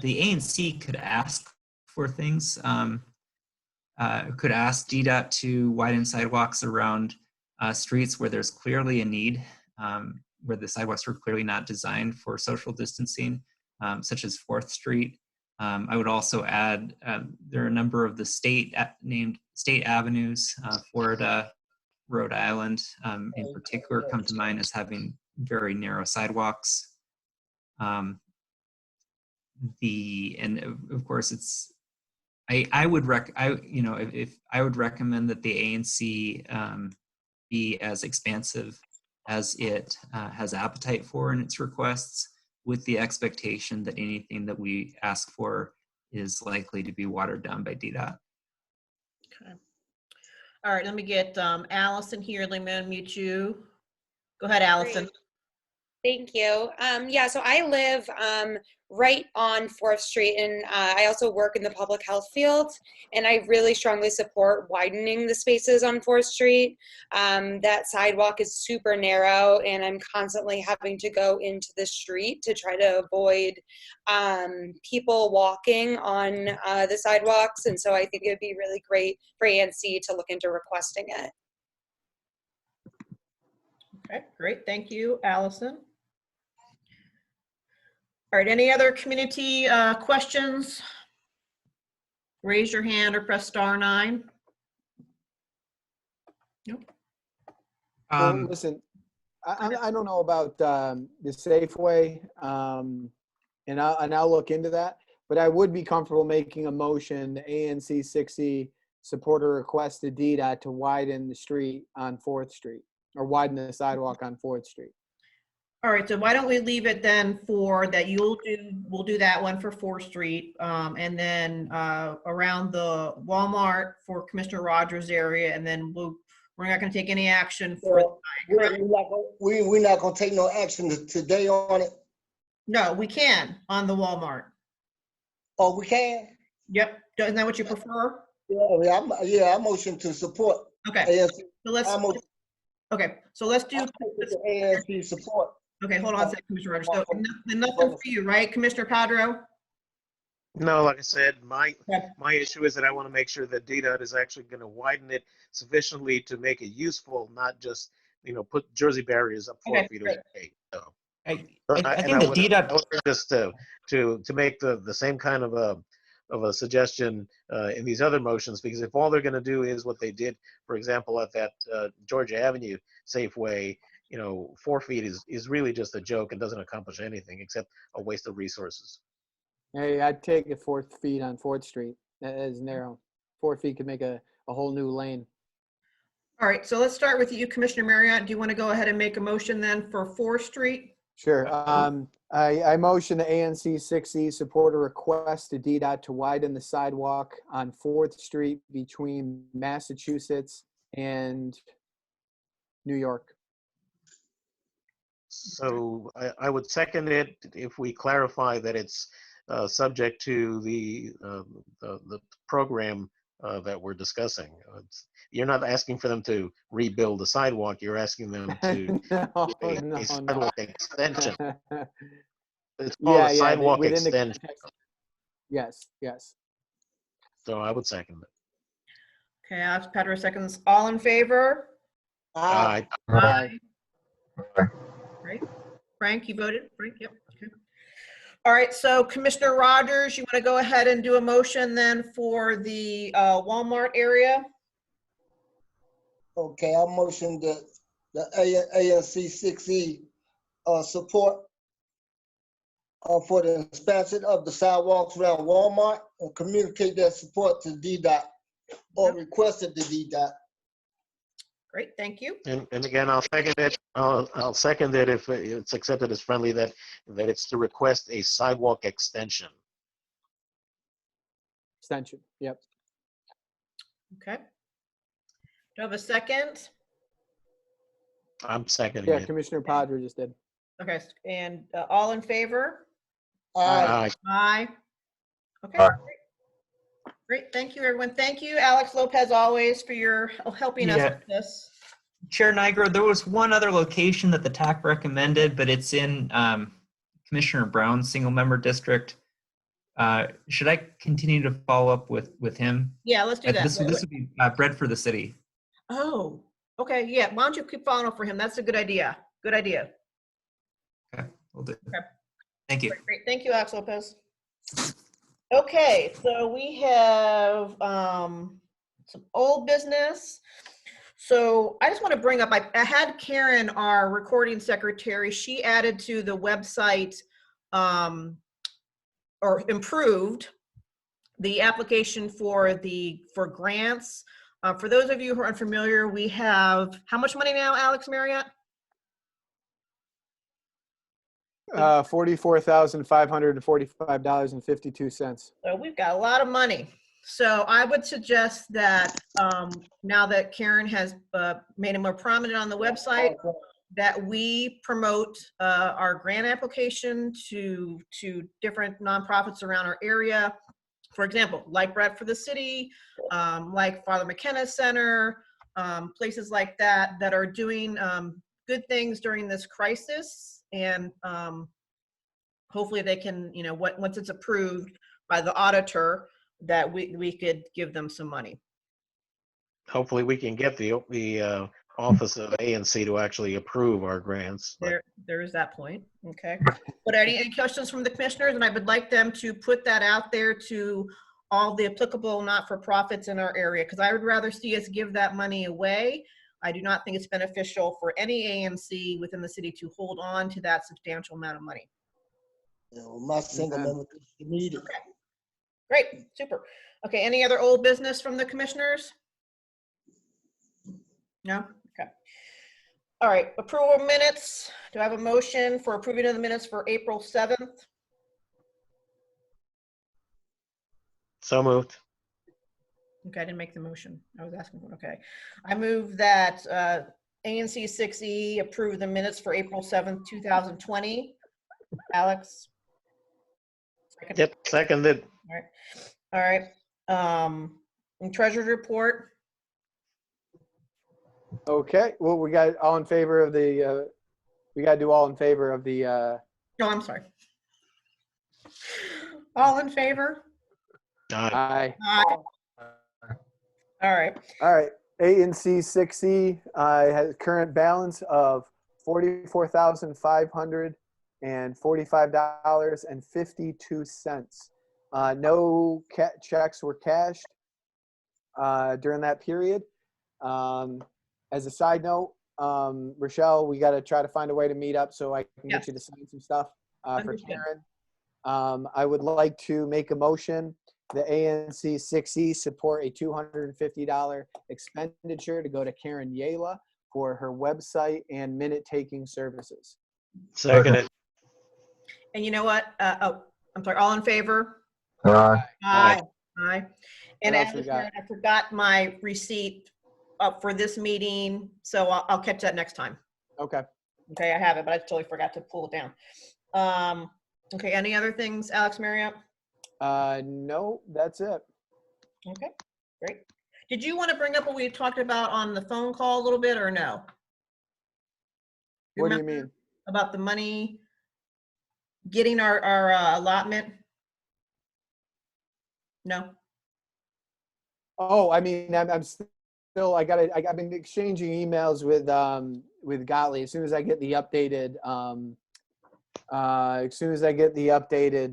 the ANC could ask for things. Could ask DDOT to widen sidewalks around streets where there's clearly a need, where the sidewalks were clearly not designed for social distancing, such as 4th Street. I would also add there are a number of the named state avenues, Florida, Rhode Island in particular come to mind as having very narrow sidewalks. And of course it's, I would recommend that the ANC be as expansive as it has appetite for in its requests, with the expectation that anything that we ask for is likely to be watered down by DDOT. Okay. All right, let me get Allison here. Let me unmute you. Go ahead, Allison. Great. Thank you. Yeah, so I live right on 4th Street, and I also work in the public health field, and I really strongly support widening the spaces on 4th Street. That sidewalk is super narrow, and I'm constantly having to go into the street to try to avoid people walking on the sidewalks, and so I think it would be really great for ANC to look into requesting it. Okay, great. Thank you, Allison. All right, any other community questions? Raise your hand or press *9. Nope. Well, listen, I don't know about the Safeway, and I'll look into that, but I would be comfortable making a motion, ANC 6E, support a request to DDOT to widen the street on 4th Street, or widen the sidewalk on 4th Street. All right, so why don't we leave it then for that we'll do that one for 4th Street, and then around the Walmart for Commissioner Rogers' area, and then we're not going to take any action for. We're not going to take no action today on it. No, we can on the Walmart. Oh, we can? Yep. Isn't that what you prefer? Yeah, I motion to support. Okay. ANC. So let's. Okay, so let's do ANC support. Okay, hold on a second, Commissioner Rogers. So nothing for you, right, Commissioner Padro? No, like I said, my issue is that I want to make sure that DDOT is actually going to widen it sufficiently to make it useful, not just, put Jersey barriers up 4 feet away. So, I think the DDOT just to make the same kind of a suggestion in these other motions, because if all they're going to do is what they did, for example, at that Georgia Avenue Safeway, 4 feet is really just a joke and doesn't accomplish anything except a waste of resources. Hey, I'd take it 4 feet on 4th Street. That is narrow. 4 feet could make a whole new lane. All right, so let's start with you, Commissioner Marriott. Do you want to go ahead and make a motion then for 4th Street? Sure. I motion the ANC 6E support a request to DDOT to widen the sidewalk on 4th Street between Massachusetts and New York. So I would second it if we clarify that it's subject to the program that we're discussing. You're not asking for them to rebuild the sidewalk. You're asking them to a sidewalk extension. It's called a sidewalk extension. Yes. So I would second it. Okay, Alex Pedro seconds. All in favor? Aye. Great. Frank, you voted? Frank, yep. Okay. All right, so Commissioner Rogers, you want to go ahead and do a motion then for the Walmart area? Okay, I motion that the ANC 6E support for the expansion of the sidewalks around Walmart and communicate that support to DDOT or request it to DDOT. Great, thank you. And again, I'll second it. I'll second it if it's accepted as friendly that it's to request a sidewalk extension. extension. Yep. Okay. Do I have a second? I'm seconding Yeah, it. Commissioner Podger just did. Okay, and all in favor? Aye. Aye. Okay. Aye. Great. Thank you, everyone. Thank you, Alex Lopez, always for your helping us Yeah. with this. Chair Nigro, there was one other location that the TAC recommended, but it's in Commissioner Brown's single member district. Should I continue to follow up with him? Yeah, let's do that. This would be bread for the city. Oh, okay. Yeah. Why don't you keep following up for him? That's a good idea. Good idea. Okay, we'll do. Okay. Thank you. Great. Thank you, Alex Lopez. Okay, so we have some old business. So I just want to bring up, I had Karen, our recording secretary, she added to the website or improved the application for grants. For those of you who are unfamiliar, we have, how much money now, Alex Marriott? $44,545.52. So we've got a lot of money. So I would suggest that now that Karen has made it more prominent on the website, that we promote our grant application to different nonprofits around our area. For example, like Bread for the City, like Father McKenna Center, places like that that are doing good things during this crisis. And hopefully they can, once it's approved by the auditor, that we could give them some money. Hopefully we can get the office of ANC to actually approve our grants. But There is that point. Okay. But any questions from the commissioners? And I would like them to put that out there to all the applicable not-for-profits in our area, because I would rather see us give that money away. I do not think it's beneficial for any ANC within the city to hold on to that substantial amount of money. Yeah, well, my single member needed. Okay. Great, super. Okay, any other old business from the commissioners? No? Okay. All right, approval of minutes. Do I have a motion for approving of the minutes for April 7th? so moved. Okay, I didn't make the motion. I was asking for, okay. I move that ANC 6E approve the minutes for April 7th, 2020. Alex? Second. Yep, seconded. All right. And treasurer's report. Okay, well, we got all in favor of the, we got to do all in favor of the. No, I'm sorry. All in favor? Aye. Aye. All right. All right, ANC 6E has current balance of $44,545.52. No checks were cashed during that period. As a side note, Rochelle, we got to try to find a way to meet up so I can get you to sign some stuff for Karen. I would like to make a motion. The ANC 6E support a $250 expenditure to go to Karen Yela for her website and minute-taking services. Seconded. And you know what? Oh, I'm sorry. All in favor? Aye. Aye. Aye. And What else we got? I forgot my receipt up for this meeting, so I'll catch that next time. Okay. Okay, I have it, but I totally forgot to pull it down. Okay, any other things, Alex Marriott? No, that's it. Okay, great. Did you want to bring up what we talked about on the phone call a little bit, or no? What do you Remember mean? about the money, getting our allotment? No? Oh, I mean, I'm still, I've been exchanging emails with Gottlieb. As soon as I get the updated,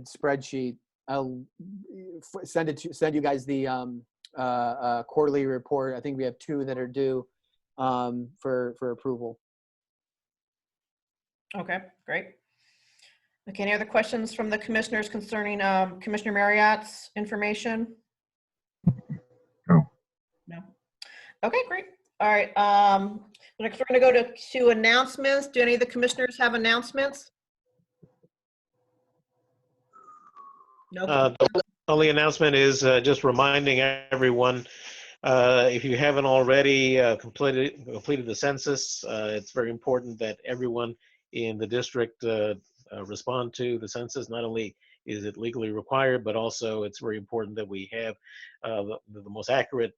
spreadsheet, I'll send you guys the quarterly report. I think we have 2 that are due for approval. Okay, great. Okay, any other questions from the commissioners concerning Commissioner Marriott's information? No. No. Okay, great. All right. Next, we're going to go to announcements. Do any of the commissioners have announcements? No. Only announcement is just reminding everyone, if you haven't already completed the census, it's very important that everyone in the district respond to the census. Not only is it legally required, but also it's very important that we have the most accurate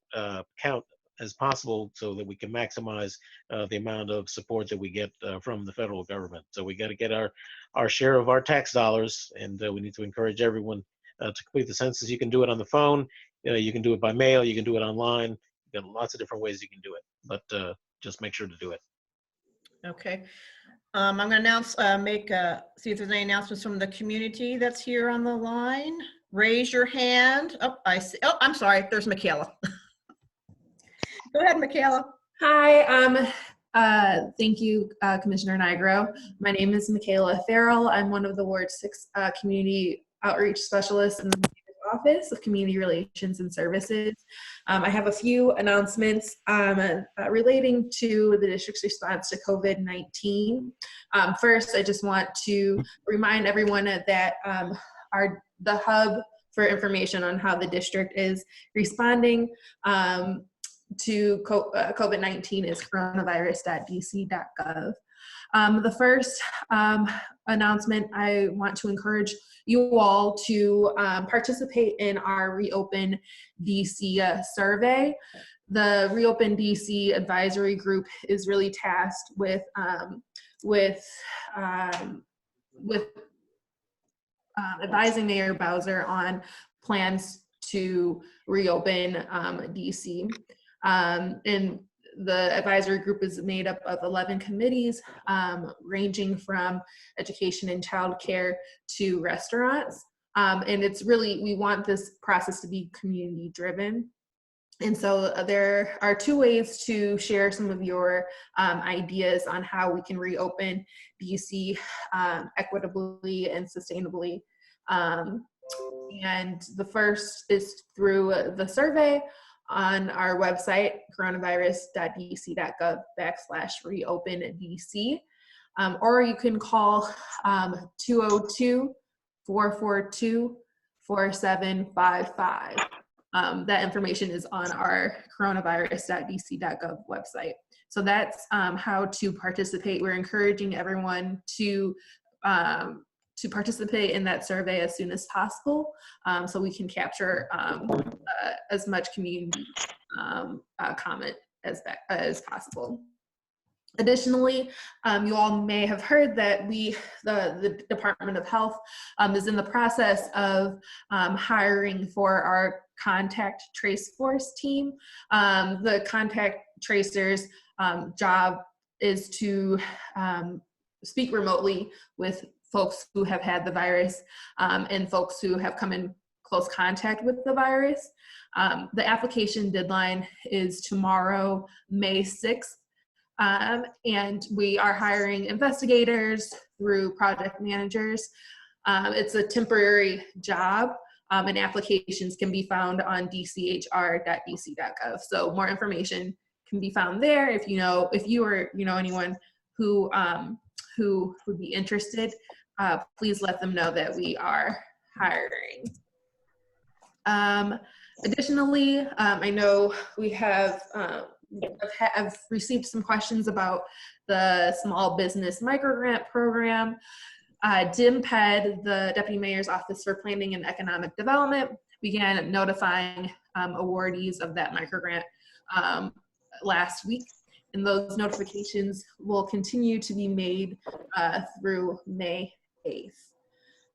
count as possible so that we can maximize the amount of support that we get from the federal government. So we got to get our share of our tax dollars, and we need to encourage everyone to complete the census. You can do it on the phone, you can do it by mail, you can do it online. You've got lots of different ways you can do it, but just make sure to do it. Okay. I'm going to announce, see if there's any announcements from the community that's here on the line. Raise your hand. Oh, I see. Oh, I'm sorry. There's Michaela. Go ahead, Michaela. Hi, thank you, Commissioner Nigro. My name is Michaela Farrell. I'm one of the Ward 6 Community Outreach Specialists in the Office of Community Relations and Services. I have a few announcements relating to the district's response to COVID-19. First, I just want to remind everyone that the hub for information on how the district is responding to COVID-19 is coronavirus.dc.gov. The first announcement, I want to encourage you all to participate in our Reopen DC survey. The Reopen DC advisory group is really tasked with advising Mayor Bowser on plans to reopen DC. And the advisory group is made up of 11 committees, ranging from education and childcare to restaurants. And it's really, we want this process to be community driven. And so there are two ways to share some of your ideas on how we can reopen DC equitably and sustainably. And the first is through the survey on our website, coronavirus.dc.gov/reopendc. Or you can call 202-442-4755. That information is on our coronavirus.dc.gov website. So that's how to participate. We're encouraging everyone to participate in that survey as soon as possible, so we can capture as much community comment as possible. Additionally, you all may have heard that the Department of Health is in the process of hiring for our contact trace force team. The contact tracers job is to speak remotely with folks who have had the virus and folks who have come in close contact with the virus. The application deadline is tomorrow, May 6th. And we are hiring investigators through project managers. It's a temporary job, and applications can be found on dchr.dc.gov. So more information can be found there. If you or anyone who would be interested, please let them know that we are hiring. Additionally, I know we have received some questions about the Small Business Microgrant Program. DMPED, the Deputy Mayor's Office for Planning and Economic Development, began notifying awardees of that microgrant last week. And those notifications will continue to be made through May 8th.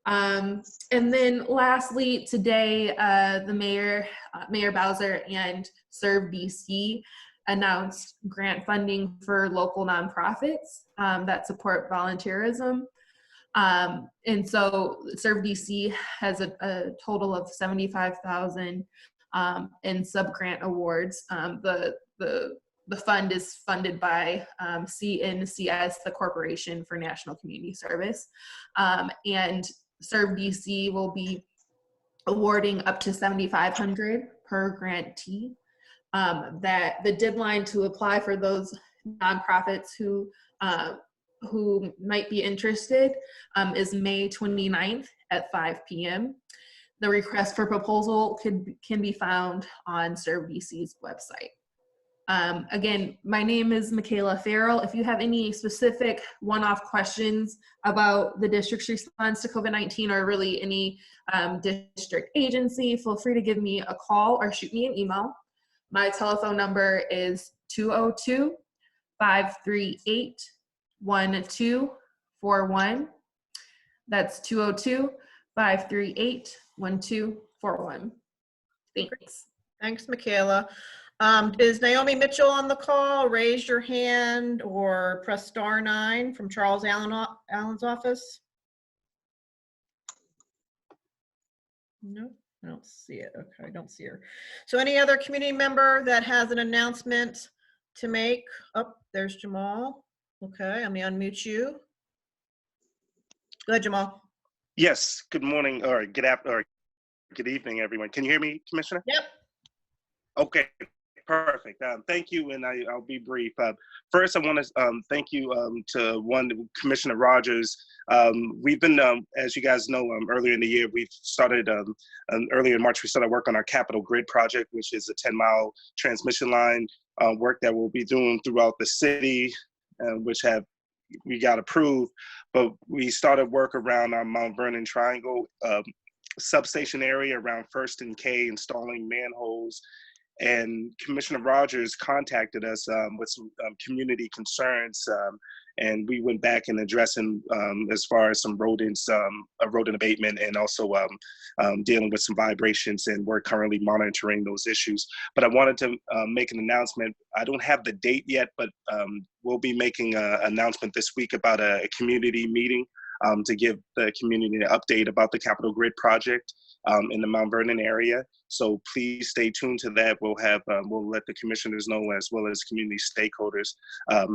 And then lastly, today, the Mayor Bowser and Serve DC announced grant funding for local nonprofits that support volunteerism. And so Serve DC has a total of $75,000 in sub-grant awards. The fund is funded by CNCS, the Corporation for National Community Service. And Serve DC will be awarding up to $7,500 per grantee. That the deadline to apply for those nonprofits who might be interested is May 29th at 5 p.m. The request for proposal can be found on ServBC's website. Again, my name is Michaela Farrell. If you have any specific one-off questions about the district's response to COVID-19 or really any district agency, feel free to give me a call or shoot me an email. My telephone number is 202-538-1241. That's 202-538-1241. Thanks. Thanks, Michaela. Is Naomi Mitchell on the call? Raise your hand or press *9 from Charles Allen's office. No, I don't see it. Okay, I don't see her. So any other community member that has an announcement to make? Oh, there's Jamal. Okay, let me unmute you. Go ahead, Jamal. Yes, good morning or good evening, everyone. Can you hear me, Commissioner? Yep. Okay, perfect. Thank you, and I'll be brief. First, I want to thank you to Commissioner Rogers. We've been, as you guys know, earlier in the year, we started, earlier in March, we started work on our Capital Grid project, which is a 10-mile transmission line work that we'll be doing throughout the city, we got approved, but we started work around our Mount Vernon Triangle substation area around First and K, installing manholes. And Commissioner Rogers contacted us with some community concerns, and we went back and addressed them as far as some rodent abatement, and also dealing with some vibrations, and we're currently monitoring those issues. But I wanted to make an announcement. I don't have the date yet, but we'll be making an announcement this week about a community meeting to give the community an update about the Capital Grid project in the Mount Vernon area. So please stay tuned to that. We'll let the commissioners know, as well as community stakeholders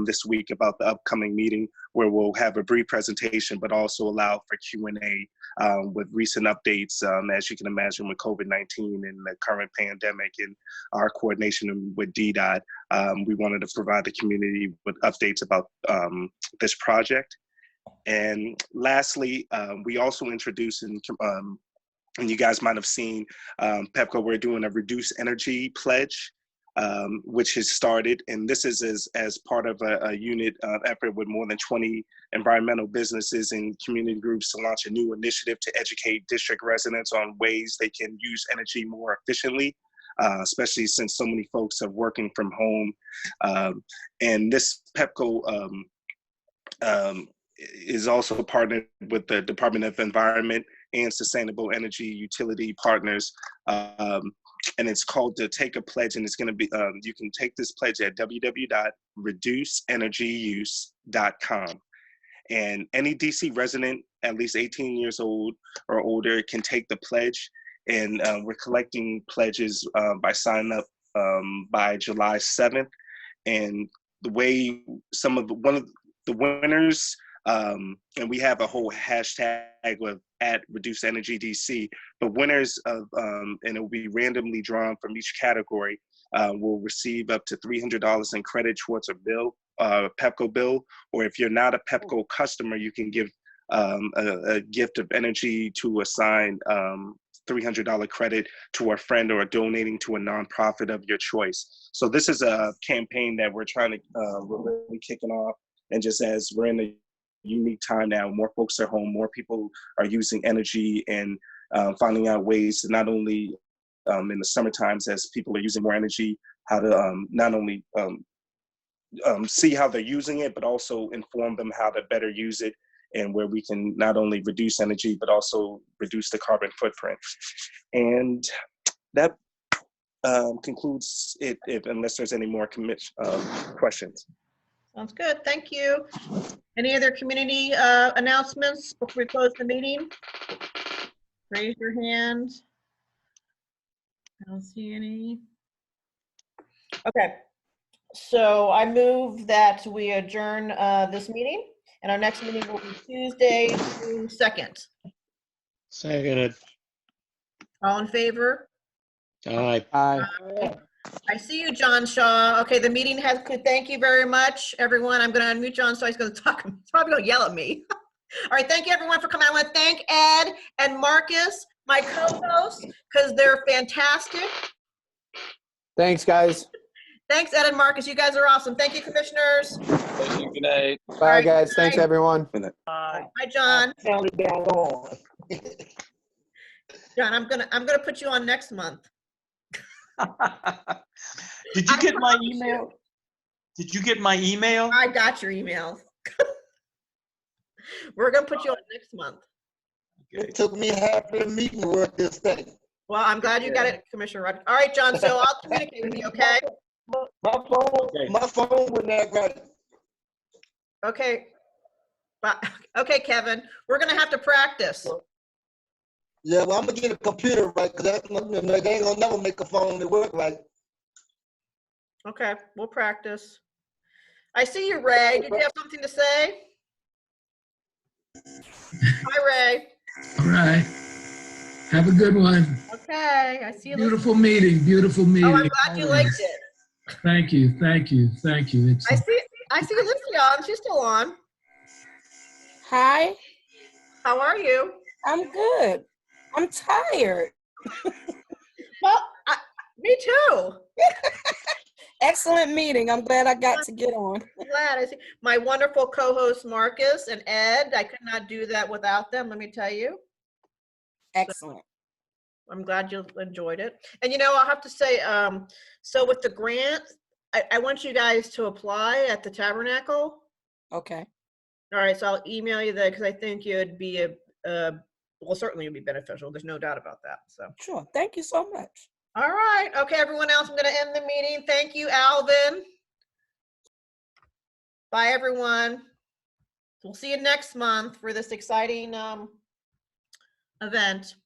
this week, about the upcoming meeting, where we'll have a brief presentation, but also allow for Q&A with recent updates. As you can imagine, with COVID-19 and the current pandemic and our coordination with DDOT, we wanted to provide the community with updates about this project. And lastly, we also introduced, and you guys might have seen, PEPCO, we're doing a reduced energy pledge, which has started. And this is as part of a unit effort with more than 20 environmental businesses and community groups to launch a new initiative to educate district residents on ways they can use energy more efficiently, especially since so many folks are working from home. And this PEPCO is also partnered with the Department of Environment and Sustainable Energy Utility Partners. And it's called the Take a Pledge, and it's going to be, you can take this pledge at www.reduceenergyuse.com. And any DC resident at least 18 years old or older can take the pledge. And we're collecting pledges by signing up by July 7th. And the way one of the winners, and we have a whole hashtag with @ReduceEnergyDC. The winners of, and it will be randomly drawn from each category, will receive up to $300 in credit towards a bill, PEPCO bill. Or if you're not a PEPCO customer, you can give a gift of energy to assign $300 credit to a friend, or donating to a nonprofit of your choice. So this is a campaign that we're trying to, we're really kicking off. And just as we're in a unique time now, more folks are home, more people are using energy, and finding out ways to not only in the summer times, as people are using more energy, how to not only see how they're using it, but also inform them how to better use it, and where we can not only reduce energy, but also reduce the carbon footprint. And that concludes it, unless there's any more questions. Sounds good. Thank you. Any other community announcements before we close the meeting? Raise your hand. I don't see any. Okay. So I move that we adjourn this meeting, and our next meeting will be Tuesday, June 2nd. Seconded. All in favor? Aye. Aye. I see you, John Shaw. Okay, the meeting has, thank you very much, everyone. I'm going to unmute John Shaw. He's going to talk. He's probably going to yell at me. All right, thank you, everyone, for coming. I want to thank Ed and Marcus my co-hosts, because they're fantastic. Thanks, guys. Thanks, Ed and Marcus. You guys are awesome. Thank you, commissioners. Thank you. Good night. Bye, guys. Thanks, Bye. everyone. Bye, John. Counted down on. John, I'm gonna put you on next month. Did you get my email? Did you get my email? I got your email. We're gonna put you on next month. It took me half of the meeting to work this thing. Well, I'm glad you got it, Commissioner Rogers. All right, John, so I'll communicate with you, okay? My phone wouldn't act right. Okay. But, okay, Kevin, we're gonna have to practice. Yeah, well, I'm gonna get a computer right, because they ain't gonna never make a phone that work right. Okay, we'll practice. I see you, Ray. Did you have something to say? Hi, Ray. All right. Have a good one. Okay, I see you. Beautiful meeting. Beautiful meeting. Oh, I'm glad you liked it. Thank you. Thank you. Thank you. It's I see Lucy on. She's still on. Hi. How are you? I'm good. I'm tired. Well, me too. Excellent meeting. I'm glad I got to get on. I'm glad. I see my wonderful co-hosts Marcus and Ed. I could not do that without them, let me tell you. Excellent. So I'm glad you enjoyed it. And you know, I'll have to say, so with the grant, I want you guys to apply at the Tabernacle. Okay. All right, so I'll email you that because I think it'd be well, certainly it'd be beneficial. There's no doubt about that. So sure. Thank you so much. All right. Okay, everyone else, I'm going to end the meeting. Thank you, Alvin. Bye, everyone. We'll see you next month for this exciting event.